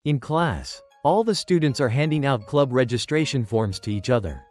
In class, all the students are handing out club registration forms to each other.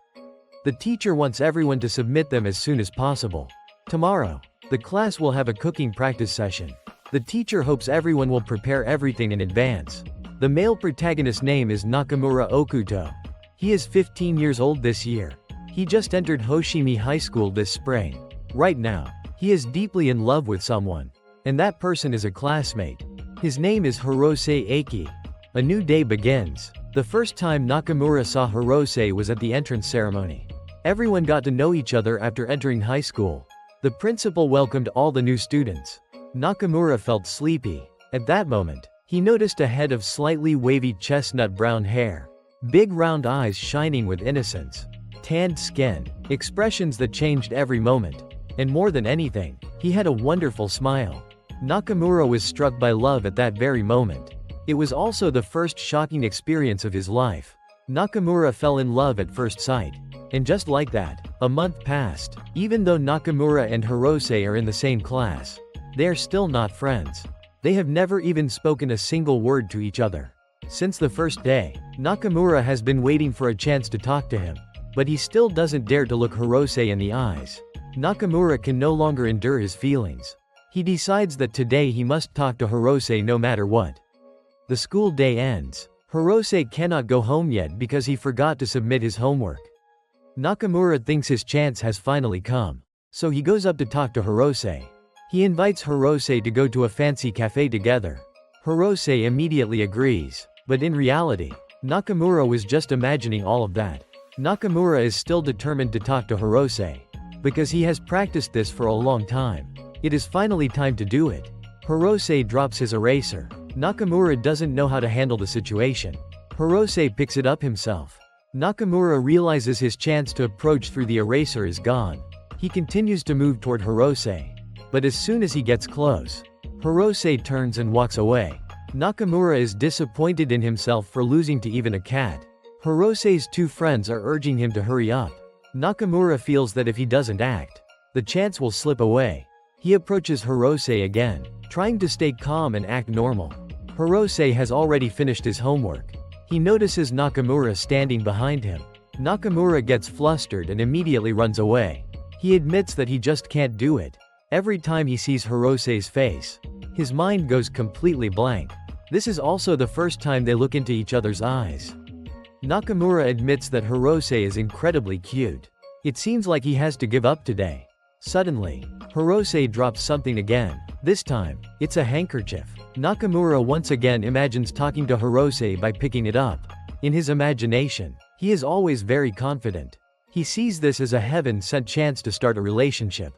The teacher wants everyone to submit them as soon as possible. Tomorrow, the class will have a cooking practice session. The teacher hopes everyone will prepare everything in advance. The male protagonist's name is Nakamura-kun. He is 15 years old this year. He just entered Hoshimi High School this spring. Right now, he is deeply in love with someone. And that person is a classmate. His name is Hirose Aki. A new day begins. The first time Nakamura saw Hirose was at the entrance ceremony. Everyone got to know each other after entering high school. The principal welcomed all the new students. Nakamura felt sleepy. At that moment, he noticed a head of slightly wavy chestnut brown hair. Big round eyes shining with innocence. Tanned skin. Expressions that changed every moment. And more than anything, he had a wonderful smile. Nakamura was struck by love at that very moment. It was also the first shocking experience of his life. Nakamura fell in love at first sight. And just like that, a month passed. Even though Nakamura and Hirose are in the same class, they are still not friends. They have never even spoken a single word to each other. Since the first day, Nakamura has been waiting for a chance to talk to him. But he still doesn't dare to look Hirose in the eyes. Nakamura can no longer endure his feelings. He decides that today he must talk to Hirose no matter what. The school day ends. Hirose cannot go home yet because he forgot to submit his homework. Nakamura thinks his chance has finally come. So he goes up to talk to Hirose. He invites Hirose to go to a fancy cafe together. Hirose immediately agrees. But in reality, Nakamura was just imagining all of that. Nakamura is still determined to talk to Hirose. Because he has practiced this for a long time. It is finally time to do it. Hirose drops his eraser. Nakamura doesn't know how to handle the situation. Hirose picks it up himself. Nakamura realizes his chance to approach through the eraser is gone. He continues to move toward Hirose. But as soon as he gets close, Hirose turns and walks away. Nakamura is disappointed in himself for losing to even a cat. Hirose's two friends are urging him to hurry up. Nakamura feels that if he doesn't act, the chance will slip away. He approaches Hirose again, trying to stay calm and act normal. Hirose has already finished his homework. He notices Nakamura standing behind him. Nakamura gets flustered and immediately runs away. He admits that he just can't do it. Every time he sees Hirose's face, his mind goes completely blank. This is also the first time they look into each other's eyes. Nakamura admits that Hirose is incredibly cute. It seems like he has to give up today. Suddenly, Hirose drops something again. This time, it's a handkerchief. Nakamura once again imagines talking to Hirose by picking it up. In his imagination, he is always very confident. He sees this as a heaven-sent chance to start a relationship.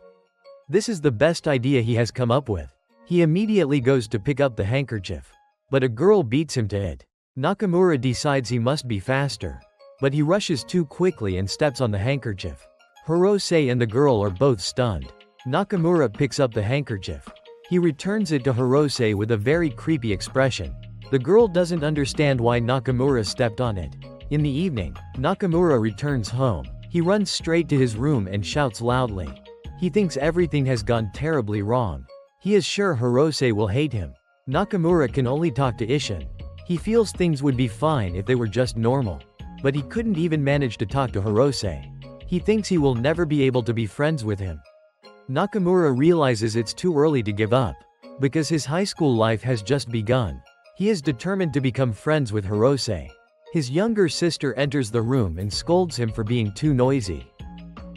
This is the best idea he has come up with. He immediately goes to pick up the handkerchief. But a girl beats him to it. Nakamura decides he must be faster. But he rushes too quickly and steps on the handkerchief. Hirose and the girl are both stunned. Nakamura picks up the handkerchief. He returns it to Hirose with a very creepy expression. The girl doesn't understand why Nakamura stepped on it. In the evening, Nakamura returns home. He runs straight to his room and shouts loudly. He thinks everything has gone terribly wrong. He is sure Hirose will hate him. Nakamura can only talk to Ishin. He feels things would be fine if they were just normal. But he couldn't even manage to talk to Hirose. He thinks he will never be able to be friends with him. Nakamura realizes it's too early to give up. Because his high school life has just begun. He is determined to become friends with Hirose. His younger sister enters the room and scolds him for being too noisy.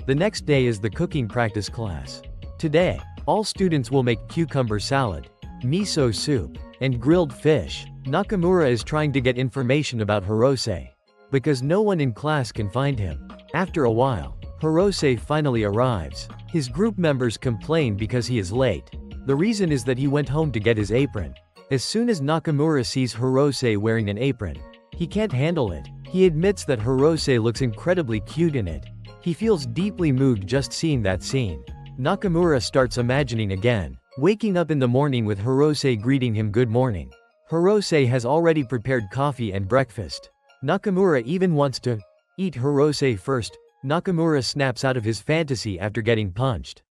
The next day is the cooking practice class. Today, all students will make cucumber salad, miso soup, and grilled fish. Nakamura is trying to get information about Hirose. Because no one in class can find him. After a while, Hirose finally arrives. His group members complain because he is late. The reason is that he went home to get his apron. As soon as Nakamura sees Hirose wearing an apron, he can't handle it. He admits that Hirose looks incredibly cute in it. He feels deeply moved just seeing that scene. Nakamura starts imagining again, waking up in the morning with Hirose greeting him good morning. Hirose has already prepared coffee and breakfast. Nakamura even wants to eat Hirose first. Nakamura snaps out of his fantasy after getting punched.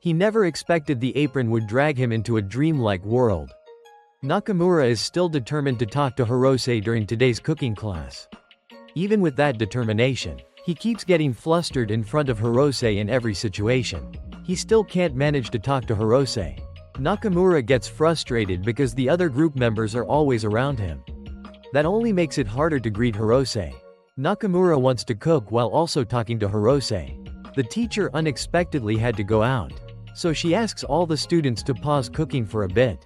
He never expected the apron would drag him into a dreamlike world. Nakamura is still determined to talk to Hirose during today's cooking class. Even with that determination, he keeps getting flustered in front of Hirose in every situation. He still can't manage to talk to Hirose. Nakamura gets frustrated because the other group members are always around him. That only makes it harder to greet Hirose. Nakamura wants to cook while also talking to Hirose. The teacher unexpectedly had to go out, so she asks all the students to pause cooking for a bit.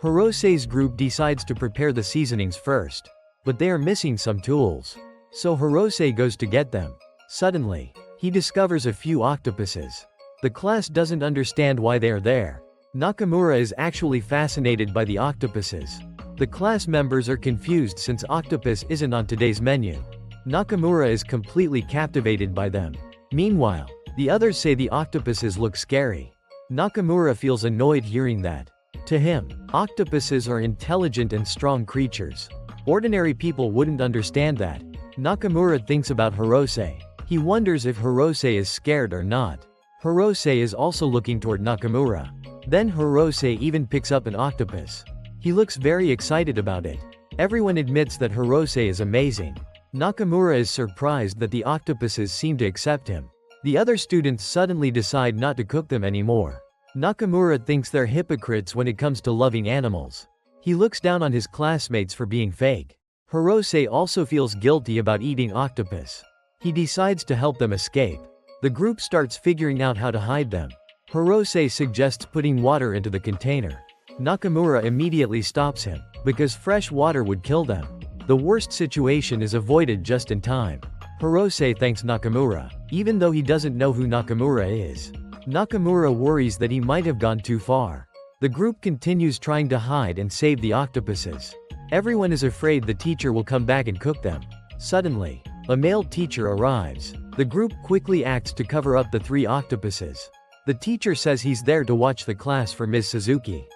Hirose's group decides to prepare the seasonings first, but they are missing some tools. So Hirose goes to get them. Suddenly, he discovers a few octopuses. The class doesn't understand why they are there. Nakamura is actually fascinated by the octopuses. The class members are confused since octopus isn't on today's menu. Nakamura is completely captivated by them. Meanwhile, the others say the octopuses look scary. Nakamura feels annoyed hearing that. To him, octopuses are intelligent and strong creatures. Ordinary people wouldn't understand that. Nakamura thinks about Hirose. He wonders if Hirose is scared or not. Hirose is also looking toward Nakamura. Then Hirose even picks up an octopus. He looks very excited about it. Everyone admits that Hirose is amazing. Nakamura is surprised that the octopuses seem to accept him. The other students suddenly decide not to cook them anymore. Nakamura thinks they're hypocrites when it comes to loving animals. He looks down on his classmates for being fake. Hirose also feels guilty about eating octopus. He decides to help them escape. The group starts figuring out how to hide them. Hirose suggests putting water into the container. Nakamura immediately stops him, because fresh water would kill them. The worst situation is avoided just in time. Hirose thanks Nakamura, even though he doesn't know who Nakamura is. Nakamura worries that he might have gone too far. The group continues trying to hide and save the octopuses. Everyone is afraid the teacher will come back and cook them. Suddenly, a male teacher arrives. The group quickly acts to cover up the 3 octopuses. The teacher says he's there to watch the class for Ms. Suzuki.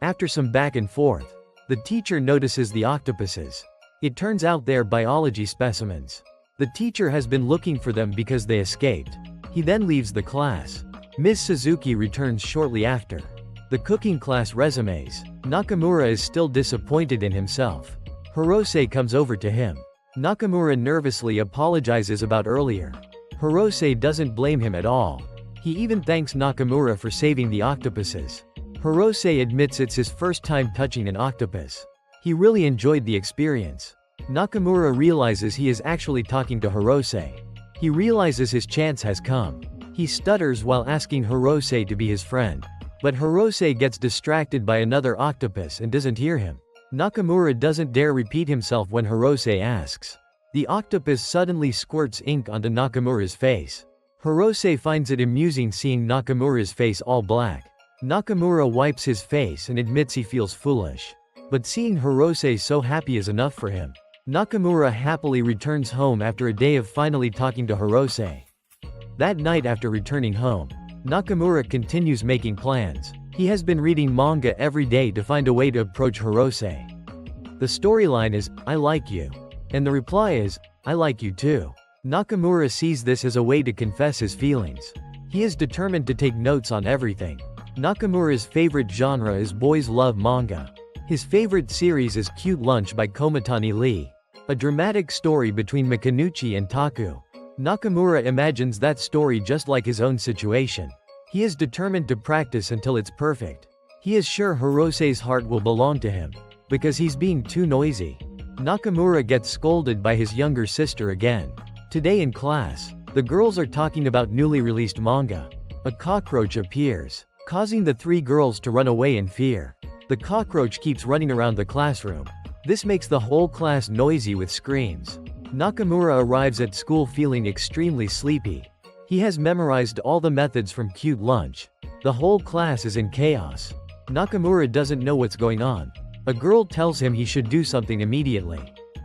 After some back and forth, the teacher notices the octopuses. It turns out they're biology specimens. The teacher has been looking for them because they escaped. He then leaves the class. Ms. Suzuki returns shortly after. The cooking class resumes. Nakamura is still disappointed in himself. Hirose comes over to him. Nakamura nervously apologizes about earlier. Hirose doesn't blame him at all. He even thanks Nakamura for saving the octopuses. Hirose admits it's his first time touching an octopus. He really enjoyed the experience. Nakamura realizes he is actually talking to Hirose. He realizes his chance has come. He stutters while asking Hirose to be his friend. But Hirose gets distracted by another octopus and doesn't hear him. Nakamura doesn't dare repeat himself when Hirose asks. The octopus suddenly squirts ink onto Nakamura's face. Hirose finds it amusing seeing Nakamura's face all black. Nakamura wipes his face and admits he feels foolish. But seeing Hirose so happy is enough for him. Nakamura happily returns home after a day of finally talking to Hirose. That night after returning home, Nakamura continues making plans. He has been reading manga every day to find a way to approach Hirose. The storyline is, "I like you." And the reply is, "I like you too." Nakamura sees this as a way to confess his feelings. He is determined to take notes on everything. Nakamura's favorite genre is boys love manga. His favorite series is Cute Lunch by Komatani Lee, a dramatic story between Mikanuchi and Taku. Nakamura imagines that story just like his own situation. He is determined to practice until it's perfect. He is sure Hirose's heart will belong to him, because he's being too noisy. Nakamura gets scolded by his younger sister again. Today in class, the girls are talking about newly released manga. A cockroach appears, causing the 3 girls to run away in fear. The cockroach keeps running around the classroom. This makes the whole class noisy with screams. Nakamura arrives at school feeling extremely sleepy. He has memorized all the methods from Cute Lunch. The whole class is in chaos. Nakamura doesn't know what's going on. A girl tells him he should do something immediately,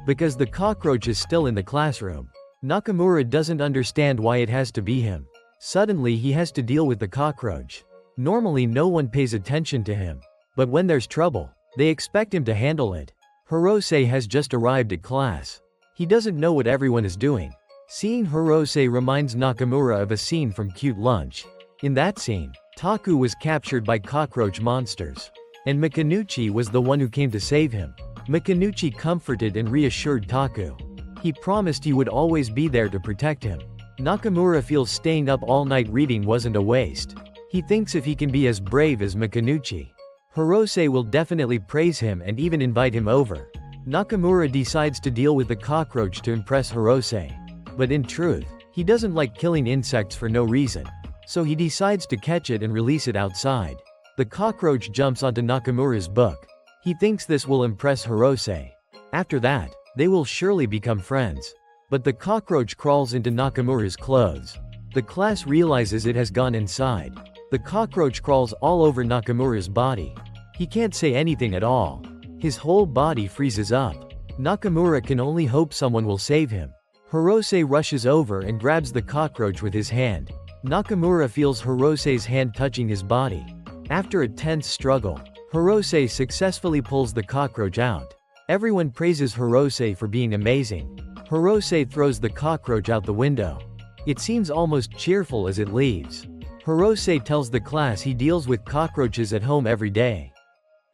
because the cockroach is still in the classroom. Nakamura doesn't understand why it has to be him. Suddenly he has to deal with the cockroach. Normally no one pays attention to him. But when there's trouble, they expect him to handle it. Hirose has just arrived at class. He doesn't know what everyone is doing. Seeing Hirose reminds Nakamura of a scene from Cute Lunch. In that scene, Taku was captured by cockroach monsters. and Mikanuchi was the one who came to save him. Mikanuchi comforted and reassured Taku. He promised he would always be there to protect him. Nakamura feels staying up all night reading wasn't a waste. He thinks if he can be as brave as Mikanuchi, Hirose will definitely praise him and even invite him over. Nakamura decides to deal with the cockroach to impress Hirose. But in truth, he doesn't like killing insects for no reason. So he decides to catch it and release it outside. The cockroach jumps onto Nakamura's book. He thinks this will impress Hirose. After that, they will surely become friends. But the cockroach crawls into Nakamura's clothes. The class realizes it has gone inside. The cockroach crawls all over Nakamura's body. He can't say anything at all. His whole body freezes up. Nakamura can only hope someone will save him. Hirose rushes over and grabs the cockroach with his hand. Nakamura feels Hirose's hand touching his body. After a tense struggle, Hirose successfully pulls the cockroach out. Everyone praises Hirose for being amazing. Hirose throws the cockroach out the window. It seems almost cheerful as it leaves. Hirose tells the class he deals with cockroaches at home every day.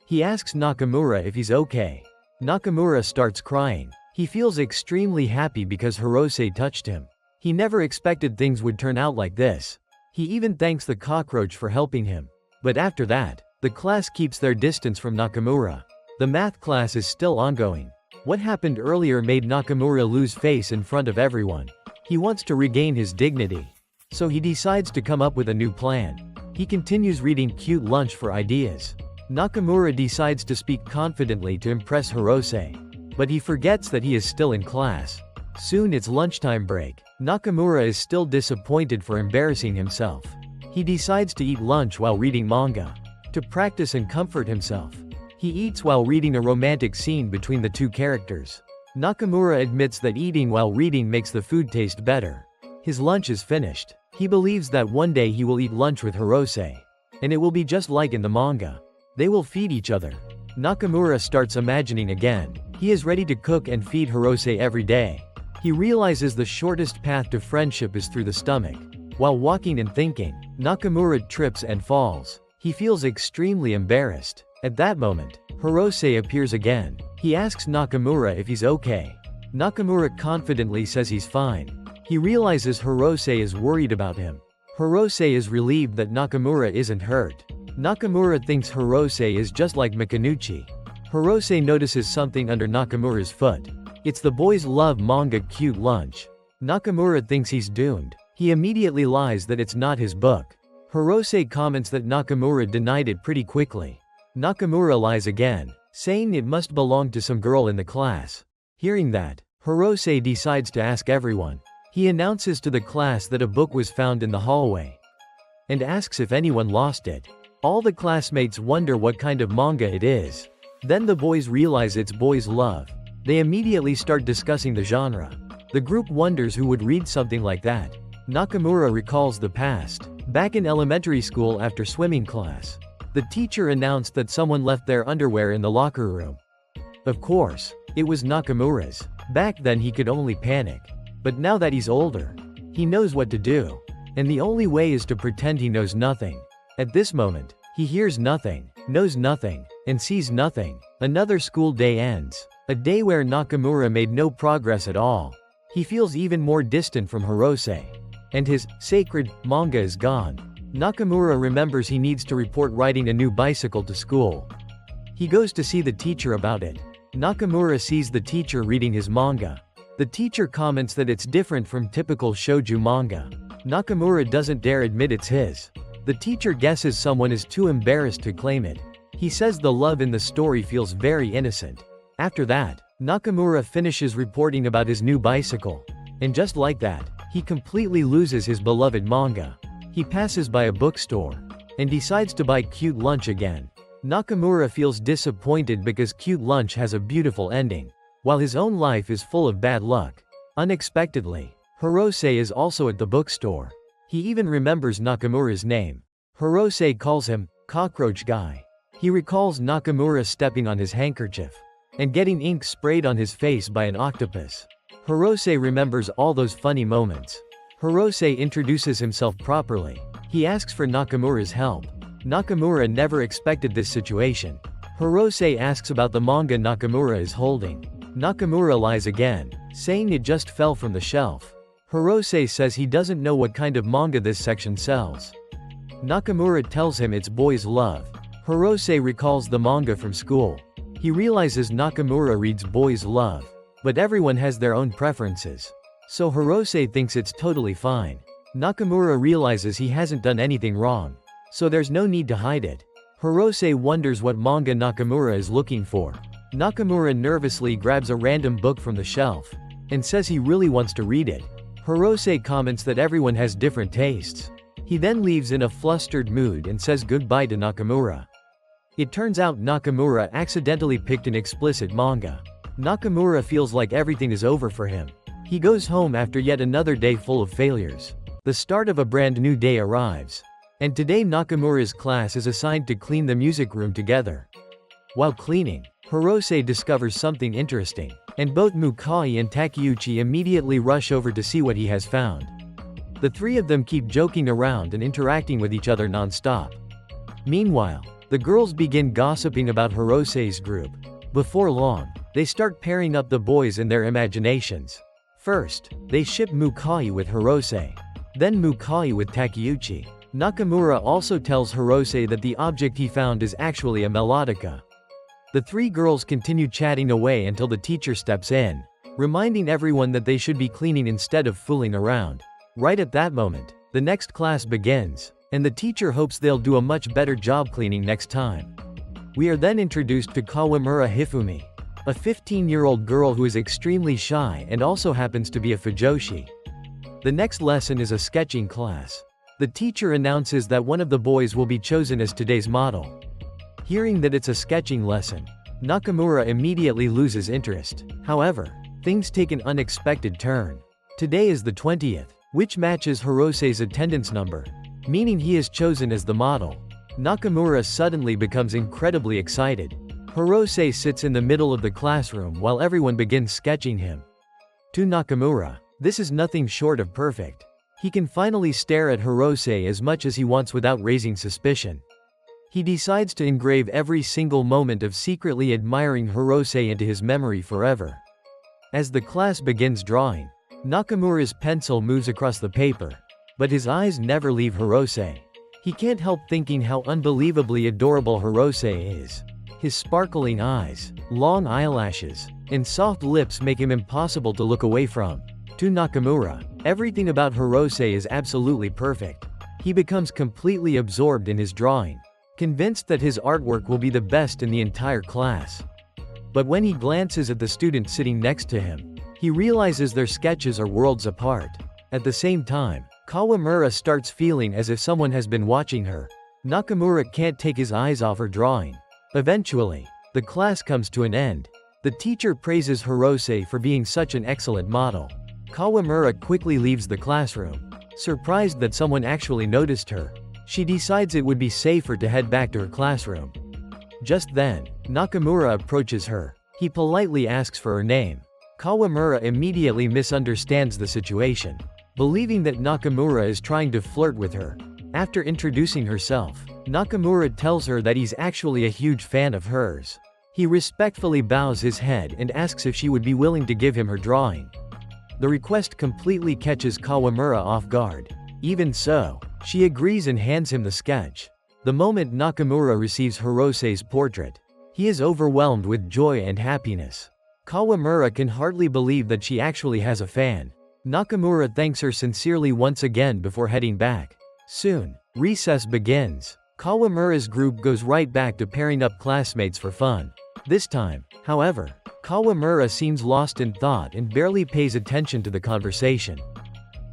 He asks Nakamura if he's okay. Nakamura starts crying. He feels extremely happy because Hirose touched him. He never expected things would turn out like this. He even thanks the cockroach for helping him. But after that, the class keeps their distance from Nakamura. The math class is still ongoing. What happened earlier made Nakamura lose face in front of everyone. He wants to regain his dignity. So he decides to come up with a new plan. He continues reading Cute Lunch for ideas. Nakamura decides to speak confidently to impress Hirose. But he forgets that he is still in class. Soon it's lunchtime break. Nakamura is still disappointed for embarrassing himself. He decides to eat lunch while reading manga. To practice and comfort himself. He eats while reading a romantic scene between the two characters. Nakamura admits that eating while reading makes the food taste better. His lunch is finished. He believes that one day he will eat lunch with Hirose. And it will be just like in the manga. They will feed each other. Nakamura starts imagining again. He is ready to cook and feed Hirose every day. He realizes the shortest path to friendship is through the stomach. While walking and thinking, Nakamura trips and falls. He feels extremely embarrassed. At that moment, Hirose appears again. He asks Nakamura if he's okay. Nakamura confidently says he's fine. He realizes Hirose is worried about him. Hirose is relieved that Nakamura isn't hurt. Nakamura thinks Hirose is just like Mikanuchi. Hirose notices something under Nakamura's foot. It's the boys love manga Cute Lunch. Nakamura thinks he's doomed. He immediately lies that it's not his book. Hirose comments that Nakamura denied it pretty quickly. Nakamura lies again, saying it must belong to some girl in the class. Hearing that, Hirose decides to ask everyone. He announces to the class that a book was found in the hallway. And asks if anyone lost it. All the classmates wonder what kind of manga it is. Then the boys realize it's boys' love. They immediately start discussing the genre. The group wonders who would read something like that. Nakamura recalls the past. Back in elementary school after swimming class, the teacher announced that someone left their underwear in the locker room. Of course, it was Nakamura's. Back then he could only panic. But now that he's older, he knows what to do. And the only way is to pretend he knows nothing. At this moment, he hears nothing, knows nothing, and sees nothing. Another school day ends. A day where Nakamura made no progress at all. He feels even more distant from Hirose. And his sacred manga is gone. Nakamura remembers he needs to report riding a new bicycle to school. He goes to see the teacher about it. Nakamura sees the teacher reading his manga. The teacher comments that it's different from typical shoujo manga. Nakamura doesn't dare admit it's his. The teacher guesses someone is too embarrassed to claim it. He says the love in the story feels very innocent. After that, Nakamura finishes reporting about his new bicycle. And just like that, he completely loses his beloved manga. He passes by a bookstore and decides to buy Cute Lunch again. Nakamura feels disappointed because Cute Lunch has a beautiful ending, while his own life is full of bad luck. Unexpectedly, Hirose is also at the bookstore. He even remembers Nakamura's name. Hirose calls him Cockroach Guy. He recalls Nakamura stepping on his handkerchief and getting ink sprayed on his face by an octopus. Hirose remembers all those funny moments. Hirose introduces himself properly. He asks for Nakamura's help. Nakamura never expected this situation. Hirose asks about the manga Nakamura is holding. Nakamura lies again, saying it just fell from the shelf. Hirose says he doesn't know what kind of manga this section sells. Nakamura tells him it's Boys Love. Hirose recalls the manga from school. He realizes Nakamura reads Boys Love. But everyone has their own preferences. So Hirose thinks it's totally fine. Nakamura realizes he hasn't done anything wrong. So there's no need to hide it. Hirose wonders what manga Nakamura is looking for. Nakamura nervously grabs a random book from the shelf and says he really wants to read it. Hirose comments that everyone has different tastes. He then leaves in a flustered mood and says goodbye to Nakamura. It turns out Nakamura accidentally picked an explicit manga. Nakamura feels like everything is over for him. He goes home after yet another day full of failures. The start of a brand new day arrives. And today Nakamura's class is assigned to clean the music room together. While cleaning, Hirose discovers something interesting, and both Mukai and Takeuchi immediately rush over to see what he has found. The three of them keep joking around and interacting with each other non-stop. Meanwhile, the girls begin gossiping about Hirose's group. Before long, they start pairing up the boys in their imaginations. First, they ship Mukai with Hirose. Then Mukai with Takeuchi. Nakamura also tells Hirose that the object he found is actually a melodica. The three girls continue chatting away until the teacher steps in, reminding everyone that they should be cleaning instead of fooling around. Right at that moment, the next class begins, and the teacher hopes they'll do a much better job cleaning next time. We are then introduced to Kawamura Hifumi, a 15-year-old girl who is extremely shy and also happens to be a fujoshi. The next lesson is a sketching class. The teacher announces that one of the boys will be chosen as today's model. Hearing that it's a sketching lesson, Nakamura immediately loses interest. However, things take an unexpected turn. Today is the 20th, which matches Hirose's attendance number, meaning he is chosen as the model. Nakamura suddenly becomes incredibly excited. Hirose sits in the middle of the classroom while everyone begins sketching him. To Nakamura, this is nothing short of perfect. He can finally stare at Hirose as much as he wants without raising suspicion. He decides to engrave every single moment of secretly admiring Hirose into his memory forever. As the class begins drawing, Nakamura's pencil moves across the paper, but his eyes never leave Hirose. He can't help thinking how unbelievably adorable Hirose is. His sparkling eyes, long eyelashes, and soft lips make him impossible to look away from. To Nakamura, everything about Hirose is absolutely perfect. He becomes completely absorbed in his drawing, convinced that his artwork will be the best in the entire class. But when he glances at the student sitting next to him, he realizes their sketches are worlds apart. At the same time, Kawamura starts feeling as if someone has been watching her. Nakamura can't take his eyes off her drawing. Eventually, the class comes to an end. The teacher praises Hirose for being such an excellent model. Kawamura quickly leaves the classroom, surprised that someone actually noticed her. She decides it would be safer to head back to her classroom. Just then, Nakamura approaches her. He politely asks for her name. Kawamura immediately misunderstands the situation, believing that Nakamura is trying to flirt with her. After introducing herself, Nakamura tells her that he's actually a huge fan of hers. He respectfully bows his head and asks if she would be willing to give him her drawing. The request completely catches Kawamura off guard. Even so, she agrees and hands him the sketch. The moment Nakamura receives Hirose's portrait, he is overwhelmed with joy and happiness. Kawamura can hardly believe that she actually has a fan. Nakamura thanks her sincerely once again before heading back. Soon, recess begins. Kawamura's group goes right back to pairing up classmates for fun. This time, however, Kawamura seems lost in thought and barely pays attention to the conversation.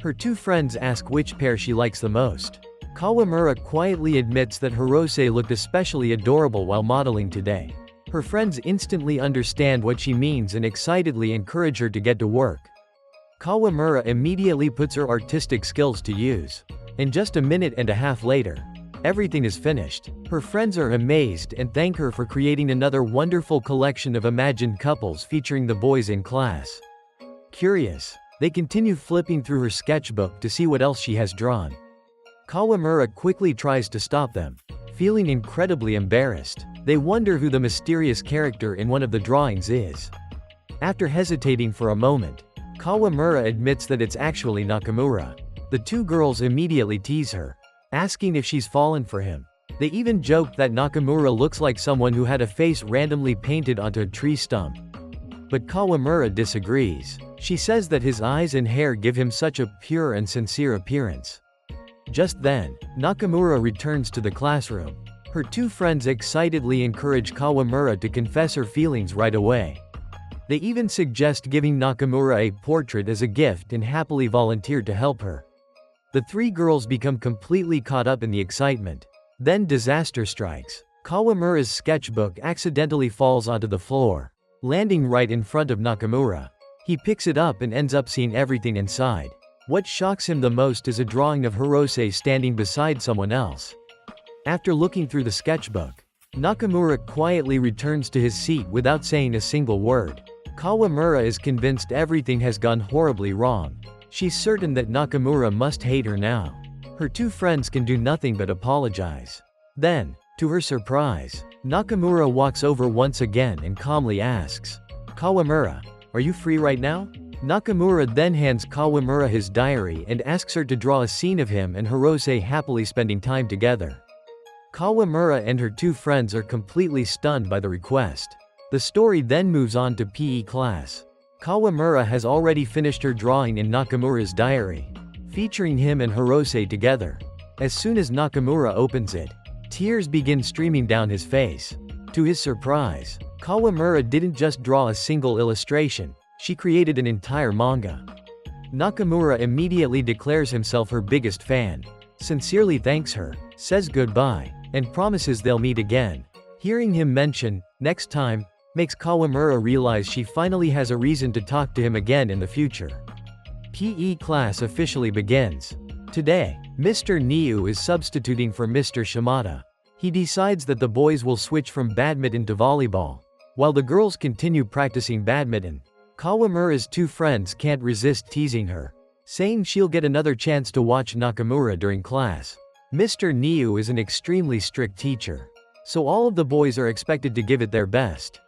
Her two friends ask which pair she likes the most. Kawamura quietly admits that Hirose looked especially adorable while modeling today. Her friends instantly understand what she means and excitedly encourage her to get to work. Kawamura immediately puts her artistic skills to use. And just a minute and a half later, everything is finished. Her friends are amazed and thank her for creating another wonderful collection of imagined couples featuring the boys in class. Curious, they continue flipping through her sketchbook to see what else she has drawn. Kawamura quickly tries to stop them, Feeling incredibly embarrassed, they wonder who the mysterious character in one of the drawings is. After hesitating for a moment, Kawamura admits that it's actually Nakamura. The two girls immediately tease her, asking if she's fallen for him. They even joke that Nakamura looks like someone who had a face randomly painted onto a tree stump. But Kawamura disagrees. She says that his eyes and hair give him such a pure and sincere appearance. Just then, Nakamura returns to the classroom. Her two friends excitedly encourage Kawamura to confess her feelings right away. They even suggest giving Nakamura a portrait as a gift and happily volunteer to help her. The three girls become completely caught up in the excitement. Then disaster strikes. Kawamura's sketchbook accidentally falls onto the floor, landing right in front of Nakamura. He picks it up and ends up seeing everything inside. What shocks him the most is a drawing of Hirose standing beside someone else. After looking through the sketchbook, Nakamura quietly returns to his seat without saying a single word. Kawamura is convinced everything has gone horribly wrong. She's certain that Nakamura must hate her now. Her two friends can do nothing but apologize. Then, to her surprise, Nakamura walks over once again and calmly asks, "Kawamura, are you free right now?" Nakamura then hands Kawamura his diary and asks her to draw a scene of him and Hirose happily spending time together. Kawamura and her two friends are completely stunned by the request. The story then moves on to PE class. Kawamura has already finished her drawing in Nakamura's diary, featuring him and Hirose together. As soon as Nakamura opens it, tears begin streaming down his face. To his surprise, Kawamura didn't just draw a single illustration, she created an entire manga. Nakamura immediately declares himself her biggest fan, sincerely thanks her, says goodbye, and promises they'll meet again. Hearing him mention, next time, makes Kawamura realize she finally has a reason to talk to him again in the future. PE class officially begins. Today, Mr. Niu is substituting for Mr. Shimada. He decides that the boys will switch from badminton to volleyball, while the girls continue practicing badminton. Kawamura's two friends can't resist teasing her, saying she'll get another chance to watch Nakamura during class. Mr. Niu is an extremely strict teacher, so all of the boys are expected to give it their best.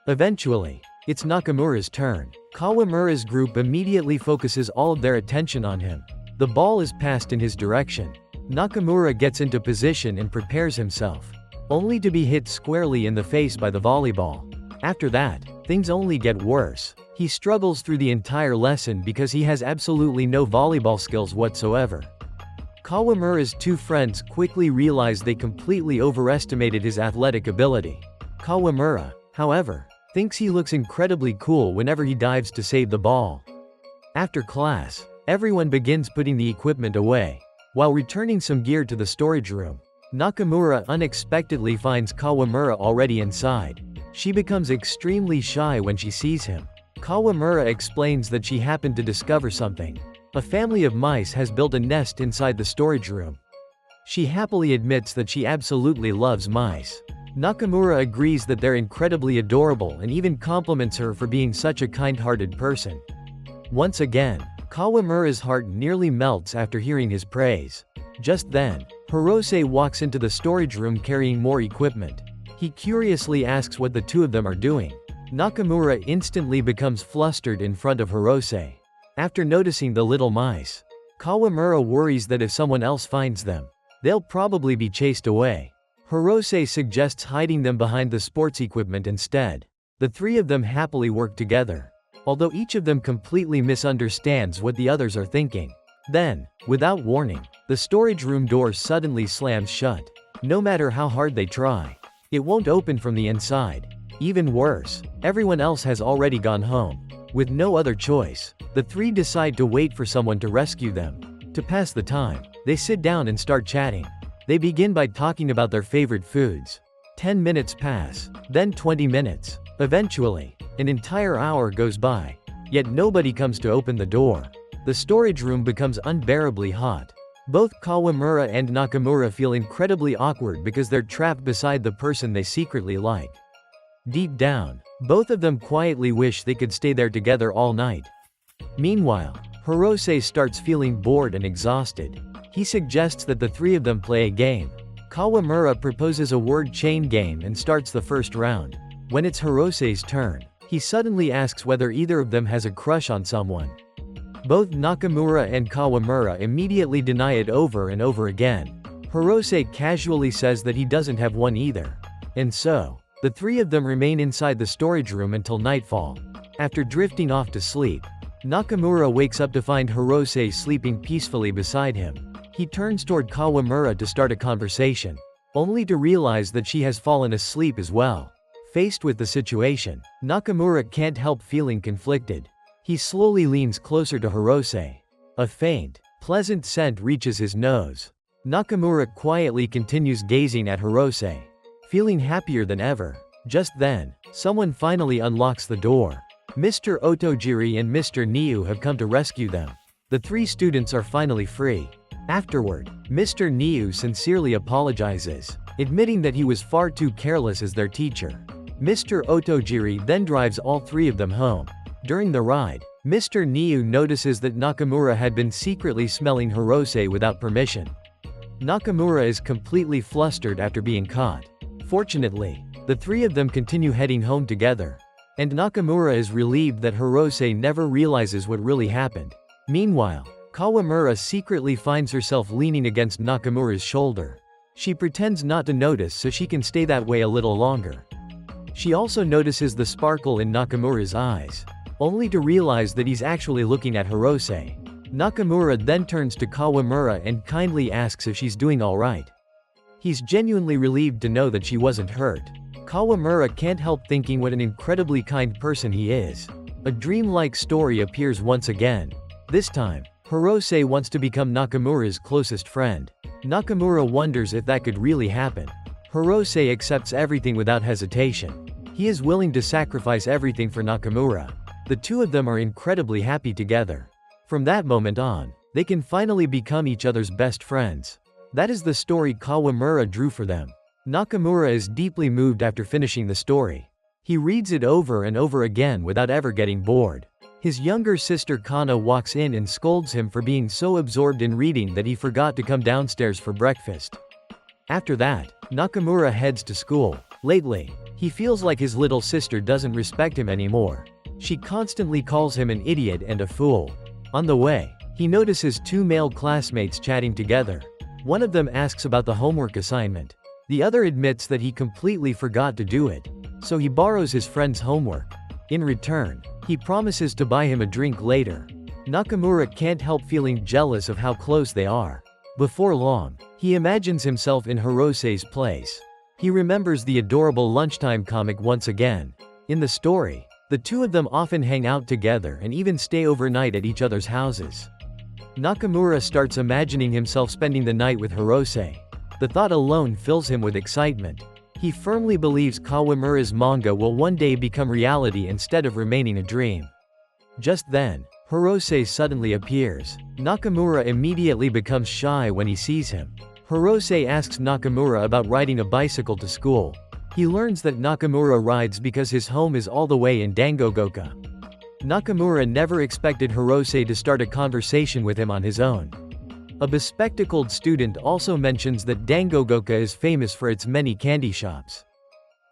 Eventually, it's Nakamura's turn. Kawamura's group immediately focuses all of their attention on him. The ball is passed in his direction. Nakamura gets into position and prepares himself, only to be hit squarely in the face by the volleyball. After that, things only get worse. He struggles through the entire lesson because he has absolutely no volleyball skills whatsoever. Kawamura's two friends quickly realize they completely overestimated his athletic ability. Kawamura, however, thinks he looks incredibly cool whenever he dives to save the ball. After class, everyone begins putting the equipment away. While returning some gear to the storage room, Nakamura unexpectedly finds Kawamura already inside. She becomes extremely shy when she sees him. Kawamura explains that she happened to discover something. A family of mice has built a nest inside the storage room. She happily admits that she absolutely loves mice. Nakamura agrees that they're incredibly adorable and even compliments her for being such a kind-hearted person. Once again, Kawamura's heart nearly melts after hearing his praise. Just then, Hirose walks into the storage room carrying more equipment. He curiously asks what the two of them are doing. Nakamura instantly becomes flustered in front of Hirose. After noticing the little mice, Kawamura worries that if someone else finds them, they'll probably be chased away. Hirose suggests hiding them behind the sports equipment instead. The three of them happily work together, although each of them completely misunderstands what the others are thinking. Then, without warning, the storage room door suddenly slams shut. No matter how hard they try, it won't open from the inside. Even worse, everyone else has already gone home. With no other choice, the three decide to wait for someone to rescue them. To pass the time, they sit down and start chatting. They begin by talking about their favorite foods. 10 minutes pass, then 20 minutes. Eventually, an entire hour goes by, yet nobody comes to open the door. The storage room becomes unbearably hot. Both Kawamura and Nakamura feel incredibly awkward because they're trapped beside the person they secretly like. Deep down, both of them quietly wish they could stay there together all night. Meanwhile, Hirose starts feeling bored and exhausted. He suggests that the three of them play a game. Kawamura proposes a word chain game and starts the first round. When it's Hirose's turn, he suddenly asks whether either of them has a crush on someone. Both Nakamura and Kawamura immediately deny it over and over again. Hirose casually says that he doesn't have one either. And so, the three of them remain inside the storage room until nightfall. After drifting off to sleep, Nakamura wakes up to find Hirose sleeping peacefully beside him. He turns toward Kawamura to start a conversation, only to realize that she has fallen asleep as well. Faced with the situation, Nakamura can't help feeling conflicted. He slowly leans closer to Hirose. A faint, pleasant scent reaches his nose. Nakamura quietly continues gazing at Hirose, feeling happier than ever. Just then, someone finally unlocks the door. Mr. Otojiri and Mr. Niu have come to rescue them. The three students are finally free. Afterward, Mr. Niu sincerely apologizes, admitting that he was far too careless as their teacher. Mr. Otojiri then drives all three of them home. During the ride, Mr. Niu notices that Nakamura had been secretly smelling Hirose without permission. Nakamura is completely flustered after being caught. Fortunately, the three of them continue heading home together. And Nakamura is relieved that Hirose never realizes what really happened. Meanwhile, Kawamura secretly finds herself leaning against Nakamura's shoulder. She pretends not to notice so she can stay that way a little longer. She also notices the sparkle in Nakamura's eyes, only to realize that he's actually looking at Hirose. Nakamura then turns to Kawamura and kindly asks if she's doing alright. He's genuinely relieved to know that she wasn't hurt. Kawamura can't help thinking what an incredibly kind person he is. A dreamlike story appears once again. This time, Hirose wants to become Nakamura's closest friend. Nakamura wonders if that could really happen. Hirose accepts everything without hesitation. He is willing to sacrifice everything for Nakamura. The two of them are incredibly happy together. From that moment on, they can finally become each other's best friends. That is the story Kawamura drew for them. Nakamura is deeply moved after finishing the story. He reads it over and over again without ever getting bored. His younger sister Kana walks in and scolds him for being so absorbed in reading that he forgot to come downstairs for breakfast. After that, Nakamura heads to school. Lately, he feels like his little sister doesn't respect him anymore. She constantly calls him an idiot and a fool. On the way, he notices two male classmates chatting together. One of them asks about the homework assignment. The other admits that he completely forgot to do it, so he borrows his friend's homework. In return, he promises to buy him a drink later. Nakamura can't help feeling jealous of how close they are. Before long, he imagines himself in Hirose's place. He remembers the adorable lunchtime comic once again. In the story, the two of them often hang out together and even stay overnight at each other's houses. Nakamura starts imagining himself spending the night with Hirose. The thought alone fills him with excitement. He firmly believes Kawamura's manga will one day become reality instead of remaining a dream. Just then, Hirose suddenly appears. Nakamura immediately becomes shy when he sees him. Hirose asks Nakamura about riding a bicycle to school. He learns that Nakamura rides because his home is all the way in Dangogoka. Nakamura never expected Hirose to start a conversation with him on his own. A bespectacled student also mentions that Dangogoka is famous for its many candy shops.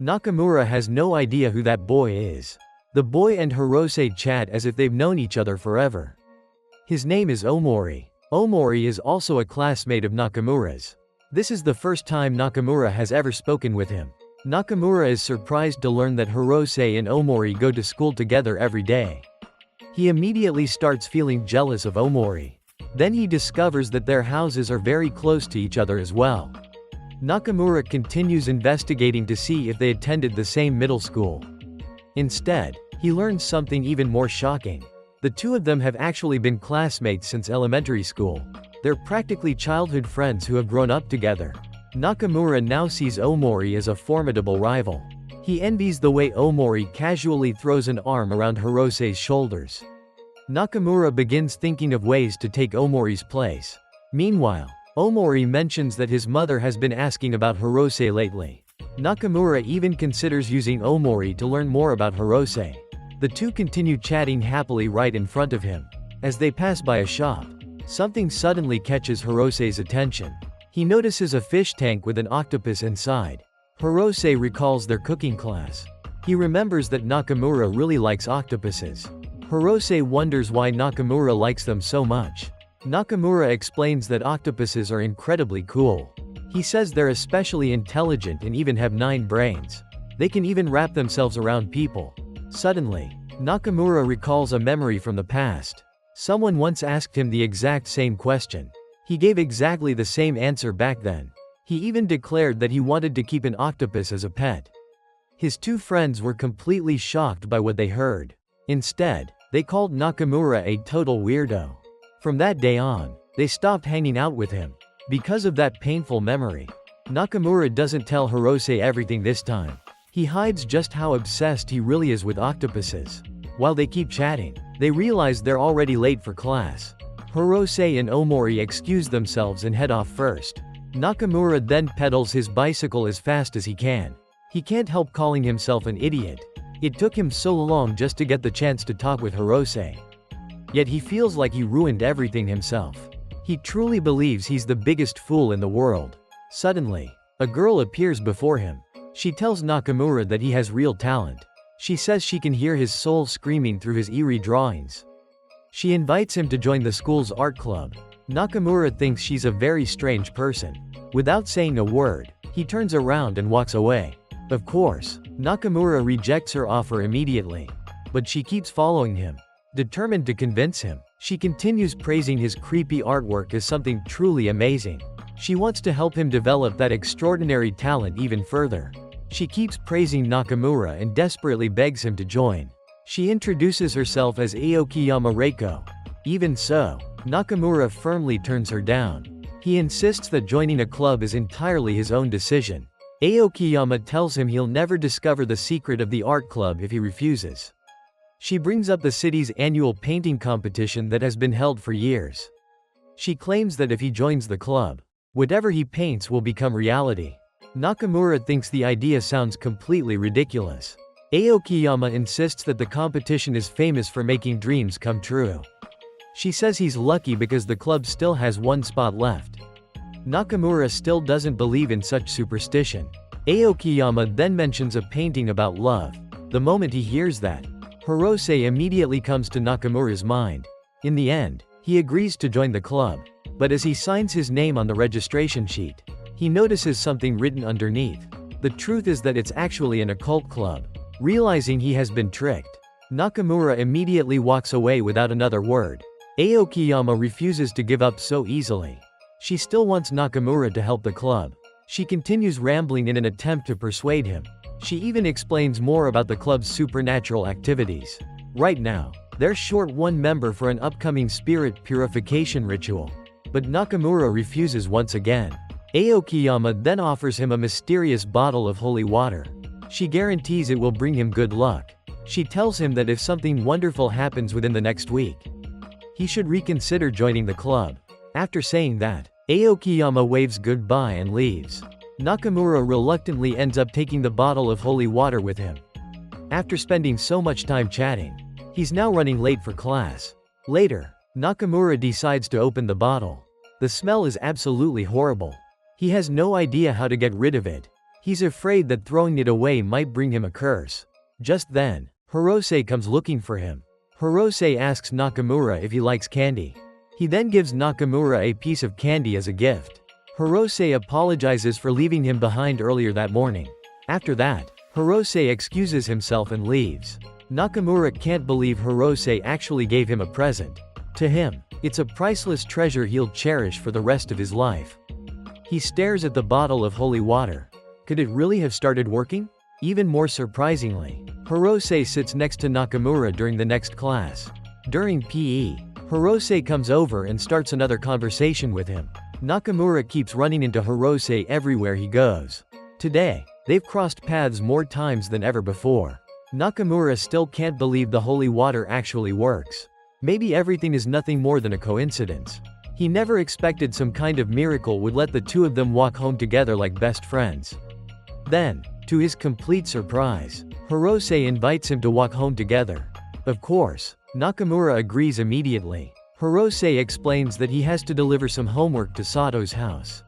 Nakamura has no idea who that boy is. The boy and Hirose chat as if they've known each other forever. His name is Omori. Omori is also a classmate of Nakamura's. This is the first time Nakamura has ever spoken with him. Nakamura is surprised to learn that Hirose and Omori go to school together every day. He immediately starts feeling jealous of Omori. Then he discovers that their houses are very close to each other as well. Nakamura continues investigating to see if they attended the same middle school. Instead, he learns something even more shocking. The two of them have actually been classmates since elementary school. They're practically childhood friends who have grown up together. Nakamura now sees Omori as a formidable rival. He envies the way Omori casually throws an arm around Hirose's shoulders. Nakamura begins thinking of ways to take Omori's place. Meanwhile, Omori mentions that his mother has been asking about Hirose lately. Nakamura even considers using Omori to learn more about Hirose. The two continue chatting happily right in front of him. As they pass by a shop, something suddenly catches Hirose's attention. He notices a fish tank with an octopus inside. Hirose recalls their cooking class. He remembers that Nakamura really likes octopuses. Hirose wonders why Nakamura likes them so much. Nakamura explains that octopuses are incredibly cool. He says they're especially intelligent and even have 9 brains. They can even wrap themselves around people. Suddenly, Nakamura recalls a memory from the past. Someone once asked him the exact same question. He gave exactly the same answer back then. He even declared that he wanted to keep an octopus as a pet. His 2 friends were completely shocked by what they heard. Instead, they called Nakamura a total weirdo. From that day on, they stopped hanging out with him. Because of that painful memory, Nakamura doesn't tell Hirose everything this time. He hides just how obsessed he really is with octopuses. While they keep chatting, they realize they're already late for class. Hirose and Omori excuse themselves and head off first. Nakamura then pedals his bicycle as fast as he can. He can't help calling himself an idiot. It took him so long just to get the chance to talk with Hirose. Yet he feels like he ruined everything himself. He truly believes he's the biggest fool in the world. Suddenly, a girl appears before him. She tells Nakamura that he has real talent. She says she can hear his soul screaming through his eerie drawings. She invites him to join the school's art club. Nakamura thinks she's a very strange person. Without saying a word, he turns around and walks away. Of course, Nakamura rejects her offer immediately. But she keeps following him. Determined to convince him, she continues praising his creepy artwork as something truly amazing. She wants to help him develop that extraordinary talent even further. She keeps praising Nakamura and desperately begs him to join. She introduces herself as Aokiyama Reiko. Even so, Nakamura firmly turns her down. He insists that joining a club is entirely his own decision. Aokiyama tells him he'll never discover the secret of the art club if he refuses. She brings up the city's annual painting competition that has been held for years. She claims that if he joins the club, whatever he paints will become reality. Nakamura thinks the idea sounds completely ridiculous. Aokiyama insists that the competition is famous for making dreams come true. She says he's lucky because the club still has 1 spot left. Nakamura still doesn't believe in such superstition. Aokiyama then mentions a painting about love. The moment he hears that, Hirose immediately comes to Nakamura's mind. In the end, he agrees to join the club. But as he signs his name on the registration sheet, he notices something written underneath. The truth is that it's actually an occult club. Realizing he has been tricked, Nakamura immediately walks away without another word. Aokiyama refuses to give up so easily. She still wants Nakamura to help the club. She continues rambling in an attempt to persuade him. She even explains more about the club's supernatural activities. Right now, they're short 1 member for an upcoming spirit purification ritual. But Nakamura refuses once again. Aokiyama then offers him a mysterious bottle of holy water. She guarantees it will bring him good luck. She tells him that if something wonderful happens within the next week, he should reconsider joining the club. After saying that, Aokiyama waves goodbye and leaves. Nakamura reluctantly ends up taking the bottle of holy water with him. After spending so much time chatting, he's now running late for class. Later, Nakamura decides to open the bottle. The smell is absolutely horrible. He has no idea how to get rid of it. He's afraid that throwing it away might bring him a curse. Just then, Hirose comes looking for him. Hirose asks Nakamura if he likes candy. He then gives Nakamura a piece of candy as a gift. Hirose apologizes for leaving him behind earlier that morning. After that, Hirose excuses himself and leaves. Nakamura can't believe Hirose actually gave him a present. To him, it's a priceless treasure he'll cherish for the rest of his life. He stares at the bottle of holy water. Could it really have started working? Even more surprisingly, Hirose sits next to Nakamura during the next class. During PE, Hirose comes over and starts another conversation with him. Nakamura keeps running into Hirose everywhere he goes. Today, they've crossed paths more times than ever before. Nakamura still can't believe the holy water actually works. Maybe everything is nothing more than a coincidence. He never expected some kind of miracle would let the 2 of them walk home together like best friends. Then, to his complete surprise, Hirose invites him to walk home together. Of course, Nakamura agrees immediately. Hirose explains that he has to deliver some homework to Sato's house.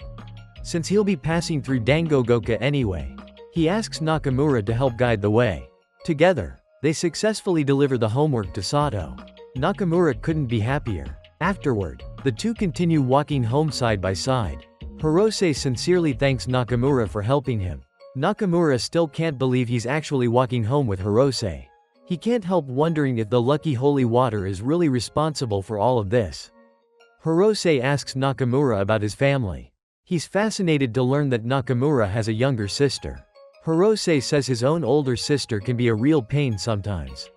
since he'll be passing through Dangogoka anyway. He asks Nakamura to help guide the way. Together, they successfully deliver the homework to Sato. Nakamura couldn't be happier. Afterward, the two continue walking home side by side. Hirose sincerely thanks Nakamura for helping him. Nakamura still can't believe he's actually walking home with Hirose. He can't help wondering if the lucky holy water is really responsible for all of this. Hirose asks Nakamura about his family. He's fascinated to learn that Nakamura has a younger sister. Hirose says his own older sister can be a real pain sometimes.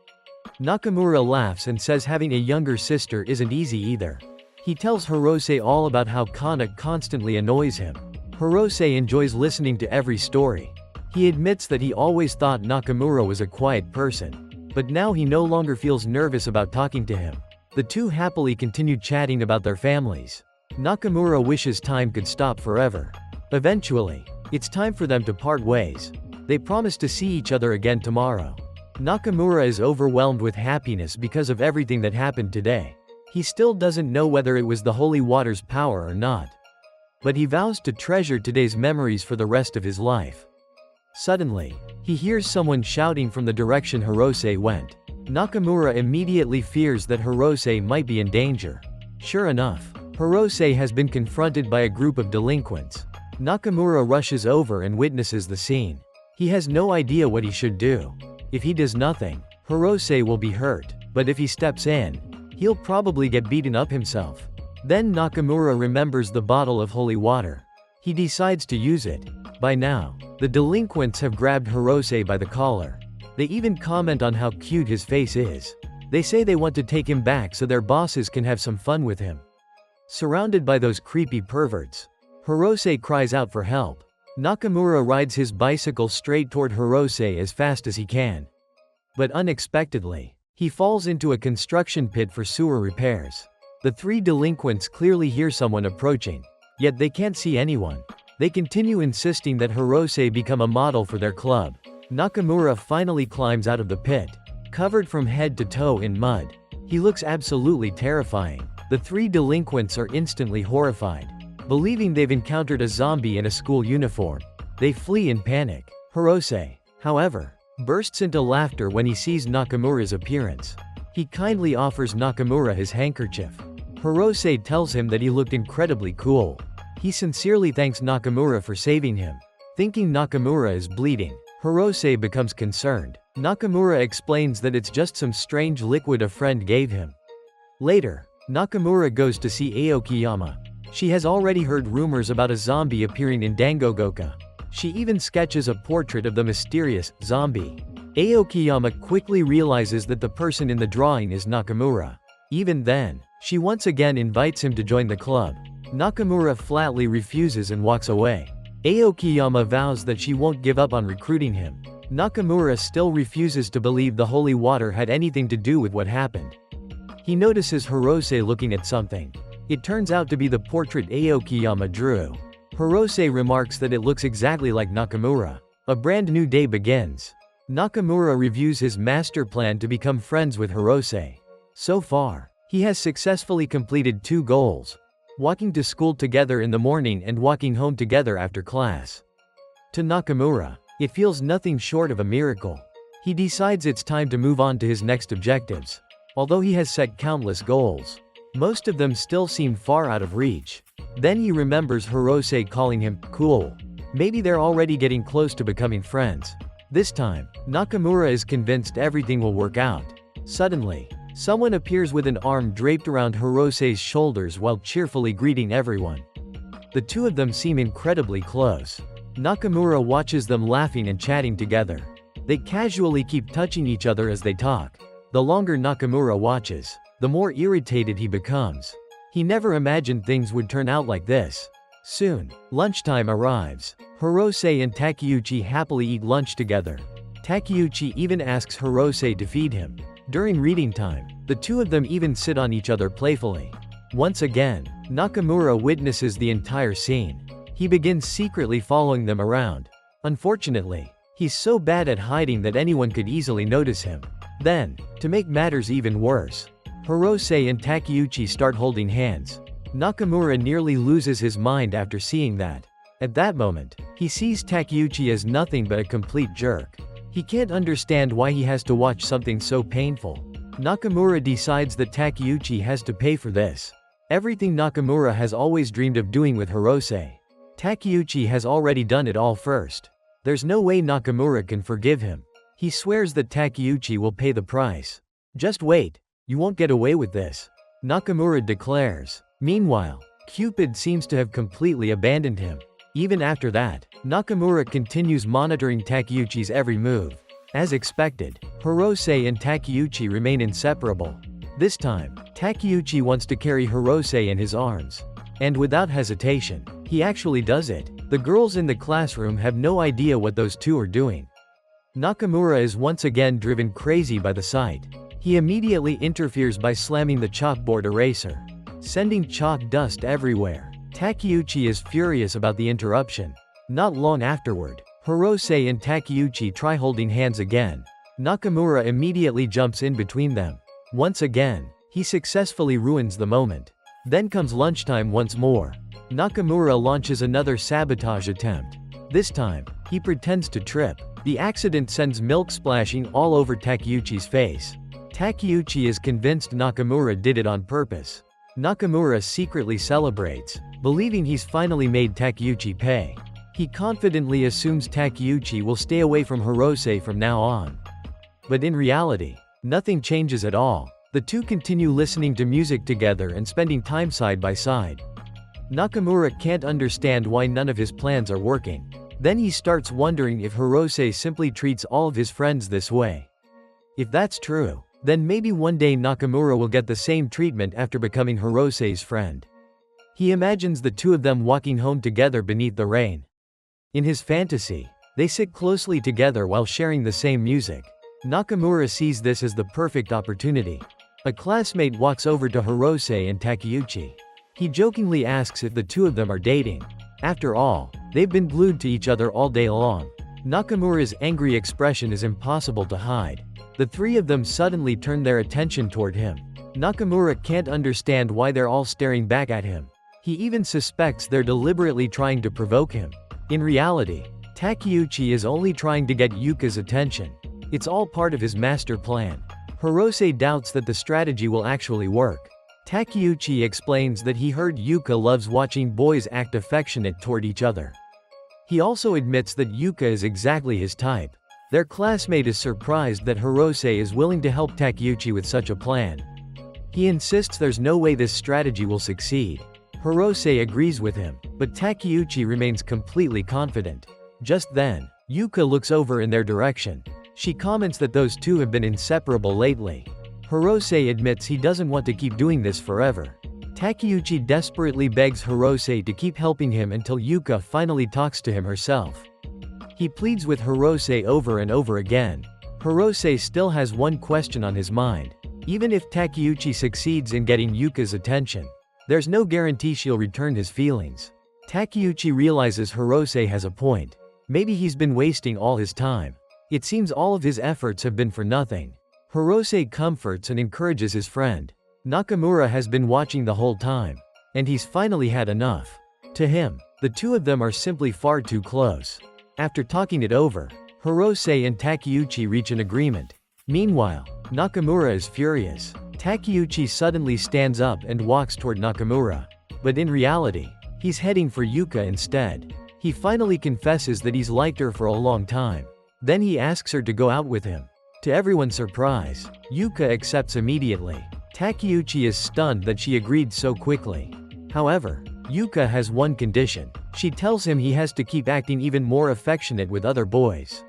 Nakamura laughs and says having a younger sister isn't easy either. He tells Hirose all about how Kana constantly annoys him. Hirose enjoys listening to every story. He admits that he always thought Nakamura was a quiet person, but now he no longer feels nervous about talking to him. The two happily continue chatting about their families. Nakamura wishes time could stop forever. Eventually, it's time for them to part ways. They promise to see each other again tomorrow. Nakamura is overwhelmed with happiness because of everything that happened today. He still doesn't know whether it was the holy water's power or not. But he vows to treasure today's memories for the rest of his life. Suddenly, he hears someone shouting from the direction Hirose went. Nakamura immediately fears that Hirose might be in danger. Sure enough, Hirose has been confronted by a group of delinquents. Nakamura rushes over and witnesses the scene. He has no idea what he should do. If he does nothing, Hirose will be hurt, but if he steps in, he'll probably get beaten up himself. Then Nakamura remembers the bottle of holy water. He decides to use it. By now, the delinquents have grabbed Hirose by the collar. They even comment on how cute his face is. They say they want to take him back so their bosses can have some fun with him. Surrounded by those creepy perverts, Hirose cries out for help. Nakamura rides his bicycle straight toward Hirose as fast as he can. But unexpectedly, he falls into a construction pit for sewer repairs. The three delinquents clearly hear someone approaching, yet they can't see anyone. They continue insisting that Hirose become a model for their club. Nakamura finally climbs out of the pit, covered from head to toe in mud. He looks absolutely terrifying. The three delinquents are instantly horrified. Believing they've encountered a zombie in a school uniform, they flee in panic. Hirose, however, bursts into laughter when he sees Nakamura's appearance. He kindly offers Nakamura his handkerchief. Hirose tells him that he looked incredibly cool. He sincerely thanks Nakamura for saving him. Thinking Nakamura is bleeding, Hirose becomes concerned. Nakamura explains that it's just some strange liquid a friend gave him. Later, Nakamura goes to see Aokiyama. She has already heard rumors about a zombie appearing in Dangogoka. She even sketches a portrait of the mysterious zombie. Aokiyama quickly realizes that the person in the drawing is Nakamura. Even then, she once again invites him to join the club. Nakamura flatly refuses and walks away. Aokiyama vows that she won't give up on recruiting him. Nakamura still refuses to believe the holy water had anything to do with what happened. He notices Hirose looking at something. It turns out to be the portrait Aokiyama drew. Hirose remarks that it looks exactly like Nakamura. A brand new day begins. Nakamura reviews his master plan to become friends with Hirose. So far, he has successfully completed 2 goals: walking to school together in the morning and walking home together after class. To Nakamura, it feels nothing short of a miracle. He decides it's time to move on to his next objectives. Although he has set countless goals, most of them still seem far out of reach. Then he remembers Hirose calling him cool. Maybe they're already getting close to becoming friends. This time, Nakamura is convinced everything will work out. Suddenly, someone appears with an arm draped around Hirose's shoulders while cheerfully greeting everyone. The two of them seem incredibly close. Nakamura watches them laughing and chatting together. They casually keep touching each other as they talk. The longer Nakamura watches, the more irritated he becomes. He never imagined things would turn out like this. Soon, lunchtime arrives. Hirose and Takeuchi happily eat lunch together. Takeuchi even asks Hirose to feed him. During reading time, the two of them even sit on each other playfully. Once again, Nakamura witnesses the entire scene. He begins secretly following them around. Unfortunately, he's so bad at hiding that anyone could easily notice him. Then, to make matters even worse, Hirose and Takeuchi start holding hands. Nakamura nearly loses his mind after seeing that. At that moment, he sees Takeuchi as nothing but a complete jerk. He can't understand why he has to watch something so painful. Nakamura decides that Takeuchi has to pay for this. Everything Nakamura has always dreamed of doing with Hirose. Takeuchi has already done it all first. There's no way Nakamura can forgive him. He swears that Takeuchi will pay the price. Just wait, you won't get away with this, Nakamura declares. Meanwhile, Cupid seems to have completely abandoned him. Even after that, Nakamura continues monitoring Takeuchi's every move. As expected, Hirose and Takeuchi remain inseparable. This time, Takeuchi wants to carry Hirose in his arms. And without hesitation, he actually does it. The girls in the classroom have no idea what those two are doing. Nakamura is once again driven crazy by the sight. He immediately interferes by slamming the chalkboard eraser, sending chalk dust everywhere. Takeuchi is furious about the interruption. Not long afterward, Hirose and Takeuchi try holding hands again. Nakamura immediately jumps in between them. Once again, he successfully ruins the moment. Then comes lunchtime once more. Nakamura launches another sabotage attempt. This time, he pretends to trip. The accident sends milk splashing all over Takeuchi's face. Takeuchi is convinced Nakamura did it on purpose. Nakamura secretly celebrates, believing he's finally made Takeuchi pay. He confidently assumes Takeuchi will stay away from Hirose from now on. But in reality, nothing changes at all. The two continue listening to music together and spending time side by side. Nakamura can't understand why none of his plans are working. Then he starts wondering if Hirose simply treats all of his friends this way. If that's true, then maybe one day Nakamura will get the same treatment after becoming Hirose's friend. He imagines the two of them walking home together beneath the rain. In his fantasy, they sit closely together while sharing the same music. Nakamura sees this as the perfect opportunity. A classmate walks over to Hirose and Takeuchi. He jokingly asks if the two of them are dating. After all, they've been glued to each other all day long. Nakamura's angry expression is impossible to hide. The three of them suddenly turn their attention toward him. Nakamura can't understand why they're all staring back at him. He even suspects they're deliberately trying to provoke him. In reality, Takeuchi is only trying to get Yuka's attention. It's all part of his master plan. Hirose doubts that the strategy will actually work. Takeuchi explains that he heard Yuka loves watching boys act affectionate toward each other. He also admits that Yuka is exactly his type. Their classmate is surprised that Hirose is willing to help Takeuchi with such a plan. He insists there's no way this strategy will succeed. Hirose agrees with him, but Takeuchi remains completely confident. Just then, Yuka looks over in their direction. She comments that those two have been inseparable lately. Hirose admits he doesn't want to keep doing this forever. Takeuchi desperately begs Hirose to keep helping him until Yuka finally talks to him herself. He pleads with Hirose over and over again. Hirose still has one question on his mind. Even if Takeuchi succeeds in getting Yuka's attention, there's no guarantee she'll return his feelings. Takeuchi realizes Hirose has a point. Maybe he's been wasting all his time. It seems all of his efforts have been for nothing. Hirose comforts and encourages his friend. Nakamura has been watching the whole time, and he's finally had enough. To him, the two of them are simply far too close. After talking it over, Hirose and Takeuchi reach an agreement. Meanwhile, Nakamura is furious. Takeuchi suddenly stands up and walks toward Nakamura. But in reality, he's heading for Yuka instead. He finally confesses that he's liked her for a long time. Then he asks her to go out with him. To everyone's surprise, Yuka accepts immediately. Takeuchi is stunned that she agreed so quickly. However, Yuka has one condition. She tells him he has to keep acting even more affectionate with other boys.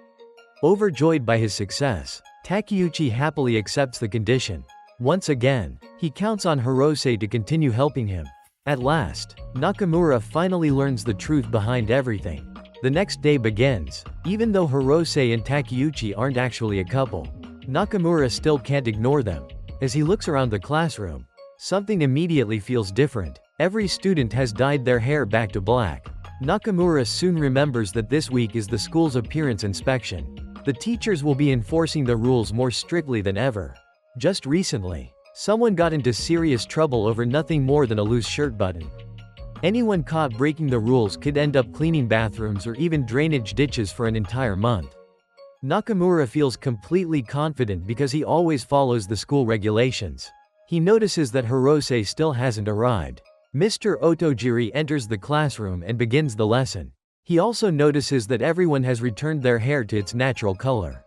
Overjoyed by his success, Takeuchi happily accepts the condition. Once again, he counts on Hirose to continue helping him. At last, Nakamura finally learns the truth behind everything. The next day begins. Even though Hirose and Takeuchi aren't actually a couple, Nakamura still can't ignore them. As he looks around the classroom, something immediately feels different. Every student has dyed their hair back to black. Nakamura soon remembers that this week is the school's appearance inspection. The teachers will be enforcing the rules more strictly than ever. Just recently, someone got into serious trouble over nothing more than a loose shirt button. Anyone caught breaking the rules could end up cleaning bathrooms or even drainage ditches for an entire month. Nakamura feels completely confident because he always follows the school regulations. He notices that Hirose still hasn't arrived. Mr. Otojiri enters the classroom and begins the lesson. He also notices that everyone has returned their hair to its natural color.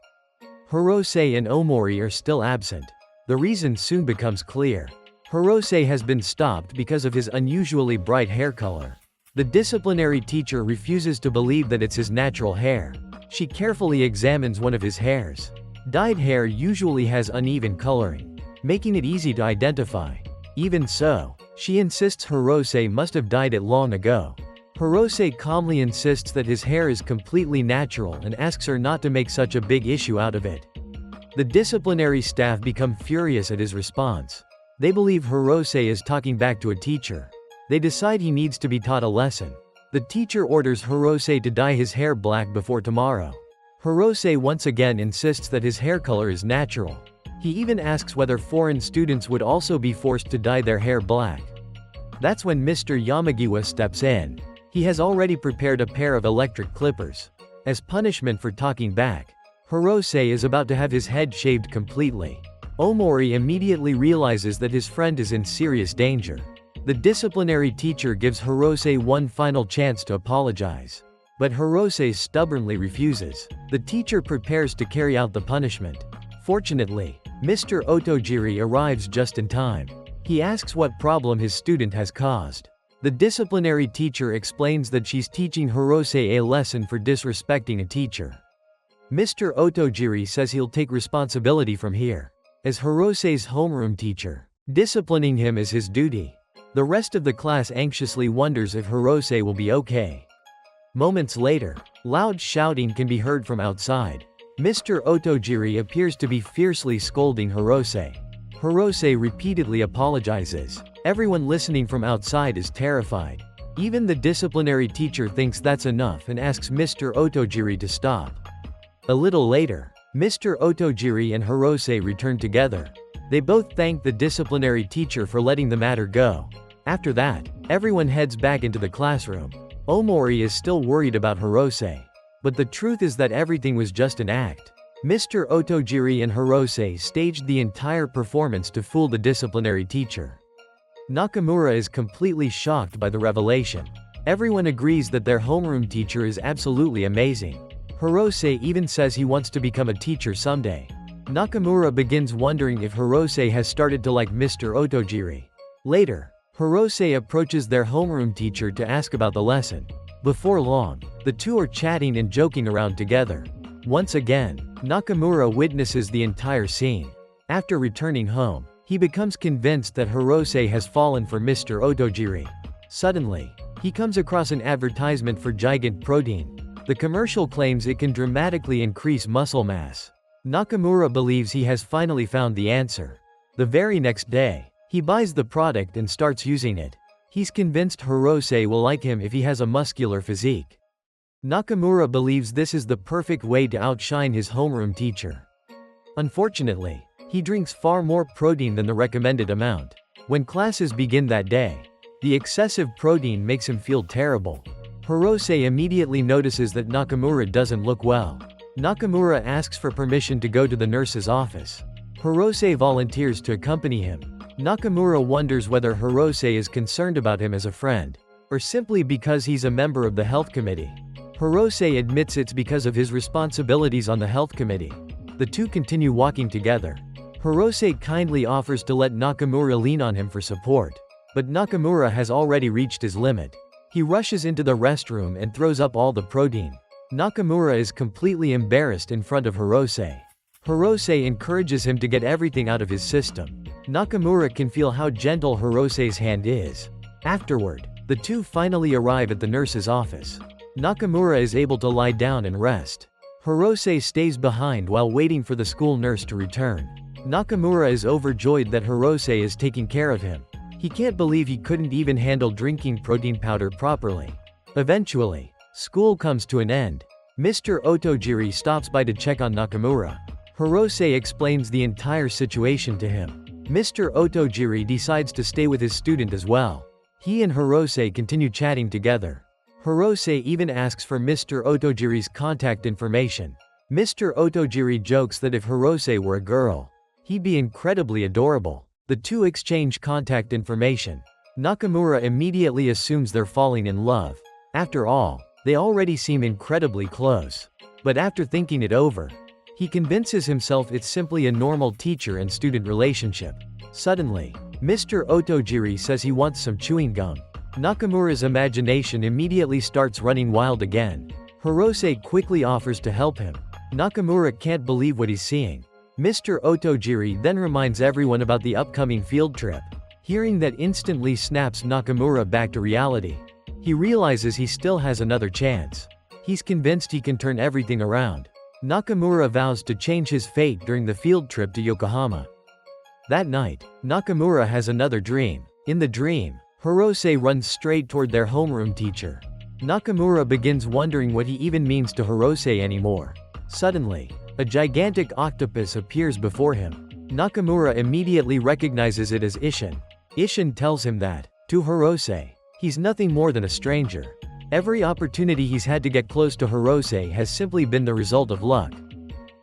Hirose and Omori are still absent. The reason soon becomes clear. Hirose has been stopped because of his unusually bright hair color. The disciplinary teacher refuses to believe that it's his natural hair. She carefully examines one of his hairs. Dyed hair usually has uneven coloring, making it easy to identify. Even so, she insists Hirose must have dyed it long ago. Hirose calmly insists that his hair is completely natural and asks her not to make such a big issue out of it. The disciplinary staff become furious at his response. They believe Hirose is talking back to a teacher. They decide he needs to be taught a lesson. The teacher orders Hirose to dye his hair black before tomorrow. Hirose once again insists that his hair color is natural. He even asks whether foreign students would also be forced to dye their hair black. That's when Mr. Yamagiwa steps in. He has already prepared a pair of electric clippers. As punishment for talking back, Hirose is about to have his head shaved completely. Omori immediately realizes that his friend is in serious danger. The disciplinary teacher gives Hirose one final chance to apologize. But Hirose stubbornly refuses. The teacher prepares to carry out the punishment. Fortunately, Mr. Otojiri arrives just in time. He asks what problem his student has caused. The disciplinary teacher explains that she's teaching Hirose a lesson for disrespecting a teacher. Mr. Otojiri says he'll take responsibility from here. As Hirose's homeroom teacher, disciplining him is his duty. The rest of the class anxiously wonders if Hirose will be okay. Moments later, loud shouting can be heard from outside. Mr. Otojiri appears to be fiercely scolding Hirose. Hirose repeatedly apologizes. Everyone listening from outside is terrified. Even the disciplinary teacher thinks that's enough and asks Mr. Otojiri to stop. A little later, Mr. Otojiri and Hirose return together. They both thank the disciplinary teacher for letting the matter go. After that, everyone heads back into the classroom. Omori is still worried about Hirose. But the truth is that everything was just an act. Mr. Otojiri and Hirose staged the entire performance to fool the disciplinary teacher. Nakamura is completely shocked by the revelation. Everyone agrees that their homeroom teacher is absolutely amazing. Hirose even says he wants to become a teacher someday. Nakamura begins wondering if Hirose has started to like Mr. Otojiri. Later, Hirose approaches their homeroom teacher to ask about the lesson. Before long, the two are chatting and joking around together. Once again, Nakamura witnesses the entire scene. After returning home, he becomes convinced that Hirose has fallen for Mr. Otojiri. Suddenly, he comes across an advertisement for Gigant Protein. The commercial claims it can dramatically increase muscle mass. Nakamura believes he has finally found the answer. The very next day, he buys the product and starts using it. He's convinced Hirose will like him if he has a muscular physique. Nakamura believes this is the perfect way to outshine his homeroom teacher. Unfortunately, he drinks far more protein than the recommended amount. When classes begin that day, the excessive protein makes him feel terrible. Hirose immediately notices that Nakamura doesn't look well. Nakamura asks for permission to go to the nurse's office. Hirose volunteers to accompany him. Nakamura wonders whether Hirose is concerned about him as a friend, or simply because he's a member of the health committee. Hirose admits it's because of his responsibilities on the health committee. The two continue walking together. Hirose kindly offers to let Nakamura lean on him for support. But Nakamura has already reached his limit. He rushes into the restroom and throws up all the protein. Nakamura is completely embarrassed in front of Hirose. Hirose encourages him to get everything out of his system. Nakamura can feel how gentle Hirose's hand is. Afterward, the two finally arrive at the nurse's office. Nakamura is able to lie down and rest. Hirose stays behind while waiting for the school nurse to return. Nakamura is overjoyed that Hirose is taking care of him. He can't believe he couldn't even handle drinking protein powder properly. Eventually, school comes to an end. Mr. Otojiri stops by to check on Nakamura. Hirose explains the entire situation to him. Mr. Otojiri decides to stay with his student as well. He and Hirose continue chatting together. Hirose even asks for Mr. Otojiri's contact information. Mr. Otojiri jokes that if Hirose were a girl, he'd be incredibly adorable. The two exchange contact information. Nakamura immediately assumes they're falling in love. After all, they already seem incredibly close. But after thinking it over, he convinces himself it's simply a normal teacher and student relationship. Suddenly, Mr. Otojiri says he wants some chewing gum. Nakamura's imagination immediately starts running wild again. Hirose quickly offers to help him. Nakamura can't believe what he's seeing. Mr. Otojiri then reminds everyone about the upcoming field trip. Hearing that instantly snaps Nakamura back to reality. He realizes he still has another chance. He's convinced he can turn everything around. Nakamura vows to change his fate during the field trip to Yokohama. That night, Nakamura has another dream. In the dream, Hirose runs straight toward their homeroom teacher. Nakamura begins wondering what he even means to Hirose anymore. Suddenly, a gigantic octopus appears before him. Nakamura immediately recognizes it as Ishin. Ishin tells him that, to Hirose, he's nothing more than a stranger. Every opportunity he's had to get close to Hirose has simply been the result of luck.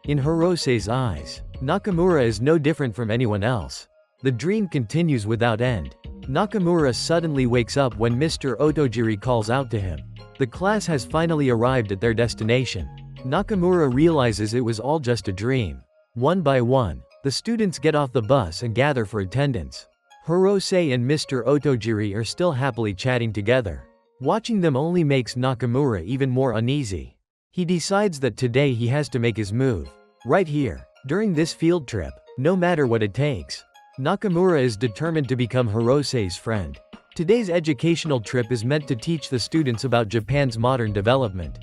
In Hirose's eyes, Nakamura is no different from anyone else. The dream continues without end. Nakamura suddenly wakes up when Mr. Otojiri calls out to him. The class has finally arrived at their destination. Nakamura realizes it was all just a dream. One by one, the students get off the bus and gather for attendance. Hirose and Mr. Otojiri are still happily chatting together. Watching them only makes Nakamura even more uneasy. He decides that today he has to make his move. Right here, during this field trip, no matter what it takes. Nakamura is determined to become Hirose's friend. Today's educational trip is meant to teach the students about Japan's modern development.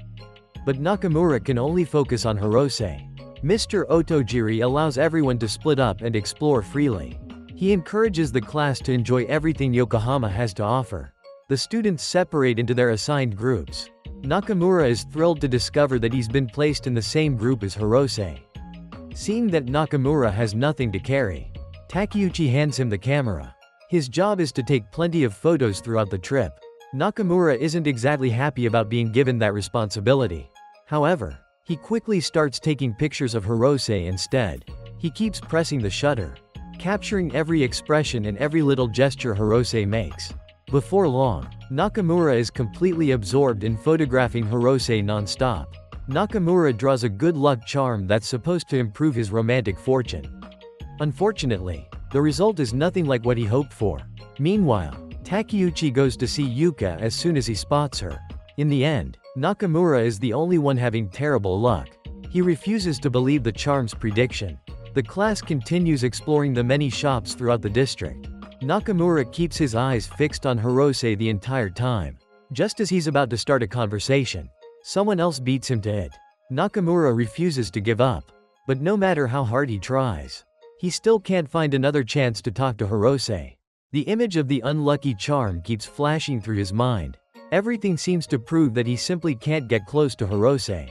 But Nakamura can only focus on Hirose. Mr. Otojiri allows everyone to split up and explore freely. He encourages the class to enjoy everything Yokohama has to offer. The students separate into their assigned groups. Nakamura is thrilled to discover that he's been placed in the same group as Hirose. Seeing that Nakamura has nothing to carry, Takeuchi hands him the camera. His job is to take plenty of photos throughout the trip. Nakamura isn't exactly happy about being given that responsibility. However, he quickly starts taking pictures of Hirose instead. He keeps pressing the shutter, capturing every expression and every little gesture Hirose makes. Before long, Nakamura is completely absorbed in photographing Hirose non-stop. Nakamura draws a good luck charm that's supposed to improve his romantic fortune. Unfortunately, the result is nothing like what he hoped for. Meanwhile, Takeuchi goes to see Yuka as soon as he spots her. In the end, Nakamura is the only one having terrible luck. He refuses to believe the charm's prediction. The class continues exploring the many shops throughout the district. Nakamura keeps his eyes fixed on Hirose the entire time. Just as he's about to start a conversation, someone else beats him to it. Nakamura refuses to give up. But no matter how hard he tries, he still can't find another chance to talk to Hirose. The image of the unlucky charm keeps flashing through his mind. Everything seems to prove that he simply can't get close to Hirose.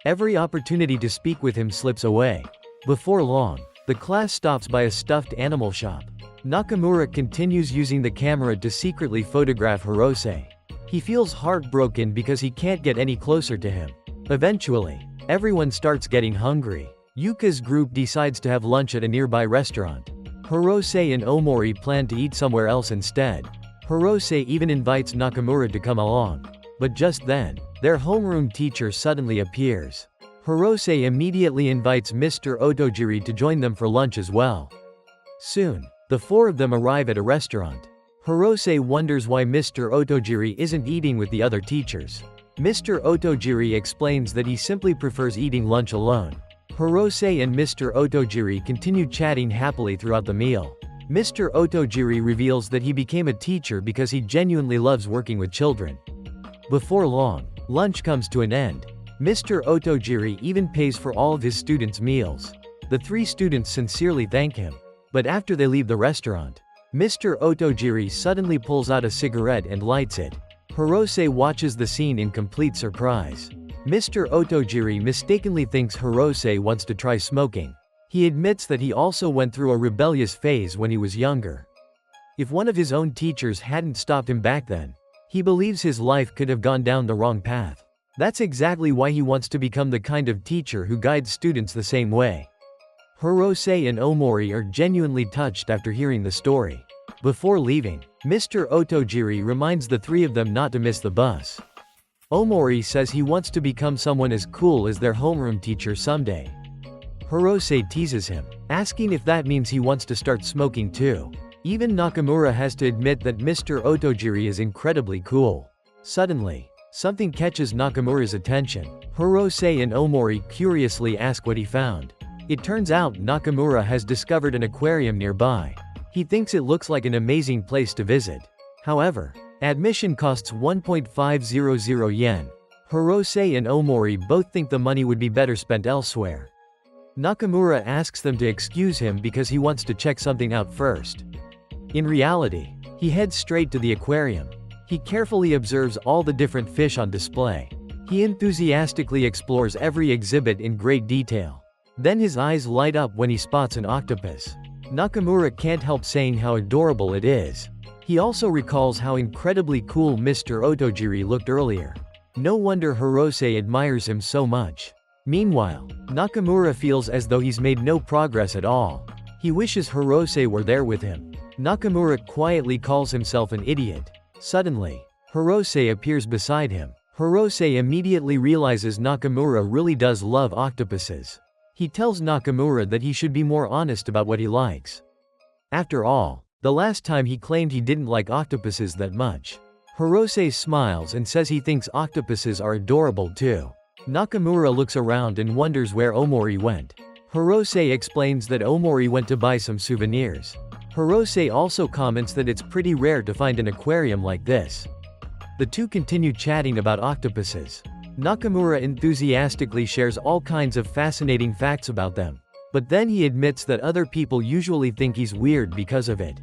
Every opportunity to speak with him slips away. Before long, the class stops by a stuffed animal shop. Nakamura continues using the camera to secretly photograph Hirose. He feels heartbroken because he can't get any closer to him. Eventually, everyone starts getting hungry. Yuka's group decides to have lunch at a nearby restaurant. Hirose and Omori plan to eat somewhere else instead. Hirose even invites Nakamura to come along. But just then, their homeroom teacher suddenly appears. Hirose immediately invites Mr. Otojiri to join them for lunch as well. Soon, the four of them arrive at a restaurant. Hirose wonders why Mr. Otojiri isn't eating with the other teachers. Mr. Otojiri explains that he simply prefers eating lunch alone. Hirose and Mr. Otojiri continue chatting happily throughout the meal. Mr. Otojiri reveals that he became a teacher because he genuinely loves working with children. Before long, lunch comes to an end. Mr. Otojiri even pays for all of his students' meals. The three students sincerely thank him. But after they leave the restaurant, Mr. Otojiri suddenly pulls out a cigarette and lights it. Hirose watches the scene in complete surprise. Mr. Otojiri mistakenly thinks Hirose wants to try smoking. He admits that he also went through a rebellious phase when he was younger. If one of his own teachers hadn't stopped him back then, he believes his life could have gone down the wrong path. That's exactly why he wants to become the kind of teacher who guides students the same way. Hirose and Omori are genuinely touched after hearing the story. Before leaving, Mr. Otojiri reminds the three of them not to miss the bus. Omori says he wants to become someone as cool as their homeroom teacher someday. Hirose teases him, asking if that means he wants to start smoking too. Even Nakamura has to admit that Mr. Otojiri is incredibly cool. Suddenly, something catches Nakamura's attention. Hirose and Omori curiously ask what he found. It turns out Nakamura has discovered an aquarium nearby. He thinks it looks like an amazing place to visit. However, admission costs 1.500 yen. Hirose and Omori both think the money would be better spent elsewhere. Nakamura asks them to excuse him because he wants to check something out first. In reality, he heads straight to the aquarium. He carefully observes all the different fish on display. He enthusiastically explores every exhibit in great detail. Then his eyes light up when he spots an octopus. Nakamura can't help saying how adorable it is. He also recalls how incredibly cool Mr. Otojiri looked earlier. No wonder Hirose admires him so much. Meanwhile, Nakamura feels as though he's made no progress at all. He wishes Hirose were there with him. Nakamura quietly calls himself an idiot. Suddenly, Hirose appears beside him. Hirose immediately realizes Nakamura really does love octopuses. He tells Nakamura that he should be more honest about what he likes. After all, the last time he claimed he didn't like octopuses that much. Hirose smiles and says he thinks octopuses are adorable too. Nakamura looks around and wonders where Omori went. Hirose explains that Omori went to buy some souvenirs. Hirose also comments that it's pretty rare to find an aquarium like this. The two continue chatting about octopuses. Nakamura enthusiastically shares all kinds of fascinating facts about them. But then he admits that other people usually think he's weird because of it.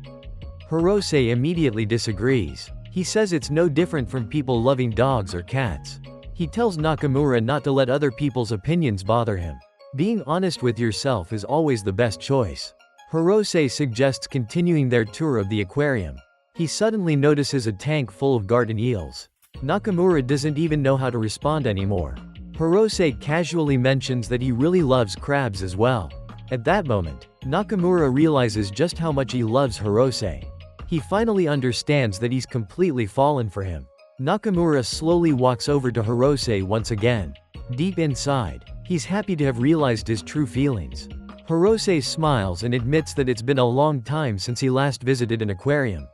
Hirose immediately disagrees. He says it's no different from people loving dogs or cats. He tells Nakamura not to let other people's opinions bother him. Being honest with yourself is always the best choice. Hirose suggests continuing their tour of the aquarium. He suddenly notices a tank full of garden eels. Nakamura doesn't even know how to respond anymore. Hirose casually mentions that he really loves crabs as well. At that moment, Nakamura realizes just how much he loves Hirose. He finally understands that he's completely fallen for him. Nakamura slowly walks over to Hirose once again. Deep inside, he's happy to have realized his true feelings. Hirose smiles and admits that it's been a long time since he last visited an aquarium.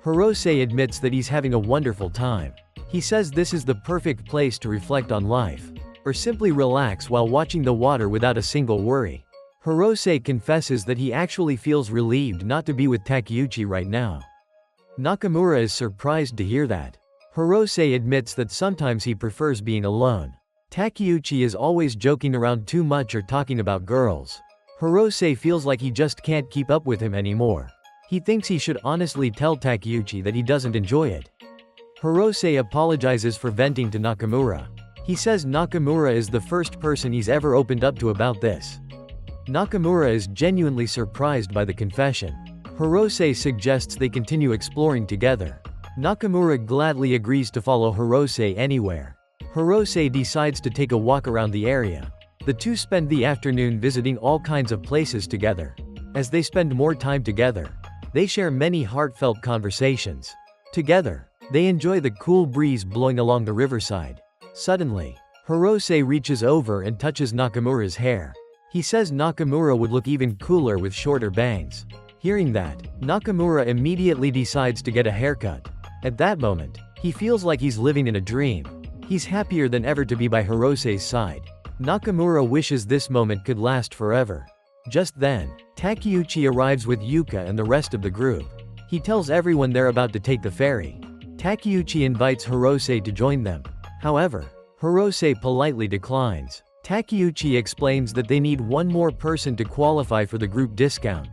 Hirose admits that he's having a wonderful time. He says this is the perfect place to reflect on life, or simply relax while watching the water without a single worry. Hirose confesses that he actually feels relieved not to be with Takeuchi right now. Nakamura is surprised to hear that. Hirose admits that sometimes he prefers being alone. Takeuchi is always joking around too much or talking about girls. Hirose feels like he just can't keep up with him anymore. He thinks he should honestly tell Takeuchi that he doesn't enjoy it. Hirose apologizes for venting to Nakamura. He says Nakamura is the first person he's ever opened up to about this. Nakamura is genuinely surprised by the confession. Hirose suggests they continue exploring together. Nakamura gladly agrees to follow Hirose anywhere. Hirose decides to take a walk around the area. The two spend the afternoon visiting all kinds of places together. As they spend more time together, they share many heartfelt conversations. Together, they enjoy the cool breeze blowing along the riverside. Suddenly, Hirose reaches over and touches Nakamura's hair. He says Nakamura would look even cooler with shorter bangs. Hearing that, Nakamura immediately decides to get a haircut. At that moment, he feels like he's living in a dream. He's happier than ever to be by Hirose's side. Nakamura wishes this moment could last forever. Just then, Takeuchi arrives with Yuka and the rest of the group. He tells everyone they're about to take the ferry. Takeuchi invites Hirose to join them. However, Hirose politely declines. Takeuchi explains that they need one more person to qualify for the group discount.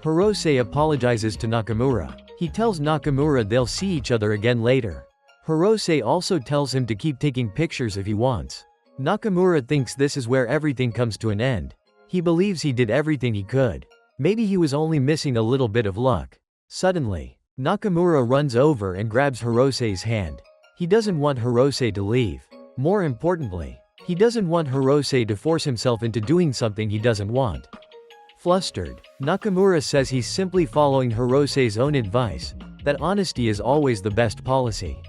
Hirose apologizes to Nakamura. He tells Nakamura they'll see each other again later. Hirose also tells him to keep taking pictures if he wants. Nakamura thinks this is where everything comes to an end. He believes he did everything he could. Maybe he was only missing a little bit of luck. Suddenly, Nakamura runs over and grabs Hirosei's hand. He doesn't want Hirosei to leave. More importantly, he doesn't want Hirosei to force himself into doing something he doesn't want. Flustered, Nakamura says he's simply following Hirosei's own advice, that honesty is always the best policy.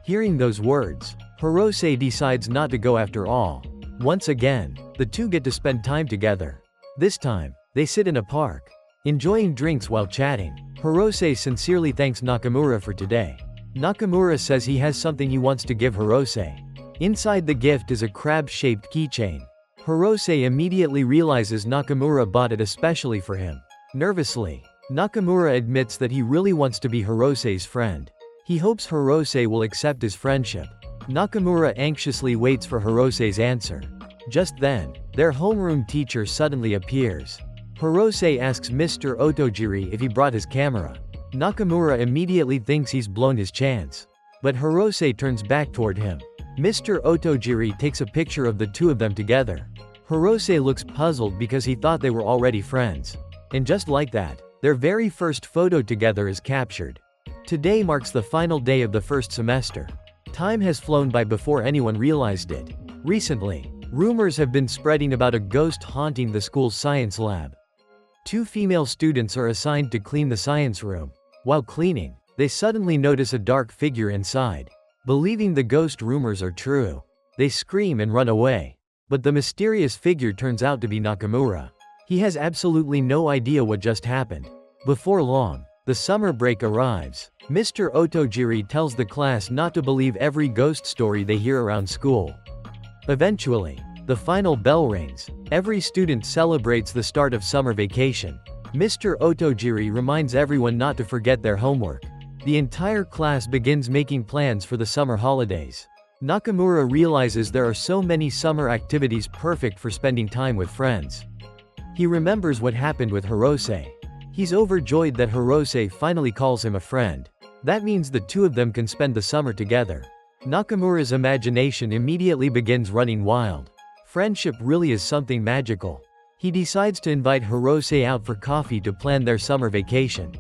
Hearing those words, Hirosei decides not to go after all. Once again, the two get to spend time together. This time, they sit in a park, enjoying drinks while chatting. Hirosei sincerely thanks Nakamura for today. Nakamura says he has something he wants to give Hirosei. Inside the gift is a crab-shaped keychain. Hirosei immediately realizes Nakamura bought it especially for him. Nervously, Nakamura admits that he really wants to be Hirosei's friend. He hopes Hirosei will accept his friendship. Nakamura anxiously waits for Hirosei's answer. Just then, their homeroom teacher suddenly appears. Hirosei asks Mr. Otojiri if he brought his camera. Nakamura immediately thinks he's blown his chance. But Hirosei turns back toward him. Mr. Otojiri takes a picture of the two of them together. Hirosei looks puzzled because he thought they were already friends. And just like that, their very first photo together is captured. Today marks the final day of the first semester. Time has flown by before anyone realized it. Recently, rumors have been spreading about a ghost haunting the school's science lab. Two female students are assigned to clean the science room. While cleaning, they suddenly notice a dark figure inside. Believing the ghost rumors are true, they scream and run away. But the mysterious figure turns out to be Nakamura. He has absolutely no idea what just happened. Before long, the summer break arrives. Mr. Otojiri tells the class not to believe every ghost story they hear around school. Eventually, the final bell rings. Every student celebrates the start of summer vacation. Mr. Otojiri reminds everyone not to forget their homework. The entire class begins making plans for the summer holidays. Nakamura realizes there are so many summer activities perfect for spending time with friends. He remembers what happened with Hirosei. He's overjoyed that Hirosei finally calls him a friend. That means the two of them can spend the summer together. Nakamura's imagination immediately begins running wild. Friendship really is something magical. He decides to invite Hirosei out for coffee to plan their summer vacation.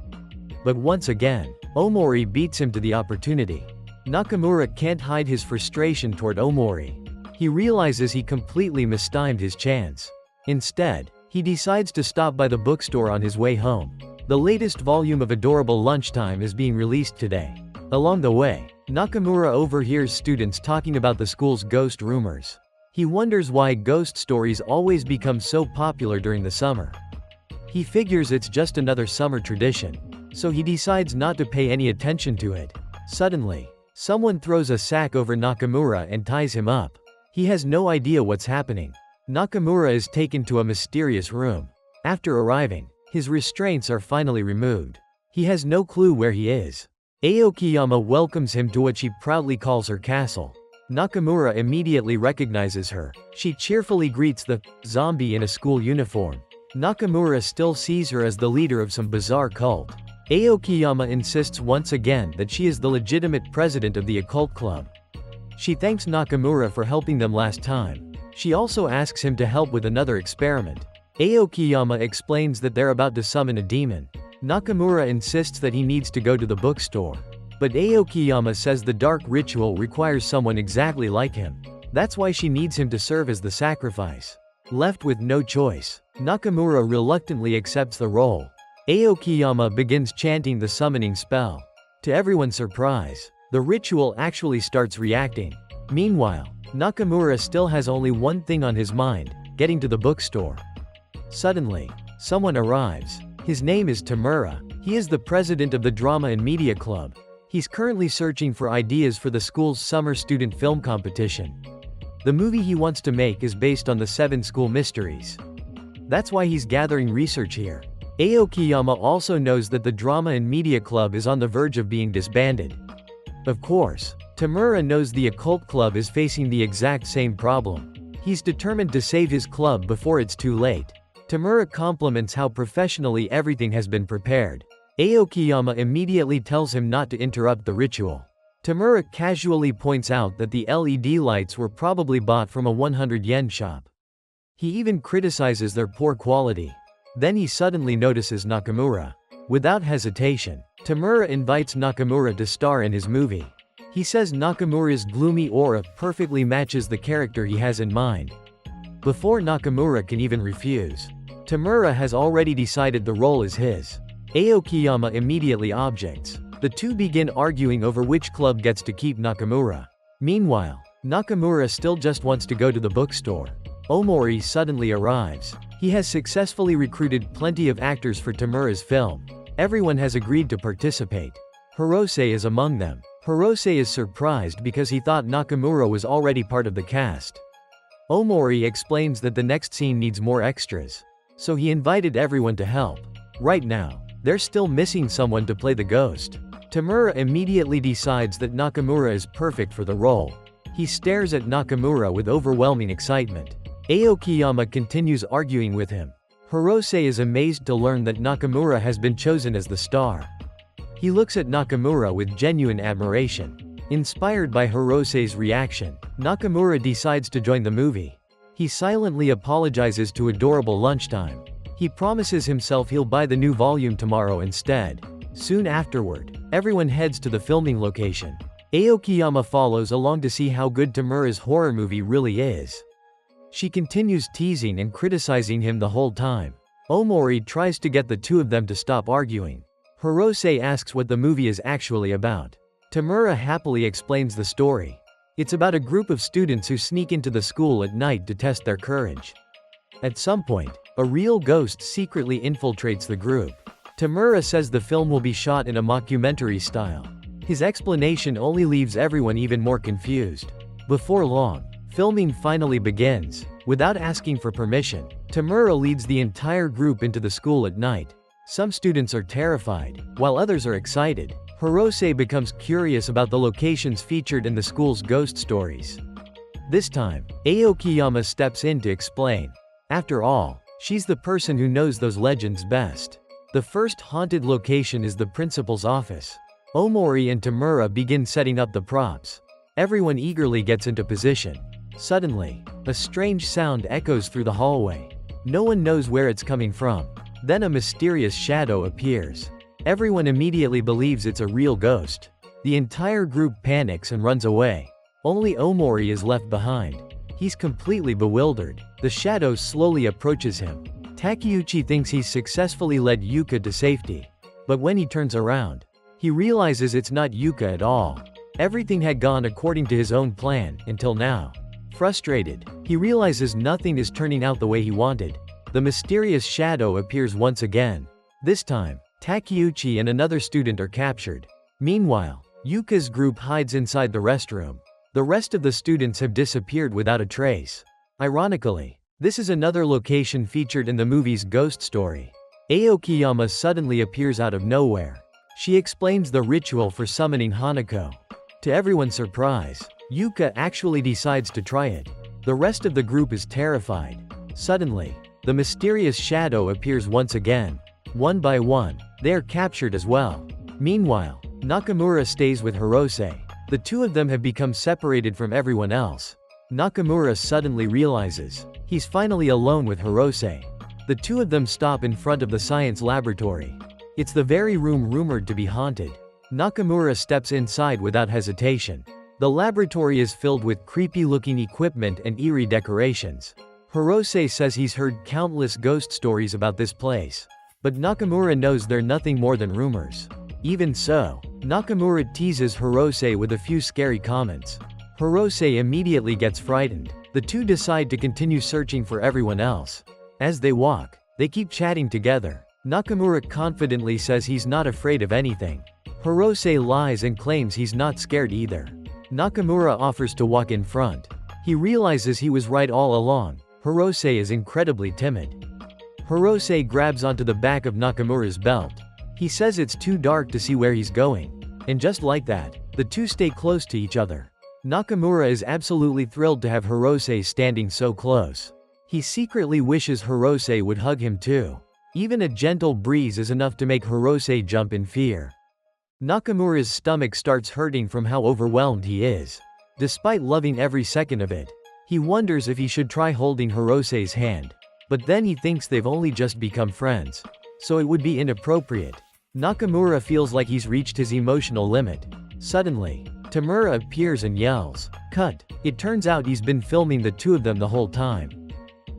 But once again, Omori beats him to the opportunity. Nakamura can't hide his frustration toward Omori. He realizes he completely mistimed his chance. Instead, he decides to stop by the bookstore on his way home. The latest volume of Adorable Lunchtime is being released today. Along the way, Nakamura overhears students talking about the school's ghost rumors. He wonders why ghost stories always become so popular during the summer. He figures it's just another summer tradition, so he decides not to pay any attention to it. Suddenly, someone throws a sack over Nakamura and ties him up. He has no idea what's happening. Nakamura is taken to a mysterious room. After arriving, his restraints are finally removed. He has no clue where he is. Aokiyama welcomes him to what she proudly calls her castle. Nakamura immediately recognizes her. She cheerfully greets the zombie in a school uniform. Nakamura still sees her as the leader of some bizarre cult. Aokiyama insists once again that she is the legitimate president of the occult club. She thanks Nakamura for helping them last time. She also asks him to help with another experiment. Aokiyama explains that they're about to summon a demon. Nakamura insists that he needs to go to the bookstore. But Aokiyama says the dark ritual requires someone exactly like him. That's why she needs him to serve as the sacrifice. Left with no choice, Nakamura reluctantly accepts the role. Aokiyama begins chanting the summoning spell. To everyone's surprise, the ritual actually starts reacting. Meanwhile, Nakamura still has only one thing on his mind: getting to the bookstore. Suddenly, someone arrives. His name is Tamura. He is the president of the Drama and Media Club. He's currently searching for ideas for the school's summer student film competition. The movie he wants to make is based on the 7 school mysteries. That's why he's gathering research here. Aokiyama also knows that the Drama and Media Club is on the verge of being disbanded. Of course, Tamura knows the occult club is facing the exact same problem. He's determined to save his club before it's too late. Tamura compliments how professionally everything has been prepared. Aokiyama immediately tells him not to interrupt the ritual. Tamura casually points out that the LED lights were probably bought from a 100 yen shop. He even criticizes their poor quality. Then he suddenly notices Nakamura. Without hesitation, Tamura invites Nakamura to star in his movie. He says Nakamura's gloomy aura perfectly matches the character he has in mind. Before Nakamura can even refuse, Tamura has already decided the role is his. Aokiyama immediately objects. The two begin arguing over which club gets to keep Nakamura. Meanwhile, Nakamura still just wants to go to the bookstore. Omori suddenly arrives. He has successfully recruited plenty of actors for Tamura's film. Everyone has agreed to participate. Hirose is among them. Hirose is surprised because he thought Nakamura was already part of the cast. Omori explains that the next scene needs more extras, so he invited everyone to help. Right now, they're still missing someone to play the ghost. Tamura immediately decides that Nakamura is perfect for the role. He stares at Nakamura with overwhelming excitement. Aokiyama continues arguing with him. Hirose is amazed to learn that Nakamura has been chosen as the star. He looks at Nakamura with genuine admiration. Inspired by Hirose's reaction, Nakamura decides to join the movie. He silently apologizes to Adorable Lunchtime. He promises himself he'll buy the new volume tomorrow instead. Soon afterward, everyone heads to the filming location. Aokiyama follows along to see how good Tamura's horror movie really is. She continues teasing and criticizing him the whole time. Omori tries to get the two of them to stop arguing. Hirose asks what the movie is actually about. Tamura happily explains the story. It's about a group of students who sneak into the school at night to test their courage. At some point, a real ghost secretly infiltrates the group. Tamura says the film will be shot in a mockumentary style. His explanation only leaves everyone even more confused. Before long, filming finally begins. Without asking for permission, Tamura leads the entire group into the school at night. Some students are terrified, while others are excited. Hirose becomes curious about the locations featured in the school's ghost stories. This time, Aokiyama steps in to explain. After all, she's the person who knows those legends best. The first haunted location is the principal's office. Omori and Tamura begin setting up the props. Everyone eagerly gets into position. Suddenly, a strange sound echoes through the hallway. No one knows where it's coming from. Then a mysterious shadow appears. Everyone immediately believes it's a real ghost. The entire group panics and runs away. Only Omori is left behind. He's completely bewildered. The shadow slowly approaches him. Takeuchi thinks he's successfully led Yuka to safety. But when he turns around, he realizes it's not Yuka at all. Everything had gone according to his own plan, until now. Frustrated, he realizes nothing is turning out the way he wanted. The mysterious shadow appears once again. This time, Takeuchi and another student are captured. Meanwhile, Yuka's group hides inside the restroom. The rest of the students have disappeared without a trace. Ironically, this is another location featured in the movie's ghost story. Aokiyama suddenly appears out of nowhere. She explains the ritual for summoning Hanako. To everyone's surprise, Yuka actually decides to try it. The rest of the group is terrified. Suddenly, the mysterious shadow appears once again. One by one, they are captured as well. Meanwhile, Nakamura stays with Hirose. The two of them have become separated from everyone else. Nakamura suddenly realizes he's finally alone with Hirose. The two of them stop in front of the science laboratory. It's the very room rumored to be haunted. Nakamura steps inside without hesitation. The laboratory is filled with creepy-looking equipment and eerie decorations. Hirose says he's heard countless ghost stories about this place. But Nakamura knows they're nothing more than rumors. Even so, Nakamura teases Hirose with a few scary comments. Hirose immediately gets frightened. The two decide to continue searching for everyone else. As they walk, they keep chatting together. Nakamura confidently says he's not afraid of anything. Hirose lies and claims he's not scared either. Nakamura offers to walk in front. He realizes he was right all along. Hirose is incredibly timid. Hirose grabs onto the back of Nakamura's belt. He says it's too dark to see where he's going. And just like that, the two stay close to each other. Nakamura is absolutely thrilled to have Hirose standing so close. He secretly wishes Hirose would hug him too. Even a gentle breeze is enough to make Hirose jump in fear. Nakamura's stomach starts hurting from how overwhelmed he is. Despite loving every second of it, he wonders if he should try holding Hirose's hand. But then he thinks they've only just become friends, so it would be inappropriate. Nakamura feels like he's reached his emotional limit. Suddenly, Tamura appears and yells, "Cut!" It turns out he's been filming the two of them the whole time.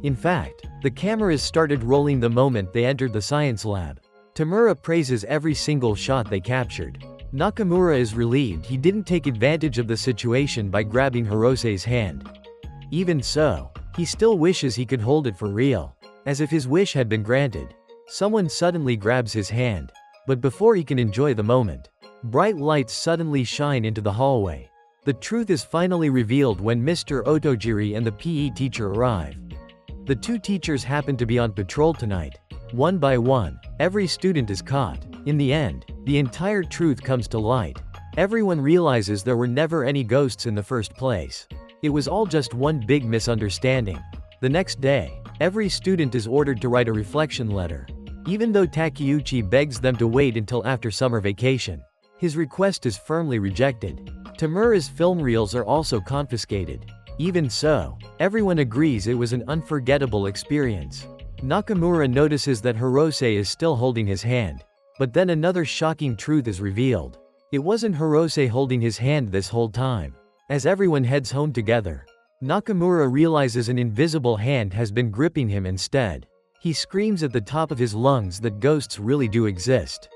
In fact, the cameras started rolling the moment they entered the science lab. Tamura praises every single shot they captured. Nakamura is relieved he didn't take advantage of the situation by grabbing Hirosei's hand. Even so, he still wishes he could hold it for real, as if his wish had been granted. Someone suddenly grabs his hand. But before he can enjoy the moment, bright lights suddenly shine into the hallway. The truth is finally revealed when Mr. Otojiri and the PE teacher arrive. The two teachers happen to be on patrol tonight. One by one, every student is caught. In the end, the entire truth comes to light. Everyone realizes there were never any ghosts in the first place. It was all just one big misunderstanding. The next day, every student is ordered to write a reflection letter. Even though Takeuchi begs them to wait until after summer vacation, his request is firmly rejected. Tamura's film reels are also confiscated. Even so, everyone agrees it was an unforgettable experience. Nakamura notices that Hirosei is still holding his hand. But then another shocking truth is revealed. It wasn't Hirosei holding his hand this whole time. As everyone heads home together, Nakamura realizes an invisible hand has been gripping him instead. He screams at the top of his lungs that ghosts really do exist.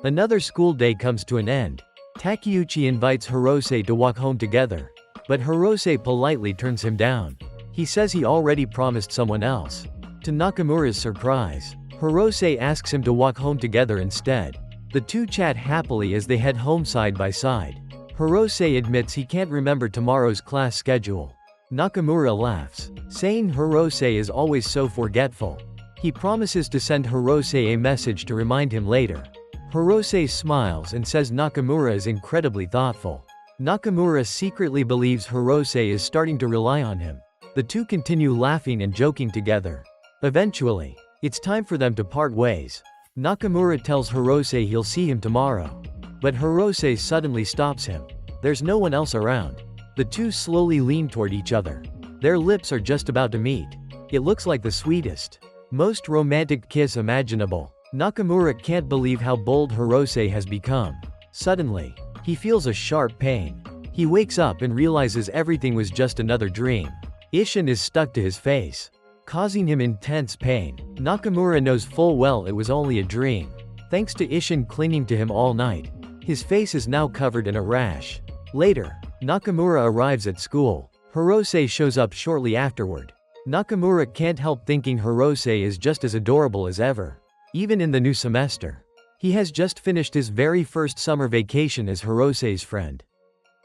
Another school day comes to an end. Takeuchi invites Hirosei to walk home together. But Hirosei politely turns him down. He says he already promised someone else. To Nakamura's surprise, Hirosei asks him to walk home together instead. The two chat happily as they head home side by side. Hirosei admits he can't remember tomorrow's class schedule. Nakamura laughs, saying Hirosei is always so forgetful. He promises to send Hirosei a message to remind him later. Hirosei smiles and says Nakamura is incredibly thoughtful. Nakamura secretly believes Hirosei is starting to rely on him. The two continue laughing and joking together. Eventually, it's time for them to part ways. Nakamura tells Hirosei he'll see him tomorrow. But Hirosei suddenly stops him. There's no one else around. The two slowly lean toward each other. Their lips are just about to meet. It looks like the sweetest, most romantic kiss imaginable. Nakamura can't believe how bold Hirosei has become. Suddenly, he feels a sharp pain. He wakes up and realizes everything was just another dream. Ishin is stuck to his face, causing him intense pain. Nakamura knows full well it was only a dream. Thanks to Ishin clinging to him all night, his face is now covered in a rash. Later, Nakamura arrives at school. Hirosei shows up shortly afterward. Nakamura can't help thinking Hirosei is just as adorable as ever. Even in the new semester, he has just finished his very first summer vacation as Hirosei's friend.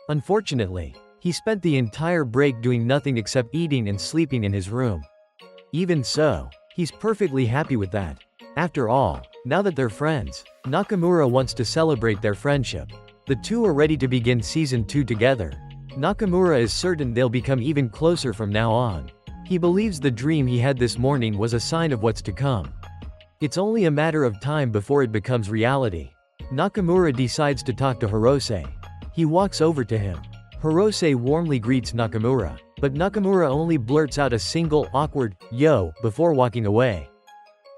Unfortunately, he spent the entire break doing nothing except eating and sleeping in his room. Even so, he's perfectly happy with that. After all, now that they're friends, Nakamura wants to celebrate their friendship. The two are ready to begin season 2 together. Nakamura is certain they'll become even closer from now on. He believes the dream he had this morning was a sign of what's to come. It's only a matter of time before it becomes reality. Nakamura decides to talk to Hirosei. He walks over to him. Hirosei warmly greets Nakamura, but Nakamura only blurts out a single awkward, "yo," before walking away.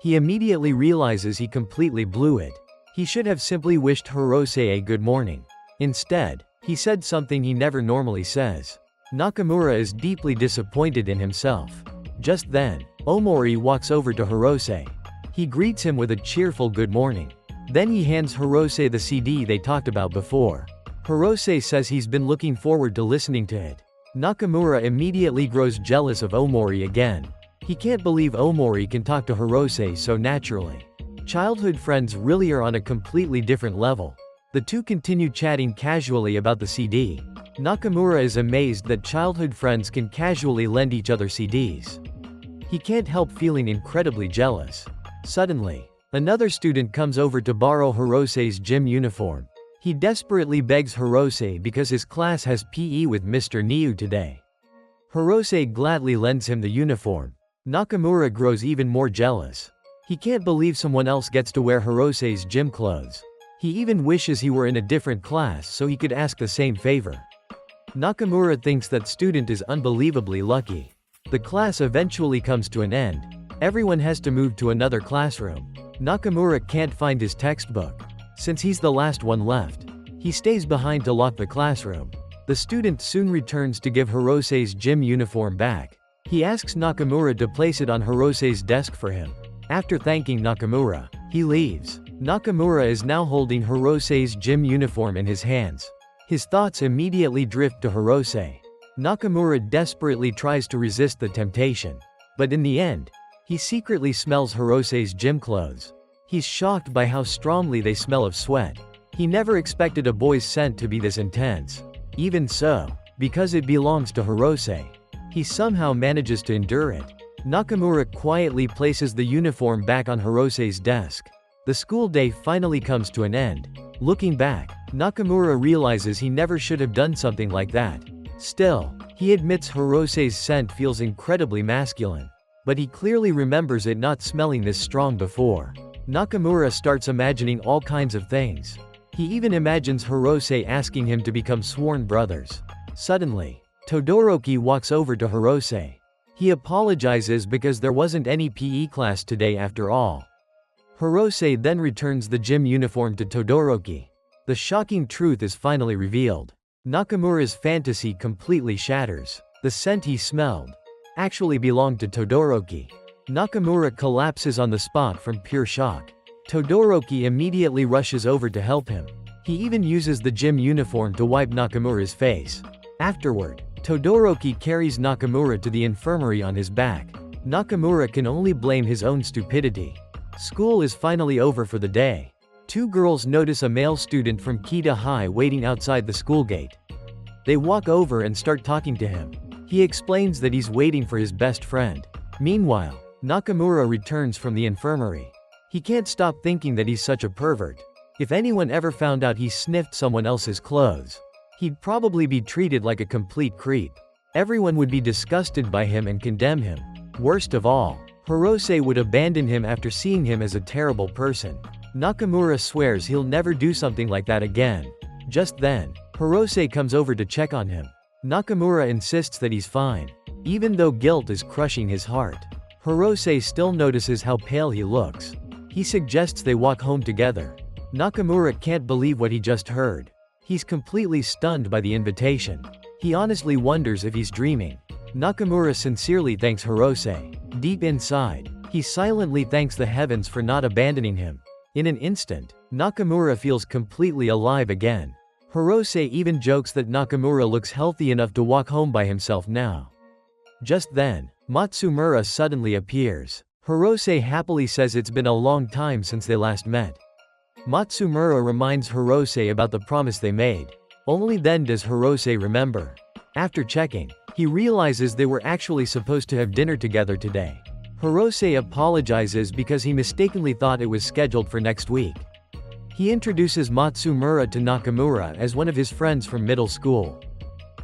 He immediately realizes he completely blew it. He should have simply wished Hirosei a good morning. Instead, he said something he never normally says. Nakamura is deeply disappointed in himself. Just then, Omori walks over to Hirosei. He greets him with a cheerful good morning. Then he hands Hirosei the CD they talked about before. Hirosei says he's been looking forward to listening to it. Nakamura immediately grows jealous of Omori again. He can't believe Omori can talk to Hirosei so naturally. Childhood friends really are on a completely different level. The two continue chatting casually about the CD. Nakamura is amazed that childhood friends can casually lend each other CDs. He can't help feeling incredibly jealous. Suddenly, another student comes over to borrow Hirosei's gym uniform. He desperately begs Hirosei because his class has PE with Mr. Niu today. Hirosei gladly lends him the uniform. Nakamura grows even more jealous. He can't believe someone else gets to wear Hirosei's gym clothes. He even wishes he were in a different class so he could ask the same favor. Nakamura thinks that student is unbelievably lucky. The class eventually comes to an end. Everyone has to move to another classroom. Nakamura can't find his textbook. Since he's the last one left, he stays behind to lock the classroom. The student soon returns to give Hirosei's gym uniform back. He asks Nakamura to place it on Hirosei's desk for him. After thanking Nakamura, he leaves. Nakamura is now holding Hirosei's gym uniform in his hands. His thoughts immediately drift to Hirosei. Nakamura desperately tries to resist the temptation. But in the end, he secretly smells Hirosei's gym clothes. He's shocked by how strongly they smell of sweat. He never expected a boy's scent to be this intense. Even so, because it belongs to Hirosei, he somehow manages to endure it. Nakamura quietly places the uniform back on Hirosei's desk. The school day finally comes to an end. Looking back, Nakamura realizes he never should have done something like that. Still, he admits Hirosei's scent feels incredibly masculine. But he clearly remembers it not smelling this strong before. Nakamura starts imagining all kinds of things. He even imagines Hirosei asking him to become sworn brothers. Suddenly, Todoroki walks over to Hirosei. He apologizes because there wasn't any PE class today after all. Hirosei then returns the gym uniform to Todoroki. The shocking truth is finally revealed. Nakamura's fantasy completely shatters. The scent he smelled actually belonged to Todoroki. Nakamura collapses on the spot from pure shock. Todoroki immediately rushes over to help him. He even uses the gym uniform to wipe Nakamura's face. Afterward, Todoroki carries Nakamura to the infirmary on his back. Nakamura can only blame his own stupidity. School is finally over for the day. Two girls notice a male student from Kita High waiting outside the school gate. They walk over and start talking to him. He explains that he's waiting for his best friend. Meanwhile, Nakamura returns from the infirmary. He can't stop thinking that he's such a pervert. If anyone ever found out he sniffed someone else's clothes, he'd probably be treated like a complete creep. Everyone would be disgusted by him and condemn him. Worst of all, Hirosei would abandon him after seeing him as a terrible person. Nakamura swears he'll never do something like that again. Just then, Hirosei comes over to check on him. Nakamura insists that he's fine, even though guilt is crushing his heart. Hirosei still notices how pale he looks. He suggests they walk home together. Nakamura can't believe what he just heard. He's completely stunned by the invitation. He honestly wonders if he's dreaming. Nakamura sincerely thanks Hirosei. Deep inside, he silently thanks the heavens for not abandoning him. In an instant, Nakamura feels completely alive again. Hirosei even jokes that Nakamura looks healthy enough to walk home by himself now. Just then, Matsumura suddenly appears. Hirosei happily says it's been a long time since they last met. Matsumura reminds Hirosei about the promise they made. Only then does Hirosei remember. After checking, he realizes they were actually supposed to have dinner together today. Hirosei apologizes because he mistakenly thought it was scheduled for next week. He introduces Matsumura to Nakamura as one of his friends from middle school.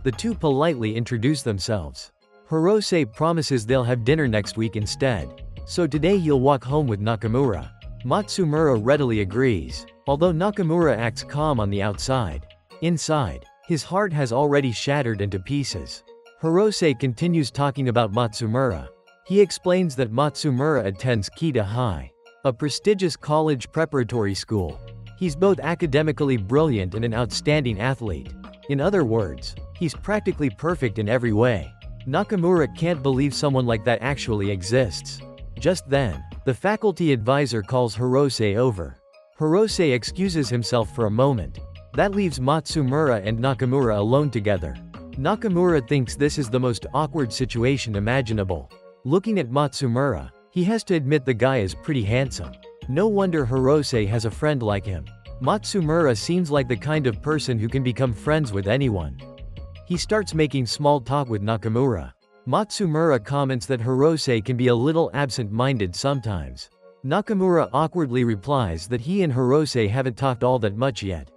The two politely introduce themselves. Hirosei promises they'll have dinner next week instead. So today he'll walk home with Nakamura. Matsumura readily agrees, although Nakamura acts calm on the outside. Inside, his heart has already shattered into pieces. Hirosei continues talking about Matsumura. He explains that Matsumura attends Kita High, a prestigious college preparatory school. He's both academically brilliant and an outstanding athlete. In other words, he's practically perfect in every way. Nakamura can't believe someone like that actually exists. Just then, the faculty advisor calls Hirosei over. Hirosei excuses himself for a moment. That leaves Matsumura and Nakamura alone together. Nakamura thinks this is the most awkward situation imaginable. Looking at Matsumura, he has to admit the guy is pretty handsome. No wonder Hirosei has a friend like him. Matsumura seems like the kind of person who can become friends with anyone. He starts making small talk with Nakamura. Matsumura comments that Hirosei can be a little absent-minded sometimes. Nakamura awkwardly replies that he and Hirosei haven't talked all that much yet.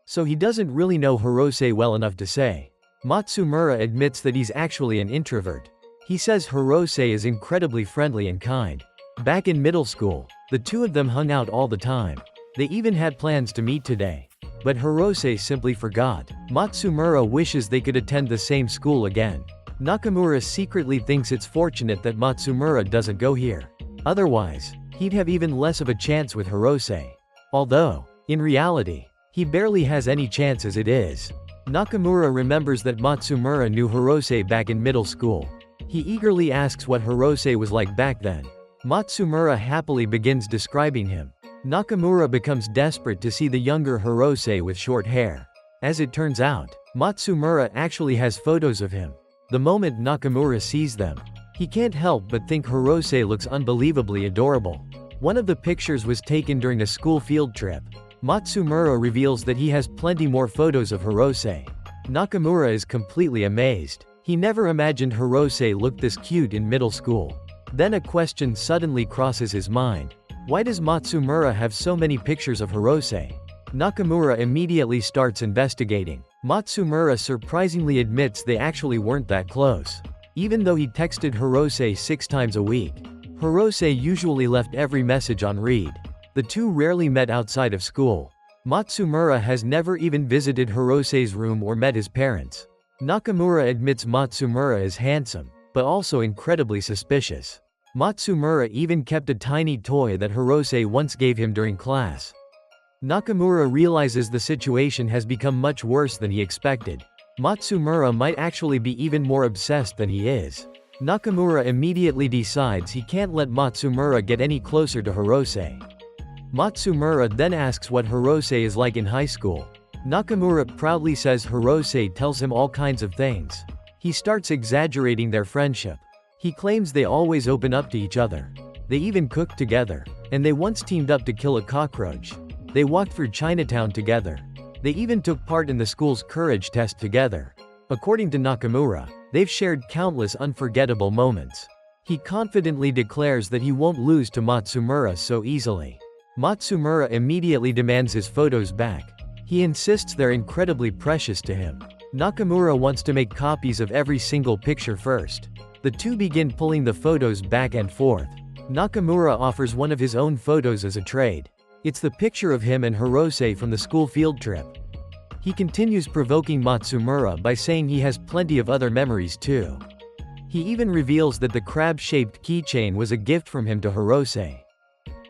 So he doesn't really know Hirosei well enough to say. Matsumura admits that he's actually an introvert. He says Hirosei is incredibly friendly and kind. Back in middle school, the two of them hung out all the time. They even had plans to meet today. But Hirosei simply forgot. Matsumura wishes they could attend the same school again. Nakamura secretly thinks it's fortunate that Matsumura doesn't go here. Otherwise, he'd have even less of a chance with Hirosei. Although, In reality, he barely has any chance as it is. Nakamura remembers that Matsumura knew Hirose back in middle school. He eagerly asks what Hirose was like back then. Matsumura happily begins describing him. Nakamura becomes desperate to see the younger Hirose with short hair. As it turns out, Matsumura actually has photos of him. The moment Nakamura sees them, he can't help but think Hirose looks unbelievably adorable. One of the pictures was taken during a school field trip. Matsumura reveals that he has plenty more photos of Hirose. Nakamura is completely amazed. He never imagined Hirose looked this cute in middle school. Then a question suddenly crosses his mind. Why does Matsumura have so many pictures of Hirose? Nakamura immediately starts investigating. Matsumura surprisingly admits they actually weren't that close. Even though he texted Hirose 6 times a week, Hirose usually left every message on read. The two rarely met outside of school. Matsumura has never even visited Hirose's room or met his parents. Nakamura admits Matsumura is handsome, but also incredibly suspicious. Matsumura even kept a tiny toy that Hirose once gave him during class. Nakamura realizes the situation has become much worse than he expected. Matsumura might actually be even more obsessed than he is. Nakamura immediately decides he can't let Matsumura get any closer to Hirose. Matsumura then asks what Hirose is like in high school. Nakamura proudly says Hirose tells him all kinds of things. He starts exaggerating their friendship. He claims they always open up to each other. They even cooked together, and they once teamed up to kill a cockroach. They walked through Chinatown together. They even took part in the school's courage test together. According to Nakamura, they've shared countless unforgettable moments. He confidently declares that he won't lose to Matsumura so easily. Matsumura immediately demands his photos back. He insists they're incredibly precious to him. Nakamura wants to make copies of every single picture first. The two begin pulling the photos back and forth. Nakamura offers one of his own photos as a trade. It's the picture of him and Hirose from the school field trip. He continues provoking Matsumura by saying he has plenty of other memories too. He even reveals that the crab-shaped keychain was a gift from him to Hirose.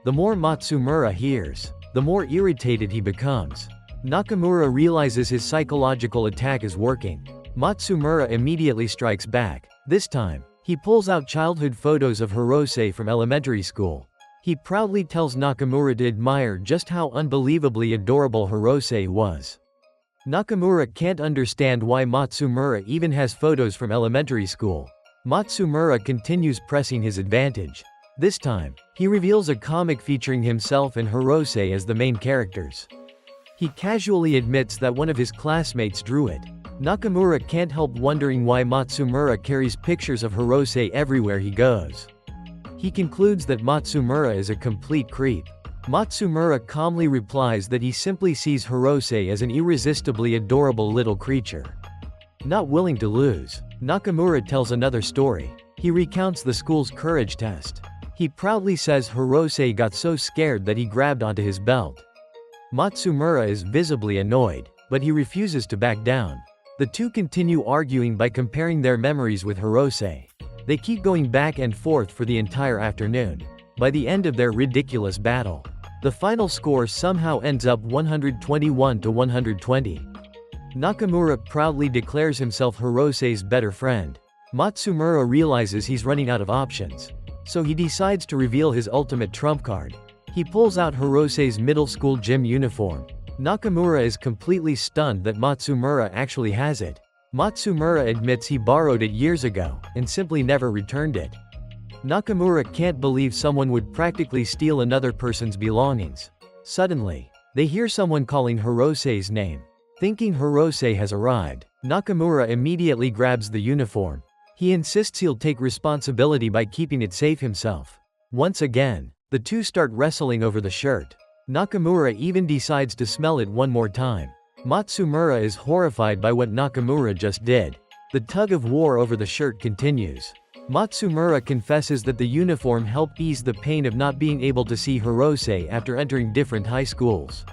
The more Matsumura hears, the more irritated he becomes. Nakamura realizes his psychological attack is working. Matsumura immediately strikes back. This time, he pulls out childhood photos of Hirose from elementary school. He proudly tells Nakamura to admire just how unbelievably adorable Hirose was. Nakamura can't understand why Matsumura even has photos from elementary school. Matsumura continues pressing his advantage. This time, he reveals a comic featuring himself and Hirose as the main characters. He casually admits that one of his classmates drew it. Nakamura can't help wondering why Matsumura carries pictures of Hirose everywhere he goes. He concludes that Matsumura is a complete creep. Matsumura calmly replies that he simply sees Hirose as an irresistibly adorable little creature. Not willing to lose, Nakamura tells another story. He recounts the school's courage test. He proudly says Hirose got so scared that he grabbed onto his belt. Matsumura is visibly annoyed, but he refuses to back down. The two continue arguing by comparing their memories with Hirose. They keep going back and forth for the entire afternoon. By the end of their ridiculous battle, the final score somehow ends up 121 to 120. Nakamura proudly declares himself Hirose's better friend. Matsumura realizes he's running out of options, so he decides to reveal his ultimate trump card. He pulls out Hirose's middle school gym uniform. Nakamura is completely stunned that Matsumura actually has it. Matsumura admits he borrowed it years ago, and simply never returned it. Nakamura can't believe someone would practically steal another person's belongings. Suddenly, they hear someone calling Hirose's name. Thinking Hirose has arrived, Nakamura immediately grabs the uniform. He insists he'll take responsibility by keeping it safe himself. Once again, the two start wrestling over the shirt. Nakamura even decides to smell it one more time. Matsumura is horrified by what Nakamura just did. The tug-of-war over the shirt continues. Matsumura confesses that the uniform helped ease the pain of not being able to see Hirose after entering different high schools.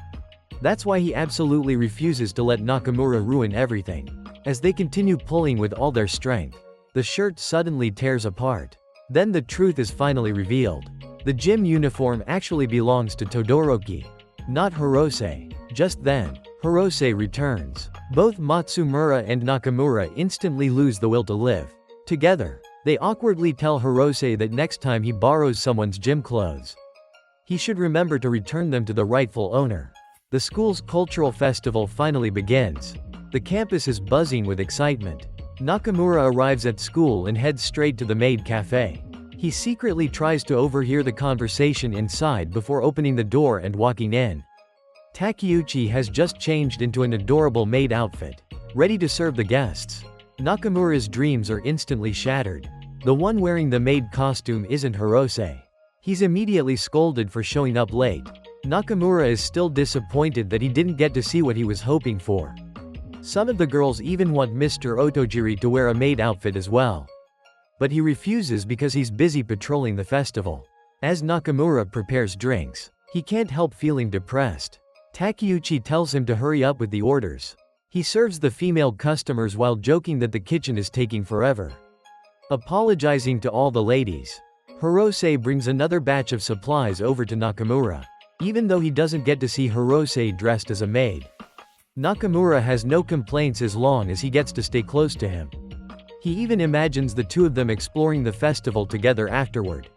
That's why he absolutely refuses to let Nakamura ruin everything. As they continue pulling with all their strength, the shirt suddenly tears apart. Then the truth is finally revealed. The gym uniform actually belongs to Todoroki. Not Hirose. Just then, Hirose returns. Both Matsumura and Nakamura instantly lose the will to live. Together, they awkwardly tell Hirose that next time he borrows someone's gym clothes, he should remember to return them to the rightful owner. The school's cultural festival finally begins. The campus is buzzing with excitement. Nakamura arrives at school and heads straight to the maid cafe. He secretly tries to overhear the conversation inside before opening the door and walking in. Takeuchi has just changed into an adorable maid outfit, ready to serve the guests. Nakamura's dreams are instantly shattered. The one wearing the maid costume isn't Hirose. He's immediately scolded for showing up late. Nakamura is still disappointed that he didn't get to see what he was hoping for. Some of the girls even want Mr. Otojiri to wear a maid outfit as well. But he refuses because he's busy patrolling the festival. As Nakamura prepares drinks, he can't help feeling depressed. Takeuchi tells him to hurry up with the orders. He serves the female customers while joking that the kitchen is taking forever. Apologizing to all the ladies, Hirose brings another batch of supplies over to Nakamura, even though he doesn't get to see Hirose dressed as a maid. Nakamura has no complaints as long as he gets to stay close to him. He even imagines the two of them exploring the festival together afterward.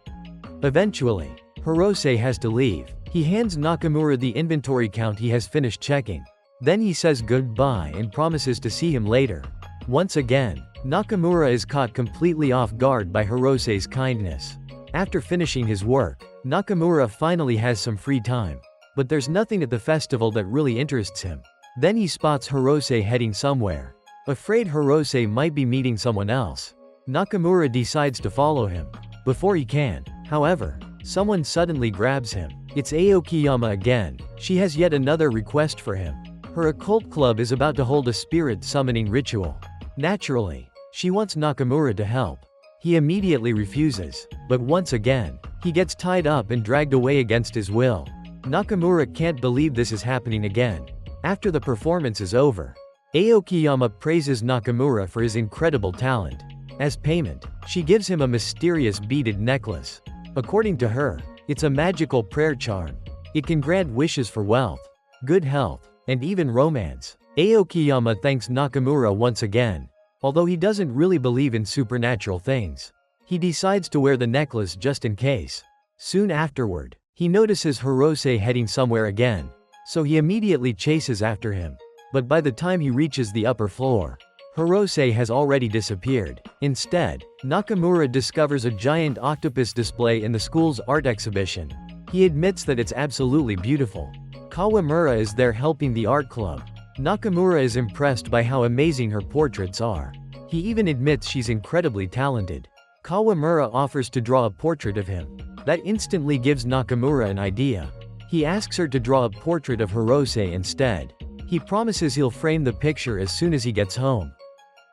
Eventually, Hirose has to leave. He hands Nakamura the inventory count he has finished checking. Then he says goodbye and promises to see him later. Once again, Nakamura is caught completely off guard by Hirose's kindness. After finishing his work, Nakamura finally has some free time. But there's nothing at the festival that really interests him. Then he spots Hirose heading somewhere. Afraid Hirose might be meeting someone else, Nakamura decides to follow him. Before he can, however, someone suddenly grabs him. It's Aokiyama again. She has yet another request for him. Her occult club is about to hold a spirit summoning ritual. Naturally, she wants Nakamura to help. He immediately refuses, but once again, he gets tied up and dragged away against his will. Nakamura can't believe this is happening again. After the performance is over, Aokiyama praises Nakamura for his incredible talent. As payment, she gives him a mysterious beaded necklace. According to her, it's a magical prayer charm. It can grant wishes for wealth, good health, and even romance. Aokiyama thanks Nakamura once again. Although he doesn't really believe in supernatural things, he decides to wear the necklace just in case. Soon afterward, he notices Hirose heading somewhere again, so he immediately chases after him. But by the time he reaches the upper floor, Hirose has already disappeared. Instead, Nakamura discovers a giant octopus display in the school's art exhibition. He admits that it's absolutely beautiful. Kawamura is there helping the art club. Nakamura is impressed by how amazing her portraits are. He even admits she's incredibly talented. Kawamura offers to draw a portrait of him. That instantly gives Nakamura an idea. He asks her to draw a portrait of Hirose instead. He promises he'll frame the picture as soon as he gets home.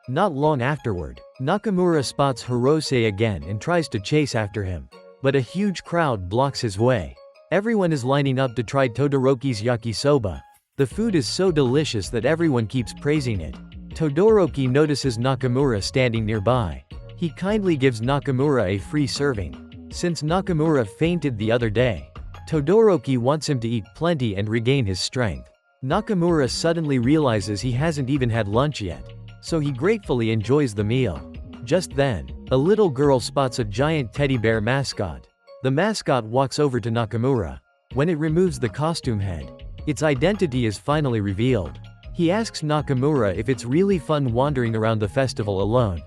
Not long afterward, Nakamura spots Hirose again and tries to chase after him. But a huge crowd blocks his way. Everyone is lining up to try Todoroki's yakisoba. The food is so delicious that everyone keeps praising it. Todoroki notices Nakamura standing nearby. He kindly gives Nakamura a free serving. Since Nakamura fainted the other day, Todoroki wants him to eat plenty and regain his strength. Nakamura suddenly realizes he hasn't even had lunch yet, so he gratefully enjoys the meal. Just then, a little girl spots a giant teddy bear mascot. The mascot walks over to Nakamura. When it removes the costume head, its identity is finally revealed. He asks Nakamura if it's really fun wandering around the festival alone.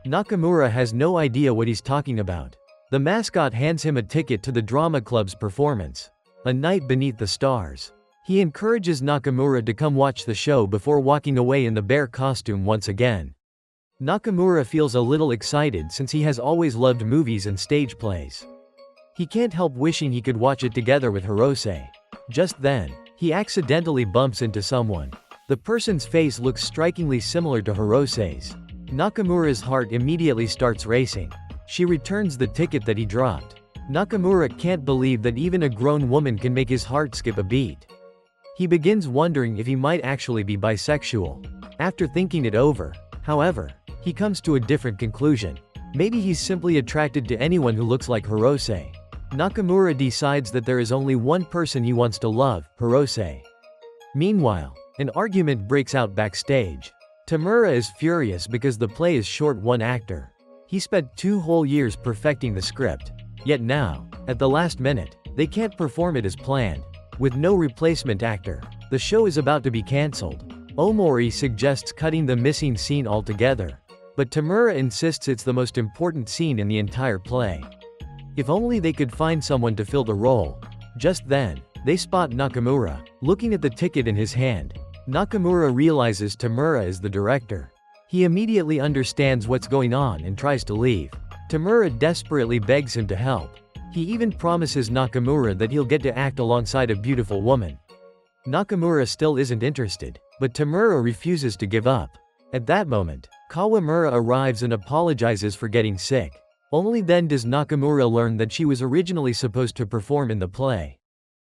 Nakamura has no idea what he's talking about. The mascot hands him a ticket to the drama club's performance, A Night Beneath the Stars. He encourages Nakamura to come watch the show before walking away in the bear costume once again. Nakamura feels a little excited since he has always loved movies and stage plays. He can't help wishing he could watch it together with Hirose. Just then, he accidentally bumps into someone. The person's face looks strikingly similar to Hirose's. Nakamura's heart immediately starts racing. She returns the ticket that he dropped. Nakamura can't believe that even a grown woman can make his heart skip a beat. He begins wondering if he might actually be bisexual. After thinking it over, however, he comes to a different conclusion. Maybe he's simply attracted to anyone who looks like Hirose. Nakamura decides that there is only one person he wants to love, Hirose. Meanwhile, an argument breaks out backstage. Tamura is furious because the play is short one actor. He spent 2 whole years perfecting the script. Yet now, at the last minute, they can't perform it as planned. With no replacement actor, the show is about to be cancelled. Omori suggests cutting the missing scene altogether. But Tamura insists it's the most important scene in the entire play. If only they could find someone to fill the role. Just then, they spot Nakamura, looking at the ticket in his hand. Nakamura realizes Tamura is the director. He immediately understands what's going on and tries to leave. Tamura desperately begs him to help. He even promises Nakamura that he'll get to act alongside a beautiful woman. Nakamura still isn't interested, but Tamura refuses to give up. At that moment, Kawamura arrives and apologizes for getting sick. Only then does Nakamura learn that she was originally supposed to perform in the play.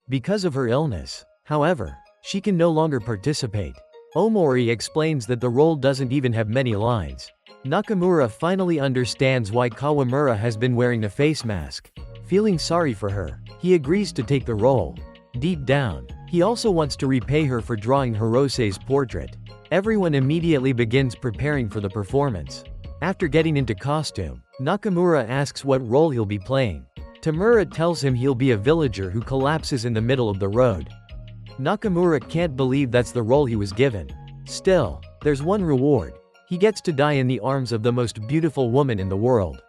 Because of her illness, however, she can no longer participate. Omori explains that the role doesn't even have many lines. Nakamura finally understands why Kawamura has been wearing a face mask. Feeling sorry for her, he agrees to take the role. Deep down, he also wants to repay her for drawing Hirose's portrait. Everyone immediately begins preparing for the performance. After getting into costume, Nakamura asks what role he'll be playing. Tamura tells him he'll be a villager who collapses in the middle of the road. Nakamura can't believe that's the role he was given. Still, there's one reward. He gets to die in the arms of the most beautiful woman in the world.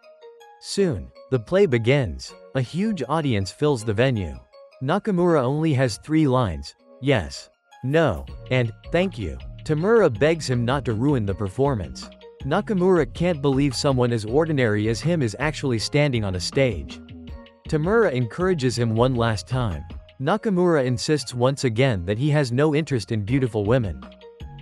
Soon, the play begins. A huge audience fills the venue. Nakamura only has 3 lines: yes, no, and thank you. Tamura begs him not to ruin the performance. Nakamura can't believe someone as ordinary as him is actually standing on a stage. Tamura encourages him one last time. Nakamura insists once again that he has no interest in beautiful women.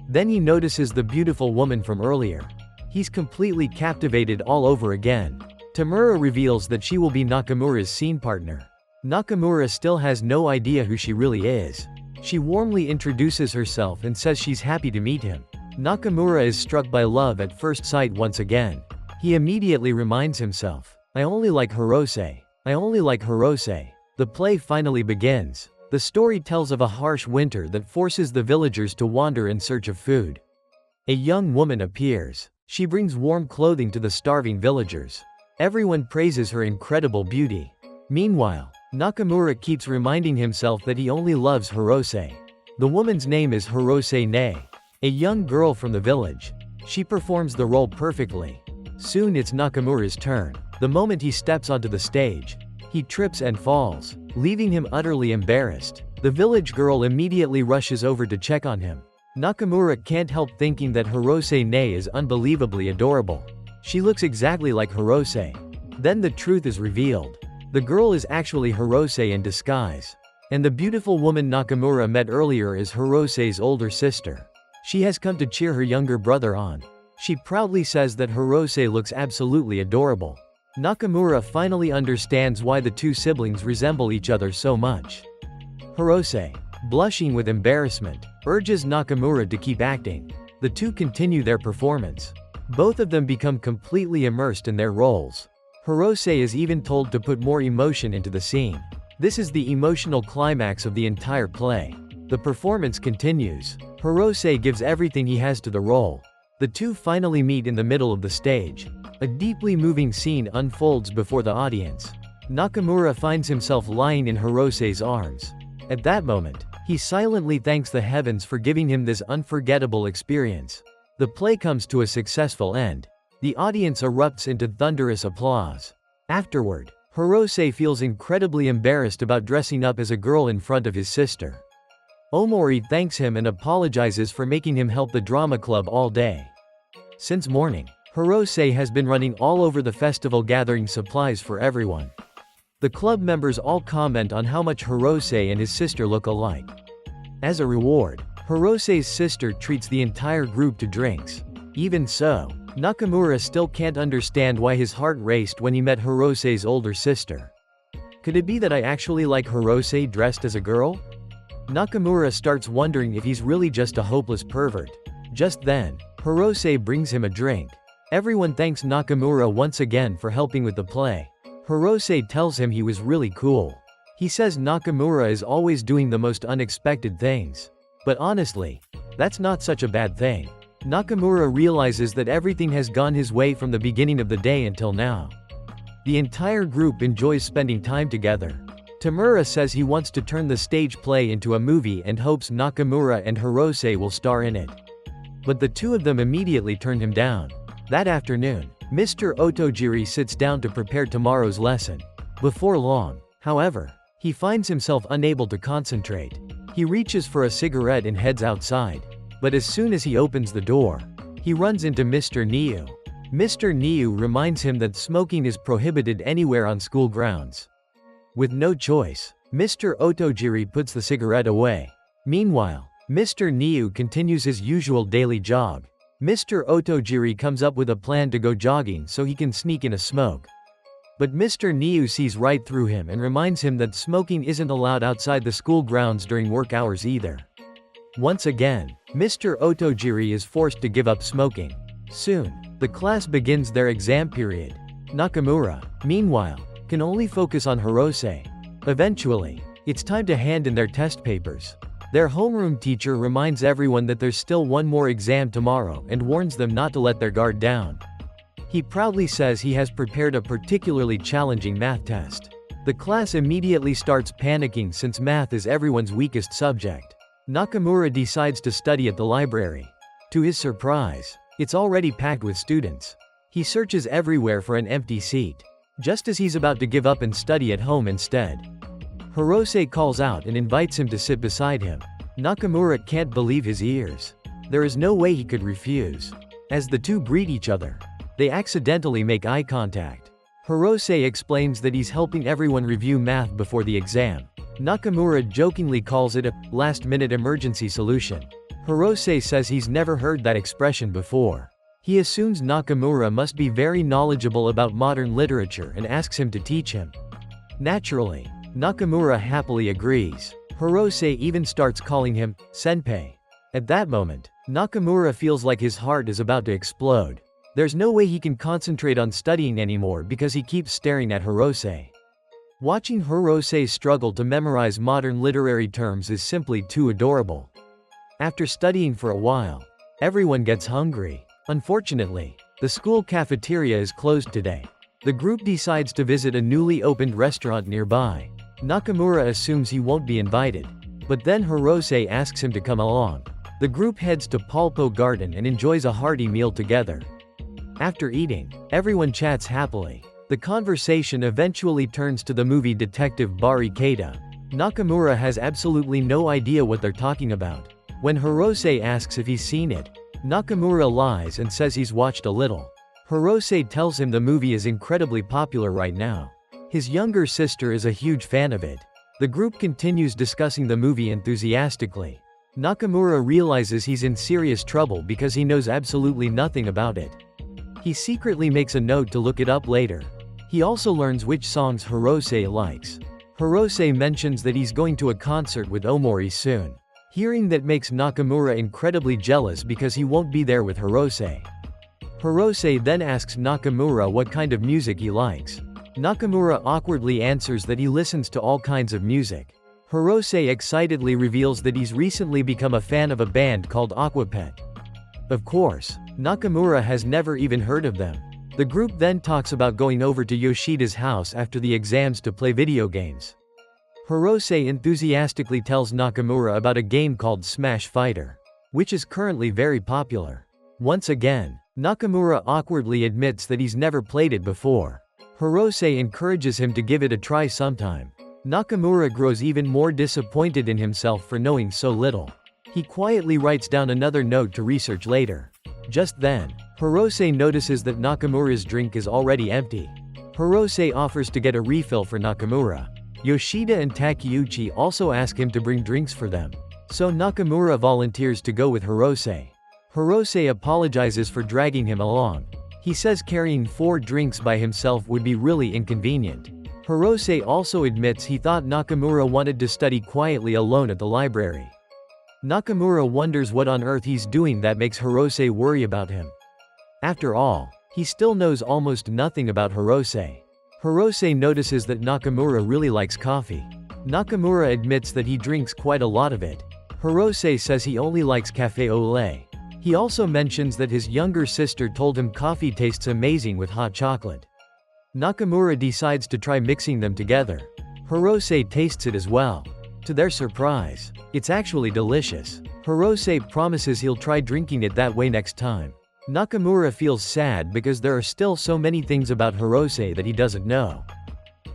Then he notices the beautiful woman from earlier. He's completely captivated all over again. Tamura reveals that she will be Nakamura's scene partner. Nakamura still has no idea who she really is. She warmly introduces herself and says she's happy to meet him. Nakamura is struck by love at first sight once again. He immediately reminds himself, I only like Hirose. I only like Hirose. The play finally begins. The story tells of a harsh winter that forces the villagers to wander in search of food. A young woman appears. She brings warm clothing to the starving villagers. Everyone praises her incredible beauty. Meanwhile, Nakamura keeps reminding himself that he only loves Hirose. The woman's name is Hirose Nei, a young girl from the village. She performs the role perfectly. Soon it's Nakamura's turn. The moment he steps onto the stage, he trips and falls, leaving him utterly embarrassed. The village girl immediately rushes over to check on him. Nakamura can't help thinking that Hirose Nei is unbelievably adorable. She looks exactly like Hirose. Then the truth is revealed. The girl is actually Hirose in disguise. And the beautiful woman Nakamura met earlier is Hirose's older sister. She has come to cheer her younger brother on. She proudly says that Hirose looks absolutely adorable. Nakamura finally understands why the 2 siblings resemble each other so much. Hirose, blushing with embarrassment, urges Nakamura to keep acting. The 2 continue their performance. Both of them become completely immersed in their roles. Hirose is even told to put more emotion into the scene. This is the emotional climax of the entire play. The performance continues. Hirose gives everything he has to the role. The 2 finally meet in the middle of the stage. A deeply moving scene unfolds before the audience. Nakamura finds himself lying in Hirose's arms. At that moment, he silently thanks the heavens for giving him this unforgettable experience. The play comes to a successful end. The audience erupts into thunderous applause. Afterward, Hirose feels incredibly embarrassed about dressing up as a girl in front of his sister. Omori thanks him and apologizes for making him help the drama club all day. Since morning, Hirose has been running all over the festival gathering supplies for everyone. The club members all comment on how much Hirose and his sister look alike. As a reward, Hirose's sister treats the entire group to drinks. Even so, Nakamura still can't understand why his heart raced when he met Hirose's older sister. Could it be that I actually like Hirose dressed as a girl? Nakamura starts wondering if he's really just a hopeless pervert. Just then, Hirose brings him a drink. Everyone thanks Nakamura once again for helping with the play. Hirose tells him he was really cool. He says Nakamura is always doing the most unexpected things. But honestly, that's not such a bad thing. Nakamura realizes that everything has gone his way from the beginning of the day until now. The entire group enjoys spending time together. Tamura says he wants to turn the stage play into a movie and hopes Nakamura and Hirose will star in it. But the two of them immediately turn him down. That afternoon, Mr. Otojiri sits down to prepare tomorrow's lesson. Before long, however, he finds himself unable to concentrate. He reaches for a cigarette and heads outside. But as soon as he opens the door, he runs into Mr. Niu. Mr. Niu reminds him that smoking is prohibited anywhere on school grounds. With no choice, Mr. Otojiri puts the cigarette away. Meanwhile, Mr. Niu continues his usual daily jog. Mr. Otojiri comes up with a plan to go jogging so he can sneak in a smoke. But Mr. Niu sees right through him and reminds him that smoking isn't allowed outside the school grounds during work hours either. Once again, Mr. Otojiri is forced to give up smoking. Soon, the class begins their exam period. Nakamura, meanwhile, can only focus on Hirose. Eventually, it's time to hand in their test papers. Their homeroom teacher reminds everyone that there's still one more exam tomorrow and warns them not to let their guard down. He proudly says he has prepared a particularly challenging math test. The class immediately starts panicking since math is everyone's weakest subject. Nakamura decides to study at the library. To his surprise, it's already packed with students. He searches everywhere for an empty seat, just as he's about to give up and study at home instead. Hirose calls out and invites him to sit beside him. Nakamura can't believe his ears. There is no way he could refuse. As the two greet each other, they accidentally make eye contact. Hirose explains that he's helping everyone review math before the exam. Nakamura jokingly calls it a last-minute emergency solution. Hirose says he's never heard that expression before. He assumes Nakamura must be very knowledgeable about modern literature and asks him to teach him. Naturally, Nakamura happily agrees. Hirose even starts calling him senpai. At that moment, Nakamura feels like his heart is about to explode. There's no way he can concentrate on studying anymore because he keeps staring at Hirose. Watching Hirose struggle to memorize modern literary terms is simply too adorable. After studying for a while, everyone gets hungry. Unfortunately, the school cafeteria is closed today. The group decides to visit a newly opened restaurant nearby. Nakamura assumes he won't be invited, but then Hirose asks him to come along. The group heads to Pulpo Garden and enjoys a hearty meal together. After eating, everyone chats happily. The conversation eventually turns to the movie Detective Barikata. Nakamura has absolutely no idea what they're talking about. When Hirose asks if he's seen it, Nakamura lies and says he's watched a little. Hirose tells him the movie is incredibly popular right now. His younger sister is a huge fan of it. The group continues discussing the movie enthusiastically. Nakamura realizes he's in serious trouble because he knows absolutely nothing about it. He secretly makes a note to look it up later. He also learns which songs Hirose likes. Hirose mentions that he's going to a concert with Omori soon. Hearing that makes Nakamura incredibly jealous because he won't be there with Hirose. Hirose then asks Nakamura what kind of music he likes. Nakamura awkwardly answers that he listens to all kinds of music. Hirose excitedly reveals that he's recently become a fan of a band called Aquapet. Of course, Nakamura has never even heard of them. The group then talks about going over to Yoshida's house after the exams to play video games. Hirose enthusiastically tells Nakamura about a game called Smash Fighter, which is currently very popular. Once again, Nakamura awkwardly admits that he's never played it before. Hirose encourages him to give it a try sometime. Nakamura grows even more disappointed in himself for knowing so little. He quietly writes down another note to research later. Just then, Hirose notices that Nakamura's drink is already empty. Hirose offers to get a refill for Nakamura. Yoshida and Takeuchi also ask him to bring drinks for them. So Nakamura volunteers to go with Hirose. Hirose apologizes for dragging him along. He says carrying 4 drinks by himself would be really inconvenient. Hirose also admits he thought Nakamura wanted to study quietly alone at the library. Nakamura wonders what on earth he's doing that makes Hirose worry about him. After all, he still knows almost nothing about Hirose. Hirose notices that Nakamura really likes coffee. Nakamura admits that he drinks quite a lot of it. Hirose says he only likes café au lait. He also mentions that his younger sister told him coffee tastes amazing with hot chocolate. Nakamura decides to try mixing them together. Hirose tastes it as well. To their surprise, it's actually delicious. Hirose promises he'll try drinking it that way next time. Nakamura feels sad because there are still so many things about Hirose that he doesn't know.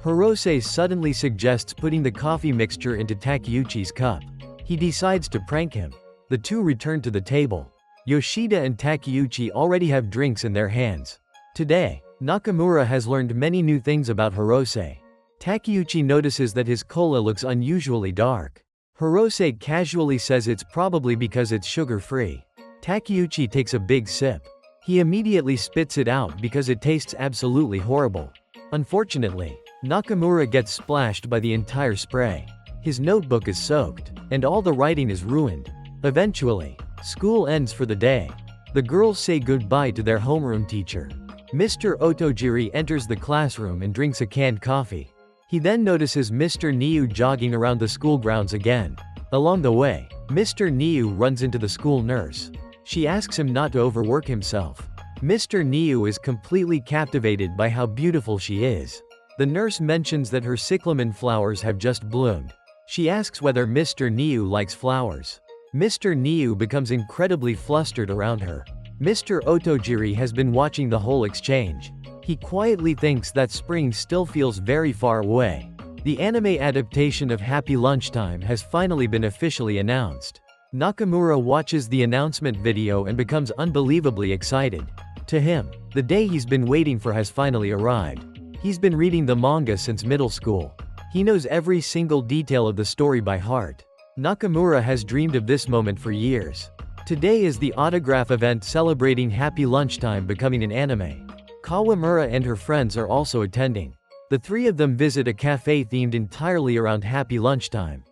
Hirose suddenly suggests putting the coffee mixture into Takeuchi's cup. He decides to prank him. The two return to the table. Yoshida and Takeuchi already have drinks in their hands. Today, Nakamura has learned many new things about Hirose. Takeuchi notices that his cola looks unusually dark. Hirose casually says it's probably because it's sugar-free. Takeuchi takes a big sip. He immediately spits it out because it tastes absolutely horrible. Unfortunately, Nakamura gets splashed by the entire spray. His notebook is soaked, and all the writing is ruined. Eventually, school ends for the day. The girls say goodbye to their homeroom teacher. Mr. Otojiri enters the classroom and drinks a canned coffee. He then notices Mr. Niu jogging around the school grounds again. Along the way, Mr. Niu runs into the school nurse. She asks him not to overwork himself. Mr. Niu is completely captivated by how beautiful she is. The nurse mentions that her cyclamen flowers have just bloomed. She asks whether Mr. Niu likes flowers. Mr. Niu becomes incredibly flustered around her. Mr. Otojiri has been watching the whole exchange. He quietly thinks that spring still feels very far away. The anime adaptation of Happy Lunchtime has finally been officially announced. Nakamura watches the announcement video and becomes unbelievably excited. To him, the day he's been waiting for has finally arrived. He's been reading the manga since middle school. He knows every single detail of the story by heart. Nakamura has dreamed of this moment for years. Today is the autograph event celebrating Happy Lunchtime becoming an anime. Kawamura and her friends are also attending. The three of them visit a cafe themed entirely around Happy Lunchtime.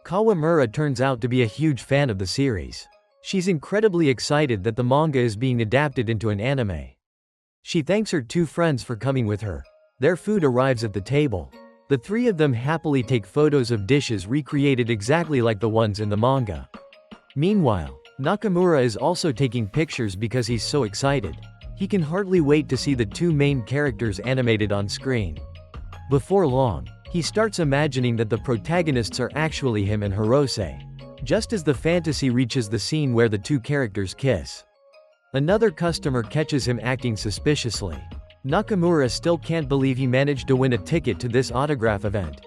Kawamura turns out to be a huge fan of the series. She's incredibly excited that the manga is being adapted into an anime. She thanks her two friends for coming with her. Their food arrives at the table. The three of them happily take photos of dishes recreated exactly like the ones in the manga. Meanwhile, Nakamura is also taking pictures because he's so excited. He can hardly wait to see the two main characters animated on screen. Before long, he starts imagining that the protagonists are actually him and Hirose. Just as the fantasy reaches the scene where the two characters kiss, another customer catches him acting suspiciously. Nakamura still can't believe he managed to win a ticket to this autograph event.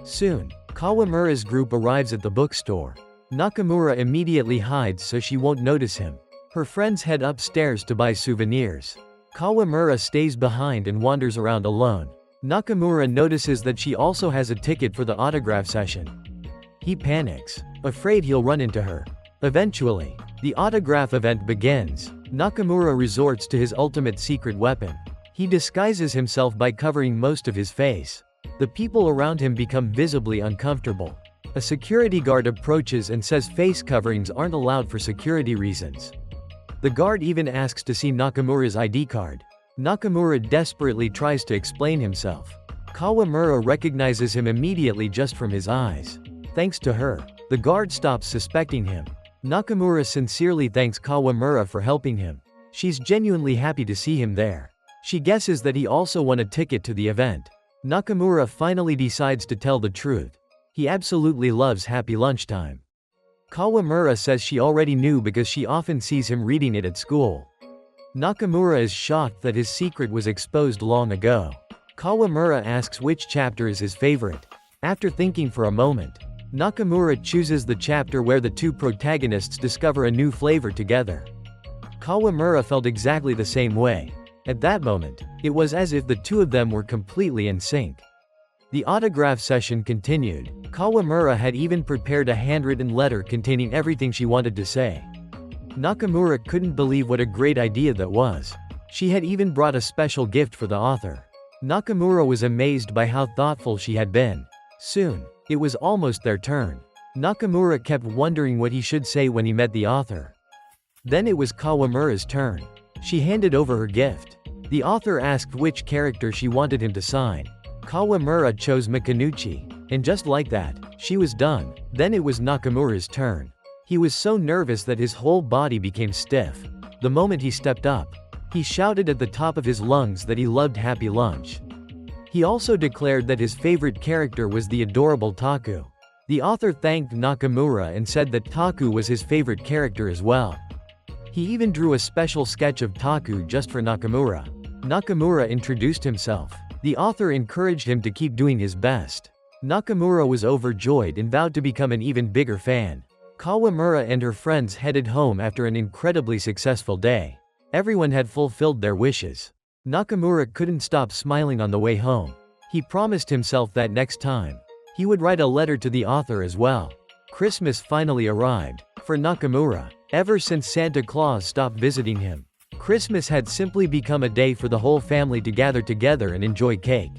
Soon, Kawamura's group arrives at the bookstore. Nakamura immediately hides so she won't notice him. Her friends head upstairs to buy souvenirs. Kawamura stays behind and wanders around alone. Nakamura notices that she also has a ticket for the autograph session. He panics, afraid he'll run into her. Eventually, the autograph event begins. Nakamura resorts to his ultimate secret weapon. He disguises himself by covering most of his face. The people around him become visibly uncomfortable. A security guard approaches and says face coverings aren't allowed for security reasons. The guard even asks to see Nakamura's ID card. Nakamura desperately tries to explain himself. Kawamura recognizes him immediately just from his eyes. Thanks to her, the guard stops suspecting him. Nakamura sincerely thanks Kawamura for helping him. She's genuinely happy to see him there. She guesses that he also won a ticket to the event. Nakamura finally decides to tell the truth. He absolutely loves Happy Lunchtime. Kawamura says she already knew because she often sees him reading it at school. Nakamura is shocked that his secret was exposed long ago. Kawamura asks which chapter is his favorite. After thinking for a moment, Nakamura chooses the chapter where the two protagonists discover a new flavor together. Kawamura felt exactly the same way. At that moment, it was as if the two of them were completely in sync. The autograph session continued. Kawamura had even prepared a handwritten letter containing everything she wanted to say. Nakamura couldn't believe what a great idea that was. She had even brought a special gift for the author. Nakamura was amazed by how thoughtful she had been. Soon, it was almost their turn. Nakamura kept wondering what he should say when he met the author. Then it was Kawamura's turn. She handed over her gift. The author asked which character she wanted him to sign. Kawamura chose Mikanuchi, and just like that, she was done. Then it was Nakamura's turn. He was so nervous that his whole body became stiff. The moment he stepped up, he shouted at the top of his lungs that he loved Happy Lunch. He also declared that his favorite character was the adorable Taku. The author thanked Nakamura and said that Taku was his favorite character as well. He even drew a special sketch of Taku just for Nakamura. Nakamura introduced himself. The author encouraged him to keep doing his best. Nakamura was overjoyed and vowed to become an even bigger fan. Kawamura and her friends headed home after an incredibly successful day. Everyone had fulfilled their wishes. Nakamura couldn't stop smiling on the way home. He promised himself that next time, he would write a letter to the author as well. Christmas finally arrived. For Nakamura, ever since Santa Claus stopped visiting him, Christmas had simply become a day for the whole family to gather together and enjoy cake.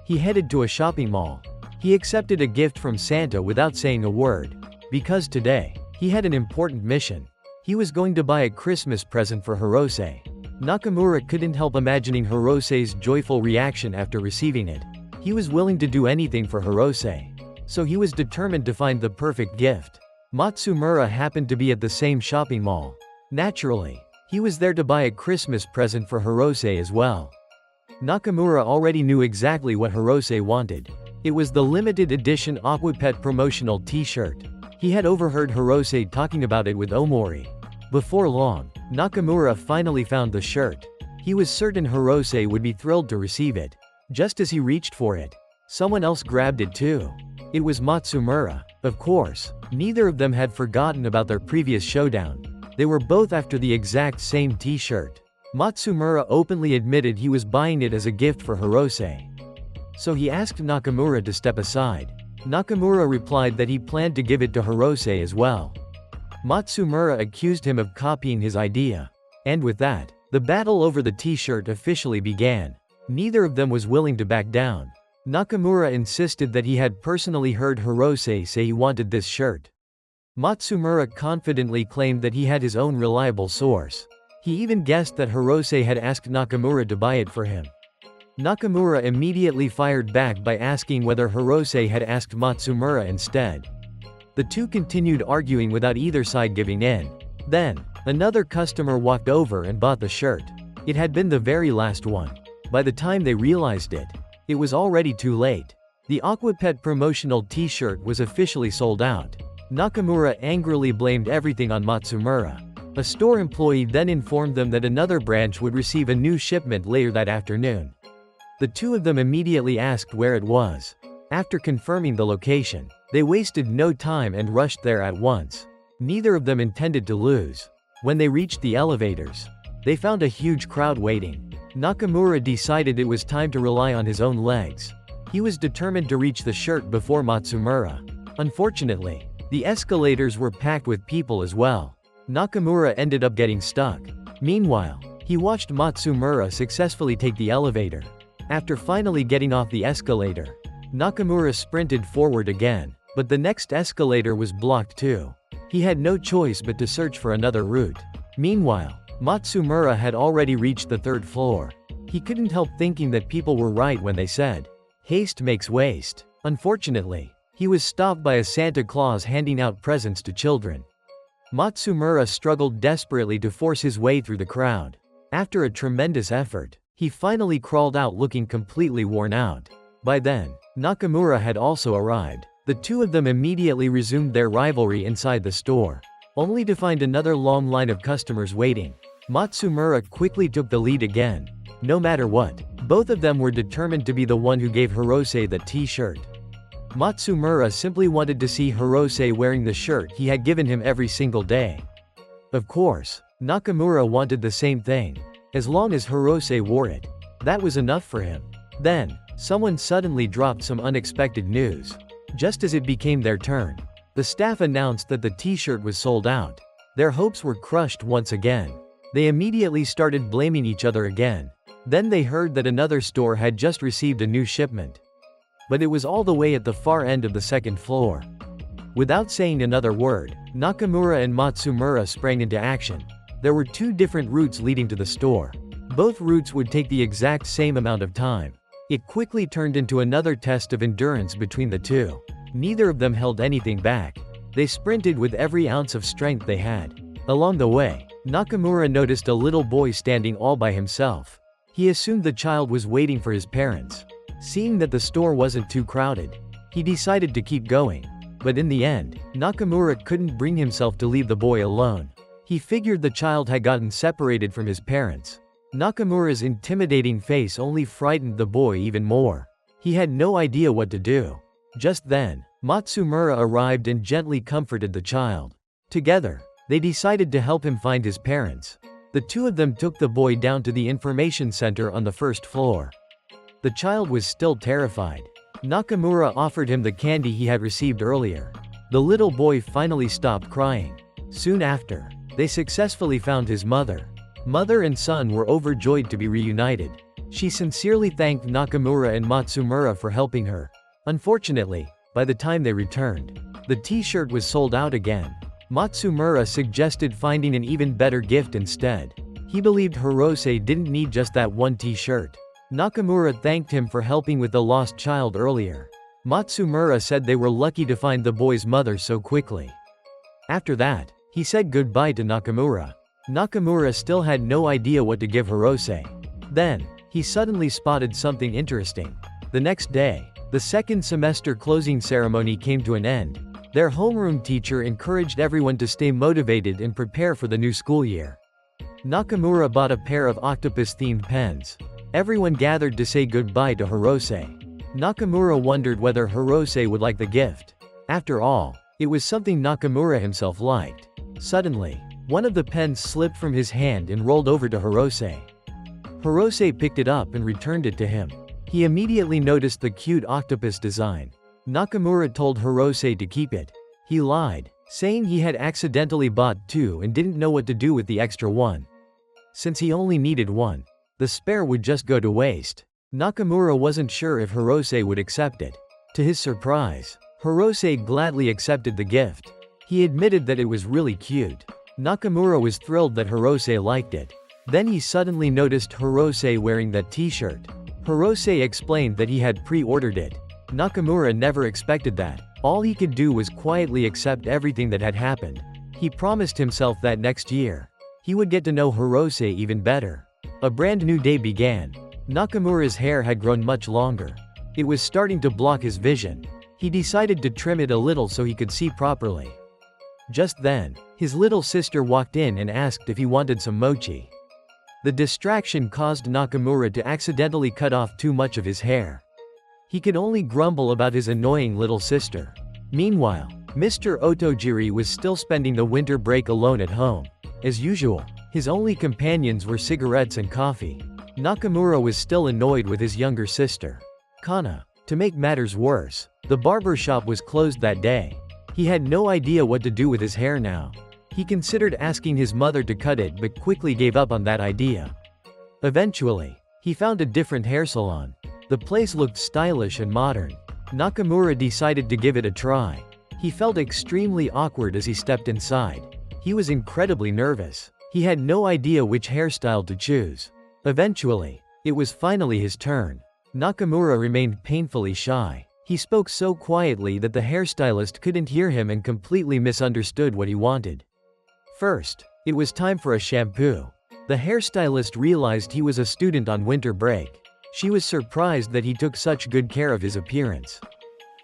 He headed to a shopping mall. He accepted a gift from Santa without saying a word, because today, he had an important mission. He was going to buy a Christmas present for Hirose. Nakamura couldn't help imagining Hirose's joyful reaction after receiving it. He was willing to do anything for Hirose. So he was determined to find the perfect gift. Matsumura happened to be at the same shopping mall. Naturally, he was there to buy a Christmas present for Hirose as well. Nakamura already knew exactly what Hirose wanted. It was the limited edition Aquapet promotional t-shirt. He had overheard Hirose talking about it with Omori. Before long, Nakamura finally found the shirt. He was certain Hirose would be thrilled to receive it. Just as he reached for it, someone else grabbed it too. It was Matsumura. Of course, neither of them had forgotten about their previous showdown. They were both after the exact same t-shirt. Matsumura openly admitted he was buying it as a gift for Hirose. So he asked Nakamura to step aside. Nakamura replied that he planned to give it to Hirose as well. Matsumura accused him of copying his idea. And with that, the battle over the t-shirt officially began. Neither of them was willing to back down. Nakamura insisted that he had personally heard Hirose say he wanted this shirt. Matsumura confidently claimed that he had his own reliable source. He even guessed that Hirose had asked Nakamura to buy it for him. Nakamura immediately fired back by asking whether Hirose had asked Matsumura instead. The two continued arguing without either side giving in. Then, another customer walked over and bought the shirt. It had been the very last one. By the time they realized it, it was already too late. The Aquapet promotional t-shirt was officially sold out. Nakamura angrily blamed everything on Matsumura. A store employee then informed them that another branch would receive a new shipment later that afternoon. The two of them immediately asked where it was. After confirming the location, they wasted no time and rushed there at once. Neither of them intended to lose. When they reached the elevators, they found a huge crowd waiting. Nakamura decided it was time to rely on his own legs. He was determined to reach the shirt before Matsumura. Unfortunately, the escalators were packed with people as well. Nakamura ended up getting stuck. Meanwhile, he watched Matsumura successfully take the elevator. After finally getting off the escalator, Nakamura sprinted forward again, but the next escalator was blocked too. He had no choice but to search for another route. Meanwhile, Matsumura had already reached the third floor. He couldn't help thinking that people were right when they said, "Haste makes waste." Unfortunately, he was stopped by a Santa Claus handing out presents to children. Matsumura struggled desperately to force his way through the crowd. After a tremendous effort, he finally crawled out looking completely worn out. By then, Nakamura had also arrived. The two of them immediately resumed their rivalry inside the store, only to find another long line of customers waiting. Matsumura quickly took the lead again. No matter what, both of them were determined to be the one who gave Hirose the t-shirt. Matsumura simply wanted to see Hirose wearing the shirt he had given him every single day. Of course, Nakamura wanted the same thing. As long as Hirose wore it, that was enough for him. Then, someone suddenly dropped some unexpected news. Just as it became their turn, the staff announced that the t-shirt was sold out. Their hopes were crushed once again. They immediately started blaming each other again. Then they heard that another store had just received a new shipment. But it was all the way at the far end of the second floor. Without saying another word, Nakamura and Matsumura sprang into action. There were two different routes leading to the store. Both routes would take the exact same amount of time. It quickly turned into another test of endurance between the two. Neither of them held anything back. They sprinted with every ounce of strength they had. Along the way, Nakamura noticed a little boy standing all by himself. He assumed the child was waiting for his parents. Seeing that the store wasn't too crowded, he decided to keep going. But in the end, Nakamura couldn't bring himself to leave the boy alone. He figured the child had gotten separated from his parents. Nakamura's intimidating face only frightened the boy even more. He had no idea what to do. Just then, Matsumura arrived and gently comforted the child. Together, they decided to help him find his parents. The two of them took the boy down to the information center on the first floor. The child was still terrified. Nakamura offered him the candy he had received earlier. The little boy finally stopped crying. Soon after, they successfully found his mother. Mother and son were overjoyed to be reunited. She sincerely thanked Nakamura and Matsumura for helping her. Unfortunately, by the time they returned, the t-shirt was sold out again. Matsumura suggested finding an even better gift instead. He believed Hirose didn't need just that one t-shirt. Nakamura thanked him for helping with the lost child earlier. Matsumura said they were lucky to find the boy's mother so quickly. After that, he said goodbye to Nakamura. Nakamura still had no idea what to give Hirose. Then, he suddenly spotted something interesting. The next day, the second semester closing ceremony came to an end. Their homeroom teacher encouraged everyone to stay motivated and prepare for the new school year. Nakamura bought a pair of octopus-themed pens. Everyone gathered to say goodbye to Hirose. Nakamura wondered whether Hirose would like the gift. After all, it was something Nakamura himself liked. Suddenly, one of the pens slipped from his hand and rolled over to Hirose. Hirose picked it up and returned it to him. He immediately noticed the cute octopus design. Nakamura told Hirose to keep it. He lied, saying he had accidentally bought two and didn't know what to do with the extra one. Since he only needed one, the spare would just go to waste. Nakamura wasn't sure if Hirose would accept it. To his surprise, Hirose gladly accepted the gift. He admitted that it was really cute. Nakamura was thrilled that Hirose liked it. Then he suddenly noticed Hirose wearing that t-shirt. Hirose explained that he had pre-ordered it. Nakamura never expected that. All he could do was quietly accept everything that had happened. He promised himself that next year, he would get to know Hirose even better. A brand new day began. Nakamura's hair had grown much longer. It was starting to block his vision. He decided to trim it a little so he could see properly. Just then, his little sister walked in and asked if he wanted some mochi. The distraction caused Nakamura to accidentally cut off too much of his hair. He could only grumble about his annoying little sister. Meanwhile, Mr. Otojiri was still spending the winter break alone at home. As usual, his only companions were cigarettes and coffee. Nakamura was still annoyed with his younger sister, Kana. To make matters worse, the barber shop was closed that day. He had no idea what to do with his hair now. He considered asking his mother to cut it but quickly gave up on that idea. Eventually, he found a different hair salon. The place looked stylish and modern. Nakamura decided to give it a try. He felt extremely awkward as he stepped inside. He was incredibly nervous. He had no idea which hairstyle to choose. Eventually, it was finally his turn. Nakamura remained painfully shy. He spoke so quietly that the hairstylist couldn't hear him and completely misunderstood what he wanted. First, it was time for a shampoo. The hairstylist realized he was a student on winter break. She was surprised that he took such good care of his appearance.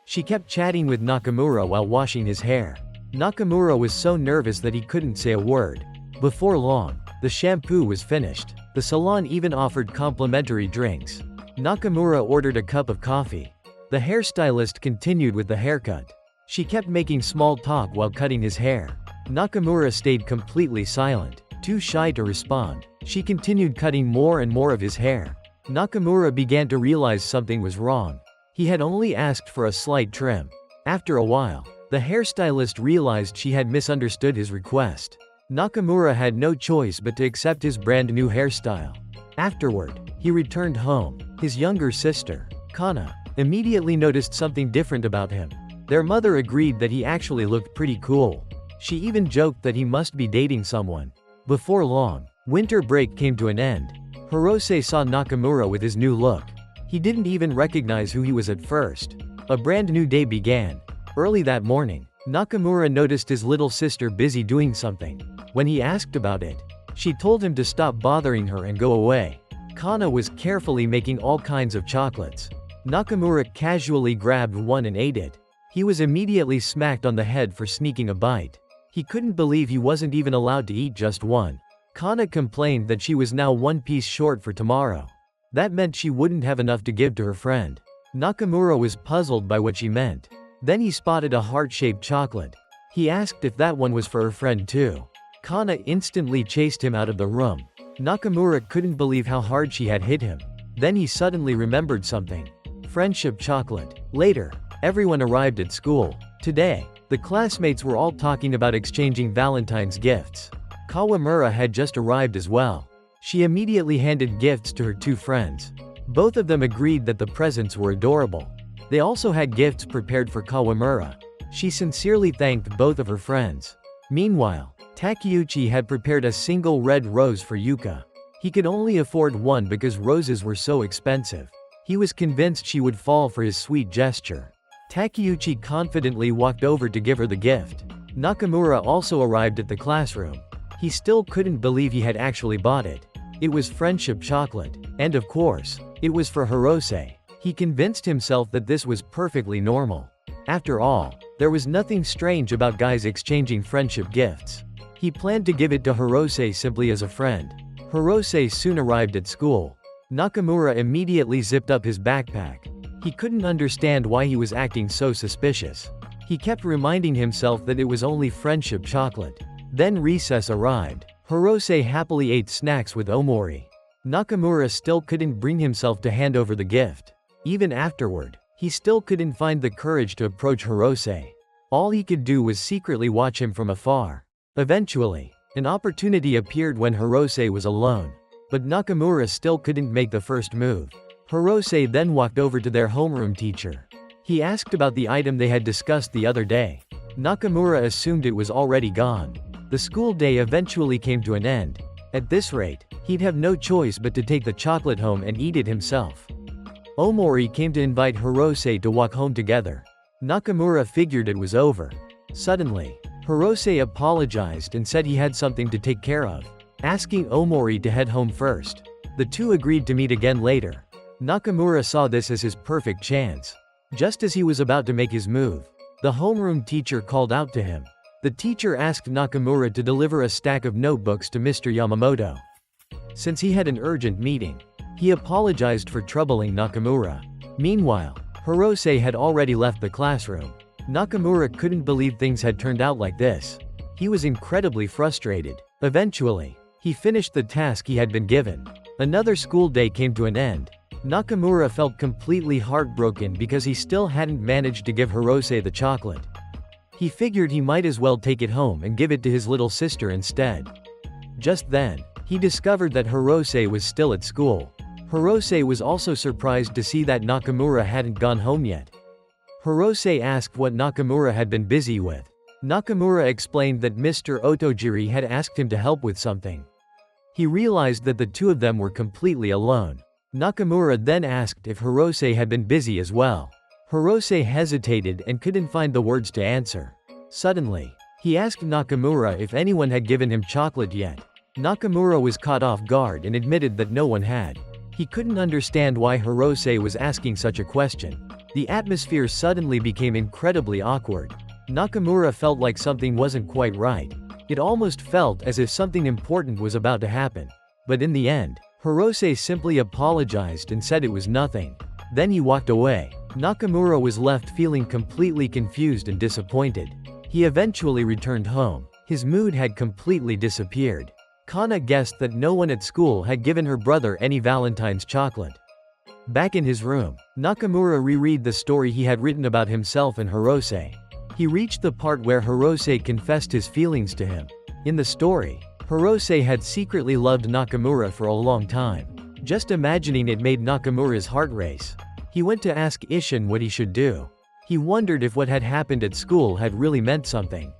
She kept chatting with Nakamura while washing his hair. Nakamura was so nervous that he couldn't say a word. Before long, the shampoo was finished. The salon even offered complimentary drinks. Nakamura ordered a cup of coffee. The hairstylist continued with the haircut. She kept making small talk while cutting his hair. Nakamura stayed completely silent, too shy to respond. She continued cutting more and more of his hair. Nakamura began to realize something was wrong. He had only asked for a slight trim. After a while, the hairstylist realized she had misunderstood his request. Nakamura had no choice but to accept his brand new hairstyle. Afterward, he returned home. His younger sister, Kana, immediately noticed something different about him. Their mother agreed that he actually looked pretty cool. She even joked that he must be dating someone. Before long, Winter break came to an end. Hirose saw Nakamura with his new look. He didn't even recognize who he was at first. A brand new day began. Early that morning, Nakamura noticed his little sister busy doing something. When he asked about it, she told him to stop bothering her and go away. Kana was carefully making all kinds of chocolates. Nakamura casually grabbed one and ate it. He was immediately smacked on the head for sneaking a bite. He couldn't believe he wasn't even allowed to eat just one. Kana complained that she was now one piece short for tomorrow. That meant she wouldn't have enough to give to her friend. Nakamura was puzzled by what she meant. Then he spotted a heart-shaped chocolate. He asked if that one was for her friend too. Kana instantly chased him out of the room. Nakamura couldn't believe how hard she had hit him. Then he suddenly remembered something. Friendship chocolate. Later, everyone arrived at school. Today, the classmates were all talking about exchanging Valentine's gifts. Kawamura had just arrived as well. She immediately handed gifts to her two friends. Both of them agreed that the presents were adorable. They also had gifts prepared for Kawamura. She sincerely thanked both of her friends. Meanwhile, Takeuchi had prepared a single red rose for Yuka. He could only afford one because roses were so expensive. He was convinced she would fall for his sweet gesture. Takeuchi confidently walked over to give her the gift. Nakamura also arrived at the classroom. He still couldn't believe he had actually bought it. It was friendship chocolate. And of course, it was for Hirose. He convinced himself that this was perfectly normal. After all, there was nothing strange about guys exchanging friendship gifts. He planned to give it to Hirose simply as a friend. Hirose soon arrived at school. Nakamura immediately zipped up his backpack. He couldn't understand why he was acting so suspicious. He kept reminding himself that it was only friendship chocolate. Then recess arrived. Hirose happily ate snacks with Omori. Nakamura still couldn't bring himself to hand over the gift. Even afterward, he still couldn't find the courage to approach Hirose. All he could do was secretly watch him from afar. Eventually, an opportunity appeared when Hirose was alone. But Nakamura still couldn't make the first move. Hirose then walked over to their homeroom teacher. He asked about the item they had discussed the other day. Nakamura assumed it was already gone. The school day eventually came to an end. At this rate, he'd have no choice but to take the chocolate home and eat it himself. Omori came to invite Hirose to walk home together. Nakamura figured it was over. Suddenly, Hirose apologized and said he had something to take care of, asking Omori to head home first. The two agreed to meet again later. Nakamura saw this as his perfect chance. Just as he was about to make his move, the homeroom teacher called out to him. The teacher asked Nakamura to deliver a stack of notebooks to Mr. Yamamoto. Since he had an urgent meeting, he apologized for troubling Nakamura. Meanwhile, Hirose had already left the classroom. Nakamura couldn't believe things had turned out like this. He was incredibly frustrated. Eventually, he finished the task he had been given. Another school day came to an end. Nakamura felt completely heartbroken because he still hadn't managed to give Hirose the chocolate. He figured he might as well take it home and give it to his little sister instead. Just then, he discovered that Hirose was still at school. Hirose was also surprised to see that Nakamura hadn't gone home yet. Hirose asked what Nakamura had been busy with. Nakamura explained that Mr. Otojiri had asked him to help with something. He realized that the two of them were completely alone. Nakamura then asked if Hirose had been busy as well. Hirose hesitated and couldn't find the words to answer. Suddenly, he asked Nakamura if anyone had given him chocolate yet. Nakamura was caught off guard and admitted that no one had. He couldn't understand why Hirose was asking such a question. The atmosphere suddenly became incredibly awkward. Nakamura felt like something wasn't quite right. It almost felt as if something important was about to happen. But in the end, Hirose simply apologized and said it was nothing. Then he walked away. Nakamura was left feeling completely confused and disappointed. He eventually returned home. His mood had completely disappeared. Kana guessed that no one at school had given her brother any Valentine's chocolate. Back in his room, Nakamura reread the story he had written about himself and Hirose. He reached the part where Hirose confessed his feelings to him. In the story, Hirose had secretly loved Nakamura for a long time. Just imagining it made Nakamura's heart race. He went to ask Ishin what he should do. He wondered if what had happened at school had really meant something.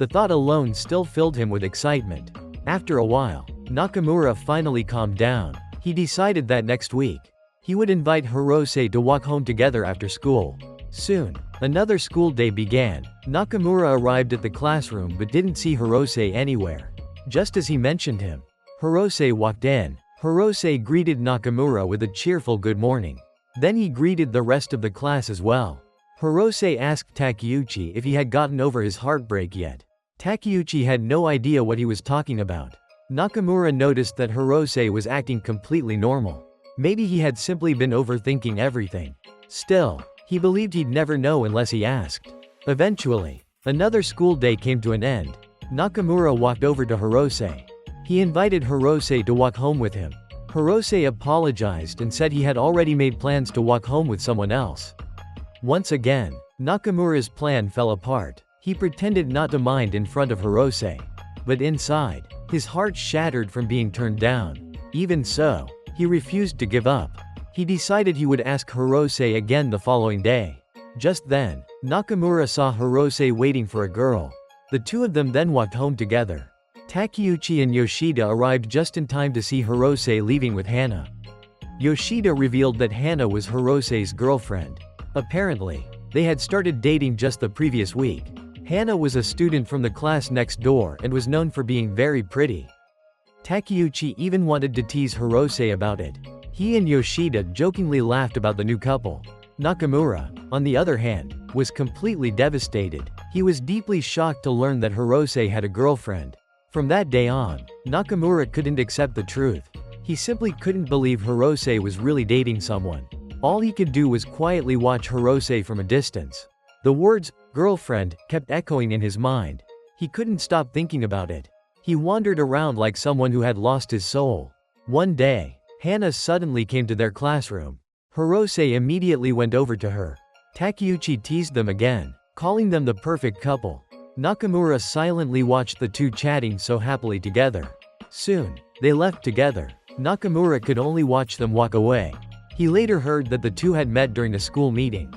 The thought alone still filled him with excitement. After a while, Nakamura finally calmed down. He decided that next week, he would invite Hirose to walk home together after school. Soon, another school day began. Nakamura arrived at the classroom but didn't see Hirose anywhere. Just as he mentioned him, Hirose walked in. Hirose greeted Nakamura with a cheerful good morning. Then he greeted the rest of the class as well. Hirose asked Takeuchi if he had gotten over his heartbreak yet. Takeuchi had no idea what he was talking about. Nakamura noticed that Hirose was acting completely normal. Maybe he had simply been overthinking everything. Still, he believed he'd never know unless he asked. Eventually, another school day came to an end. Nakamura walked over to Hirose. He invited Hirose to walk home with him. Hirose apologized and said he had already made plans to walk home with someone else. Once again, Nakamura's plan fell apart. He pretended not to mind in front of Hirose. But inside, his heart shattered from being turned down. Even so, he refused to give up. He decided he would ask Hirose again the following day. Just then, Nakamura saw Hirose waiting for a girl. The two of them then walked home together. Takeuchi and Yoshida arrived just in time to see Hirose leaving with Hana. Yoshida revealed that Hana was Hirose's girlfriend. Apparently, they had started dating just the previous week. Hana was a student from the class next door and was known for being very pretty. Takeuchi even wanted to tease Hirose about it. He and Yoshida jokingly laughed about the new couple. Nakamura, on the other hand, was completely devastated. He was deeply shocked to learn that Hirose had a girlfriend. From that day on, Nakamura couldn't accept the truth. He simply couldn't believe Hirose was really dating someone. All he could do was quietly watch Hirose from a distance. The words, girlfriend, kept echoing in his mind. He couldn't stop thinking about it. He wandered around like someone who had lost his soul. One day, Hana suddenly came to their classroom. Hirose immediately went over to her. Takeuchi teased them again, calling them the perfect couple. Nakamura silently watched the two chatting so happily together. Soon, they left together. Nakamura could only watch them walk away. He later heard that the two had met during a school meeting.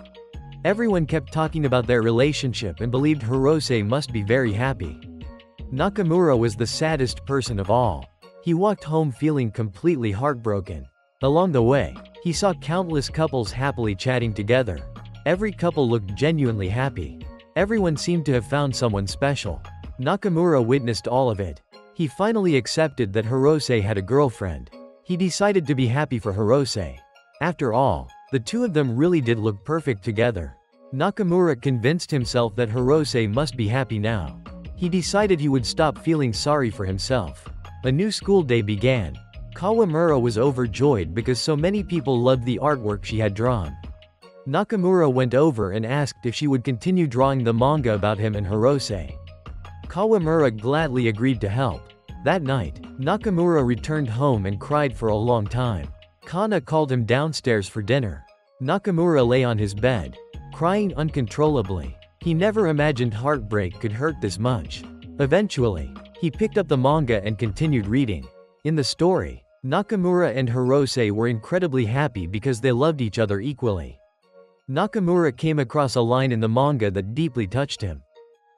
Everyone kept talking about their relationship and believed Hirose must be very happy. Nakamura was the saddest person of all. He walked home feeling completely heartbroken. Along the way, he saw countless couples happily chatting together. Every couple looked genuinely happy. Everyone seemed to have found someone special. Nakamura witnessed all of it. He finally accepted that Hirose had a girlfriend. He decided to be happy for Hirose. After all, the two of them really did look perfect together. Nakamura convinced himself that Hirose must be happy now. He decided he would stop feeling sorry for himself. A new school day began. Kawamura was overjoyed because so many people loved the artwork she had drawn. Nakamura went over and asked if she would continue drawing the manga about him and Hirose. Kawamura gladly agreed to help. That night, Nakamura returned home and cried for a long time. Kana called him downstairs for dinner. Nakamura lay on his bed, crying uncontrollably. He never imagined heartbreak could hurt this much. Eventually, he picked up the manga and continued reading. In the story, Nakamura and Hirose were incredibly happy because they loved each other equally. Nakamura came across a line in the manga that deeply touched him.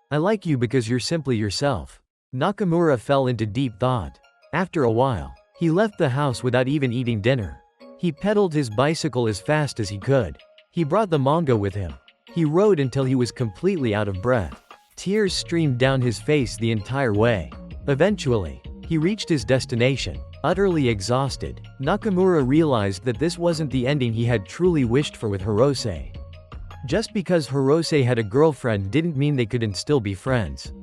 "I like you because you're simply yourself." Nakamura fell into deep thought. After a while, he left the house without even eating dinner. He pedaled his bicycle as fast as he could. He brought the manga with him. He rode until he was completely out of breath. Tears streamed down his face the entire way. Eventually, he reached his destination. Utterly exhausted, Nakamura realized that this wasn't the ending he had truly wished for with Hirose. Just because Hirose had a girlfriend didn't mean they couldn't still be friends.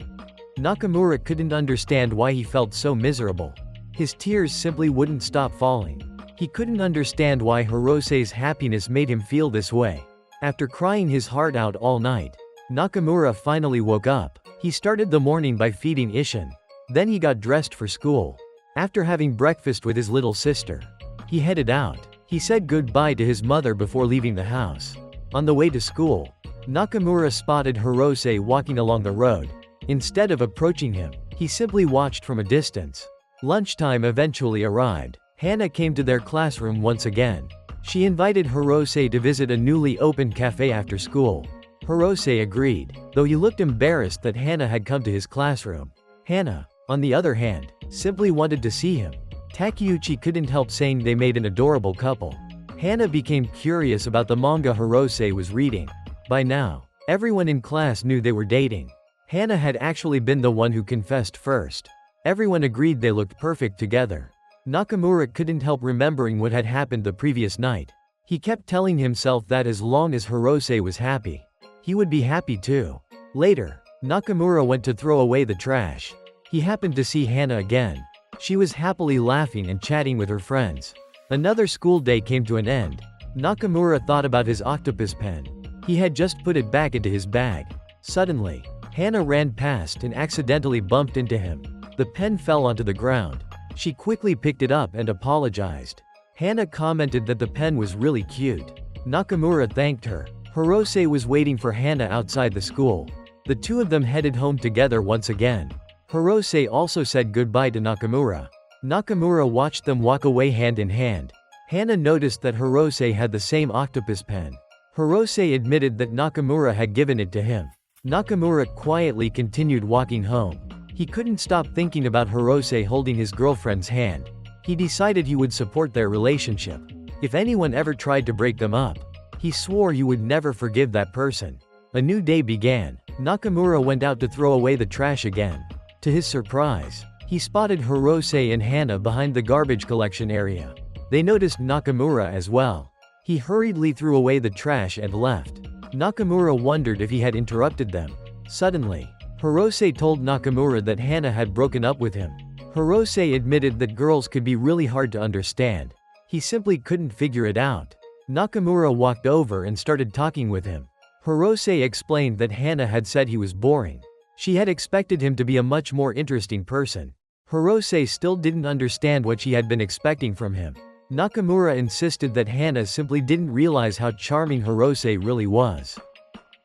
Nakamura couldn't understand why he felt so miserable. His tears simply wouldn't stop falling. He couldn't understand why Hirose's happiness made him feel this way. After crying his heart out all night, Nakamura finally woke up. He started the morning by feeding Ishin. Then he got dressed for school. After having breakfast with his little sister, he headed out. He said goodbye to his mother before leaving the house. On the way to school, Nakamura spotted Hirose walking along the road. Instead of approaching him, he simply watched from a distance. Lunchtime eventually arrived. Hana came to their classroom once again. She invited Hirose to visit a newly opened cafe after school. Hirose agreed, though he looked embarrassed that Hana had come to his classroom. Hana, on the other hand, simply wanted to see him. Takeuchi couldn't help saying they made an adorable couple. Hana became curious about the manga Hirose was reading. By now, everyone in class knew they were dating. Hana had actually been the one who confessed first. Everyone agreed they looked perfect together. Nakamura couldn't help remembering what had happened the previous night. He kept telling himself that as long as Hirose was happy, he would be happy too. Later, Nakamura went to throw away the trash. He happened to see Hana again. She was happily laughing and chatting with her friends. Another school day came to an end. Nakamura thought about his octopus pen. He had just put it back into his bag. Suddenly, Hana ran past and accidentally bumped into him. The pen fell onto the ground. She quickly picked it up and apologized. Hana commented that the pen was really cute. Nakamura thanked her. Hirose was waiting for Hana outside the school. The two of them headed home together once again. Hirose also said goodbye to Nakamura. Nakamura watched them walk away hand in hand. Hana noticed that Hirose had the same octopus pen. Hirose admitted that Nakamura had given it to him. Nakamura quietly continued walking home. He couldn't stop thinking about Hirose holding his girlfriend's hand. He decided he would support their relationship. If anyone ever tried to break them up, he swore he would never forgive that person. A new day began. Nakamura went out to throw away the trash again. To his surprise, he spotted Hirose and Hana behind the garbage collection area. They noticed Nakamura as well. He hurriedly threw away the trash and left. Nakamura wondered if he had interrupted them. Suddenly, Hirose told Nakamura that Hana had broken up with him. Hirose admitted that girls could be really hard to understand. He simply couldn't figure it out. Nakamura walked over and started talking with him. Hirose explained that Hana had said he was boring. She had expected him to be a much more interesting person. Hirose still didn't understand what she had been expecting from him. Nakamura insisted that Hana simply didn't realize how charming Hirose really was.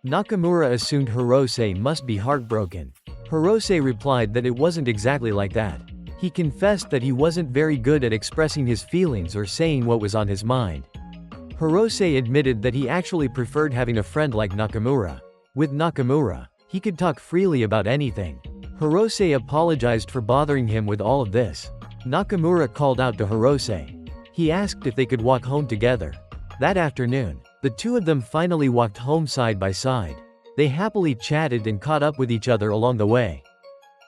Nakamura assumed Hirose must be heartbroken. Hirose replied that it wasn't exactly like that. He confessed that he wasn't very good at expressing his feelings or saying what was on his mind. Hirose admitted that he actually preferred having a friend like Nakamura. With Nakamura, he could talk freely about anything. Hirose apologized for bothering him with all of this. Nakamura called out to Hirose. He asked if they could walk home together. That afternoon, the two of them finally walked home side by side. They happily chatted and caught up with each other along the way.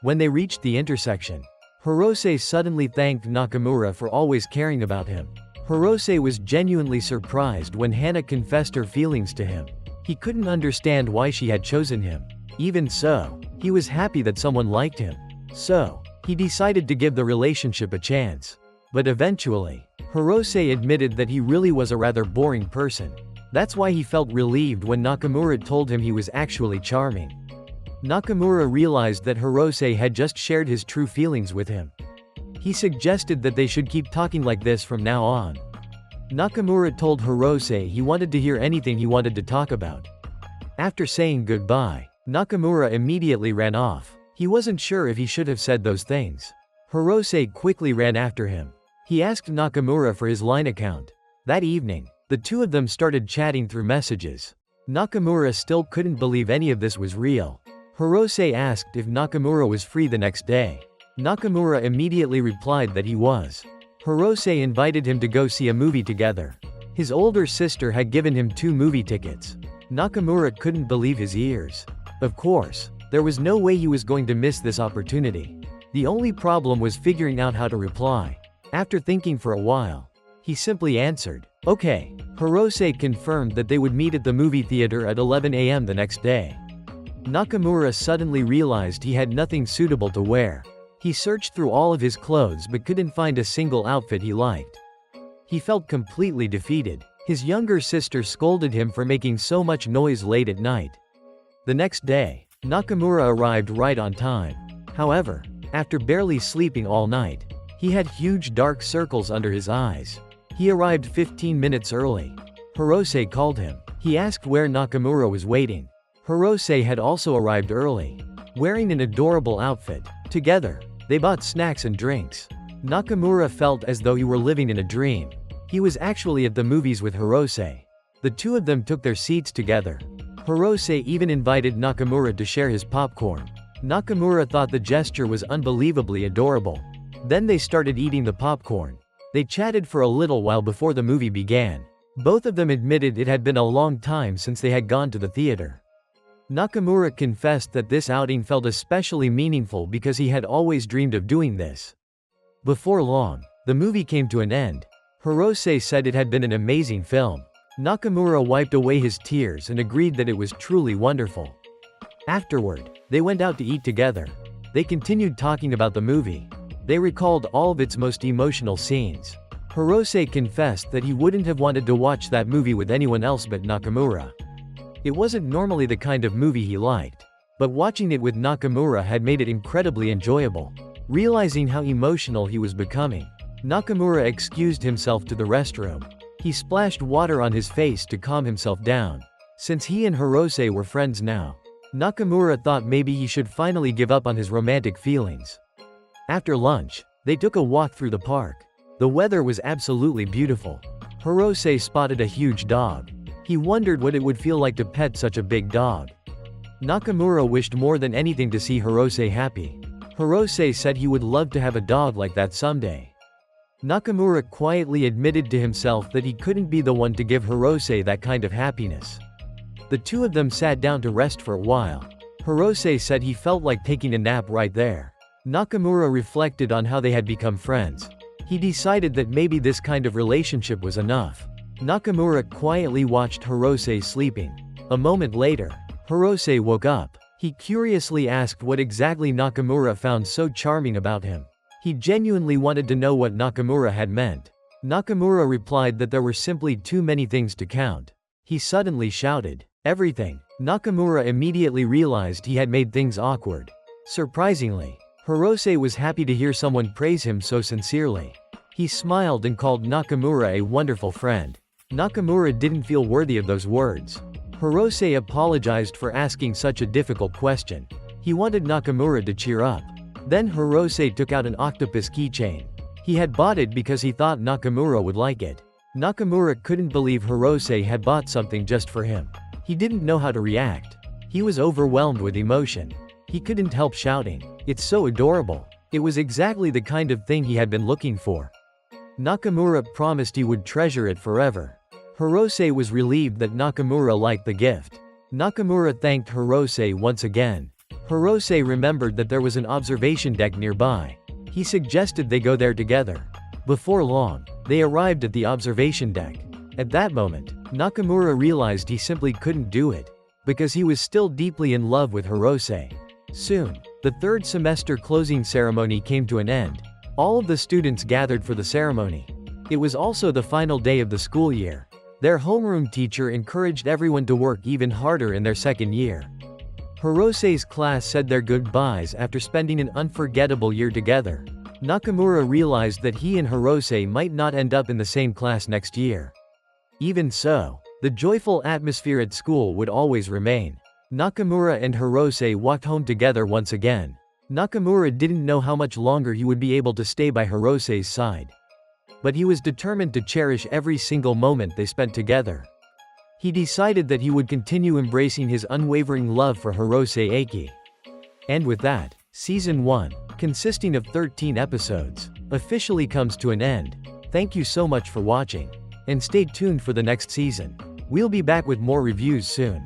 When they reached the intersection, Hirose suddenly thanked Nakamura for always caring about him. Hirose was genuinely surprised when Hana confessed her feelings to him. He couldn't understand why she had chosen him. Even so, he was happy that someone liked him. So, he decided to give the relationship a chance. But eventually, Hirose admitted that he really was a rather boring person. That's why he felt relieved when Nakamura told him he was actually charming. Nakamura realized that Hirose had just shared his true feelings with him. He suggested that they should keep talking like this from now on. Nakamura told Hirose he wanted to hear anything he wanted to talk about. After saying goodbye, Nakamura immediately ran off. He wasn't sure if he should have said those things. Hirose quickly ran after him. He asked Nakamura for his line account. That evening, the two of them started chatting through messages. Nakamura still couldn't believe any of this was real. Hirose asked if Nakamura was free the next day. Nakamura immediately replied that he was. Hirose invited him to go see a movie together. His older sister had given him 2 movie tickets. Nakamura couldn't believe his ears. Of course, there was no way he was going to miss this opportunity. The only problem was figuring out how to reply. After thinking for a while, he simply answered, "Okay." Hirose confirmed that they would meet at the movie theater at 11 a.m. the next day. Nakamura suddenly realized he had nothing suitable to wear. He searched through all of his clothes but couldn't find a single outfit he liked. He felt completely defeated. His younger sister scolded him for making so much noise late at night. The next day, Nakamura arrived right on time. However, after barely sleeping all night, he had huge dark circles under his eyes. He arrived 15 minutes early. Hirose called him. He asked where Nakamura was waiting. Hirose had also arrived early, wearing an adorable outfit. Together, they bought snacks and drinks. Nakamura felt as though he were living in a dream. He was actually at the movies with Hirose. The two of them took their seats together. Hirose even invited Nakamura to share his popcorn. Nakamura thought the gesture was unbelievably adorable. Then they started eating the popcorn. They chatted for a little while before the movie began. Both of them admitted it had been a long time since they had gone to the theater. Nakamura confessed that this outing felt especially meaningful because he had always dreamed of doing this. Before long, the movie came to an end. Hirose said it had been an amazing film. Nakamura wiped away his tears and agreed that it was truly wonderful. Afterward, they went out to eat together. They continued talking about the movie. They recalled all of its most emotional scenes. Hirose confessed that he wouldn't have wanted to watch that movie with anyone else but Nakamura. It wasn't normally the kind of movie he liked, but watching it with Nakamura had made it incredibly enjoyable. Realizing how emotional he was becoming, Nakamura excused himself to the restroom. He splashed water on his face to calm himself down. Since he and Hirose were friends now, Nakamura thought maybe he should finally give up on his romantic feelings. After lunch, they took a walk through the park. The weather was absolutely beautiful. Hirose spotted a huge dog. He wondered what it would feel like to pet such a big dog. Nakamura wished more than anything to see Hirose happy. Hirose said he would love to have a dog like that someday. Nakamura quietly admitted to himself that he couldn't be the one to give Hirose that kind of happiness. The two of them sat down to rest for a while. Hirose said he felt like taking a nap right there. Nakamura reflected on how they had become friends. He decided that maybe this kind of relationship was enough. Nakamura quietly watched Hirose sleeping. A moment later, Hirose woke up. He curiously asked what exactly Nakamura found so charming about him. He genuinely wanted to know what Nakamura had meant. Nakamura replied that there were simply too many things to count. He suddenly shouted, "Everything!" Nakamura immediately realized he had made things awkward. Surprisingly, Hirose was happy to hear someone praise him so sincerely. He smiled and called Nakamura a wonderful friend. Nakamura didn't feel worthy of those words. Hirose apologized for asking such a difficult question. He wanted Nakamura to cheer up. Then Hirose took out an octopus keychain. He had bought it because he thought Nakamura would like it. Nakamura couldn't believe Hirose had bought something just for him. He didn't know how to react. He was overwhelmed with emotion. He couldn't help shouting, "It's so adorable." It was exactly the kind of thing he had been looking for. Nakamura promised he would treasure it forever. Hirose was relieved that Nakamura liked the gift. Nakamura thanked Hirose once again. Hirose remembered that there was an observation deck nearby. He suggested they go there together. Before long, they arrived at the observation deck. At that moment, Nakamura realized he simply couldn't do it, because he was still deeply in love with Hirose. Soon, the third semester closing ceremony came to an end. All of the students gathered for the ceremony. It was also the final day of the school year. Their homeroom teacher encouraged everyone to work even harder in their second year. Hirose's class said their goodbyes after spending an unforgettable year together. Nakamura realized that he and Hirose might not end up in the same class next year. Even so, the joyful atmosphere at school would always remain. Nakamura and Hirose walked home together once again. Nakamura didn't know how much longer he would be able to stay by Hirose's side. But he was determined to cherish every single moment they spent together. He decided that he would continue embracing his unwavering love for Hirose Eiki. And with that, Season 1, consisting of 13 episodes, officially comes to an end. Thank you so much for watching. And stay tuned for the next season. We'll be back with more reviews soon.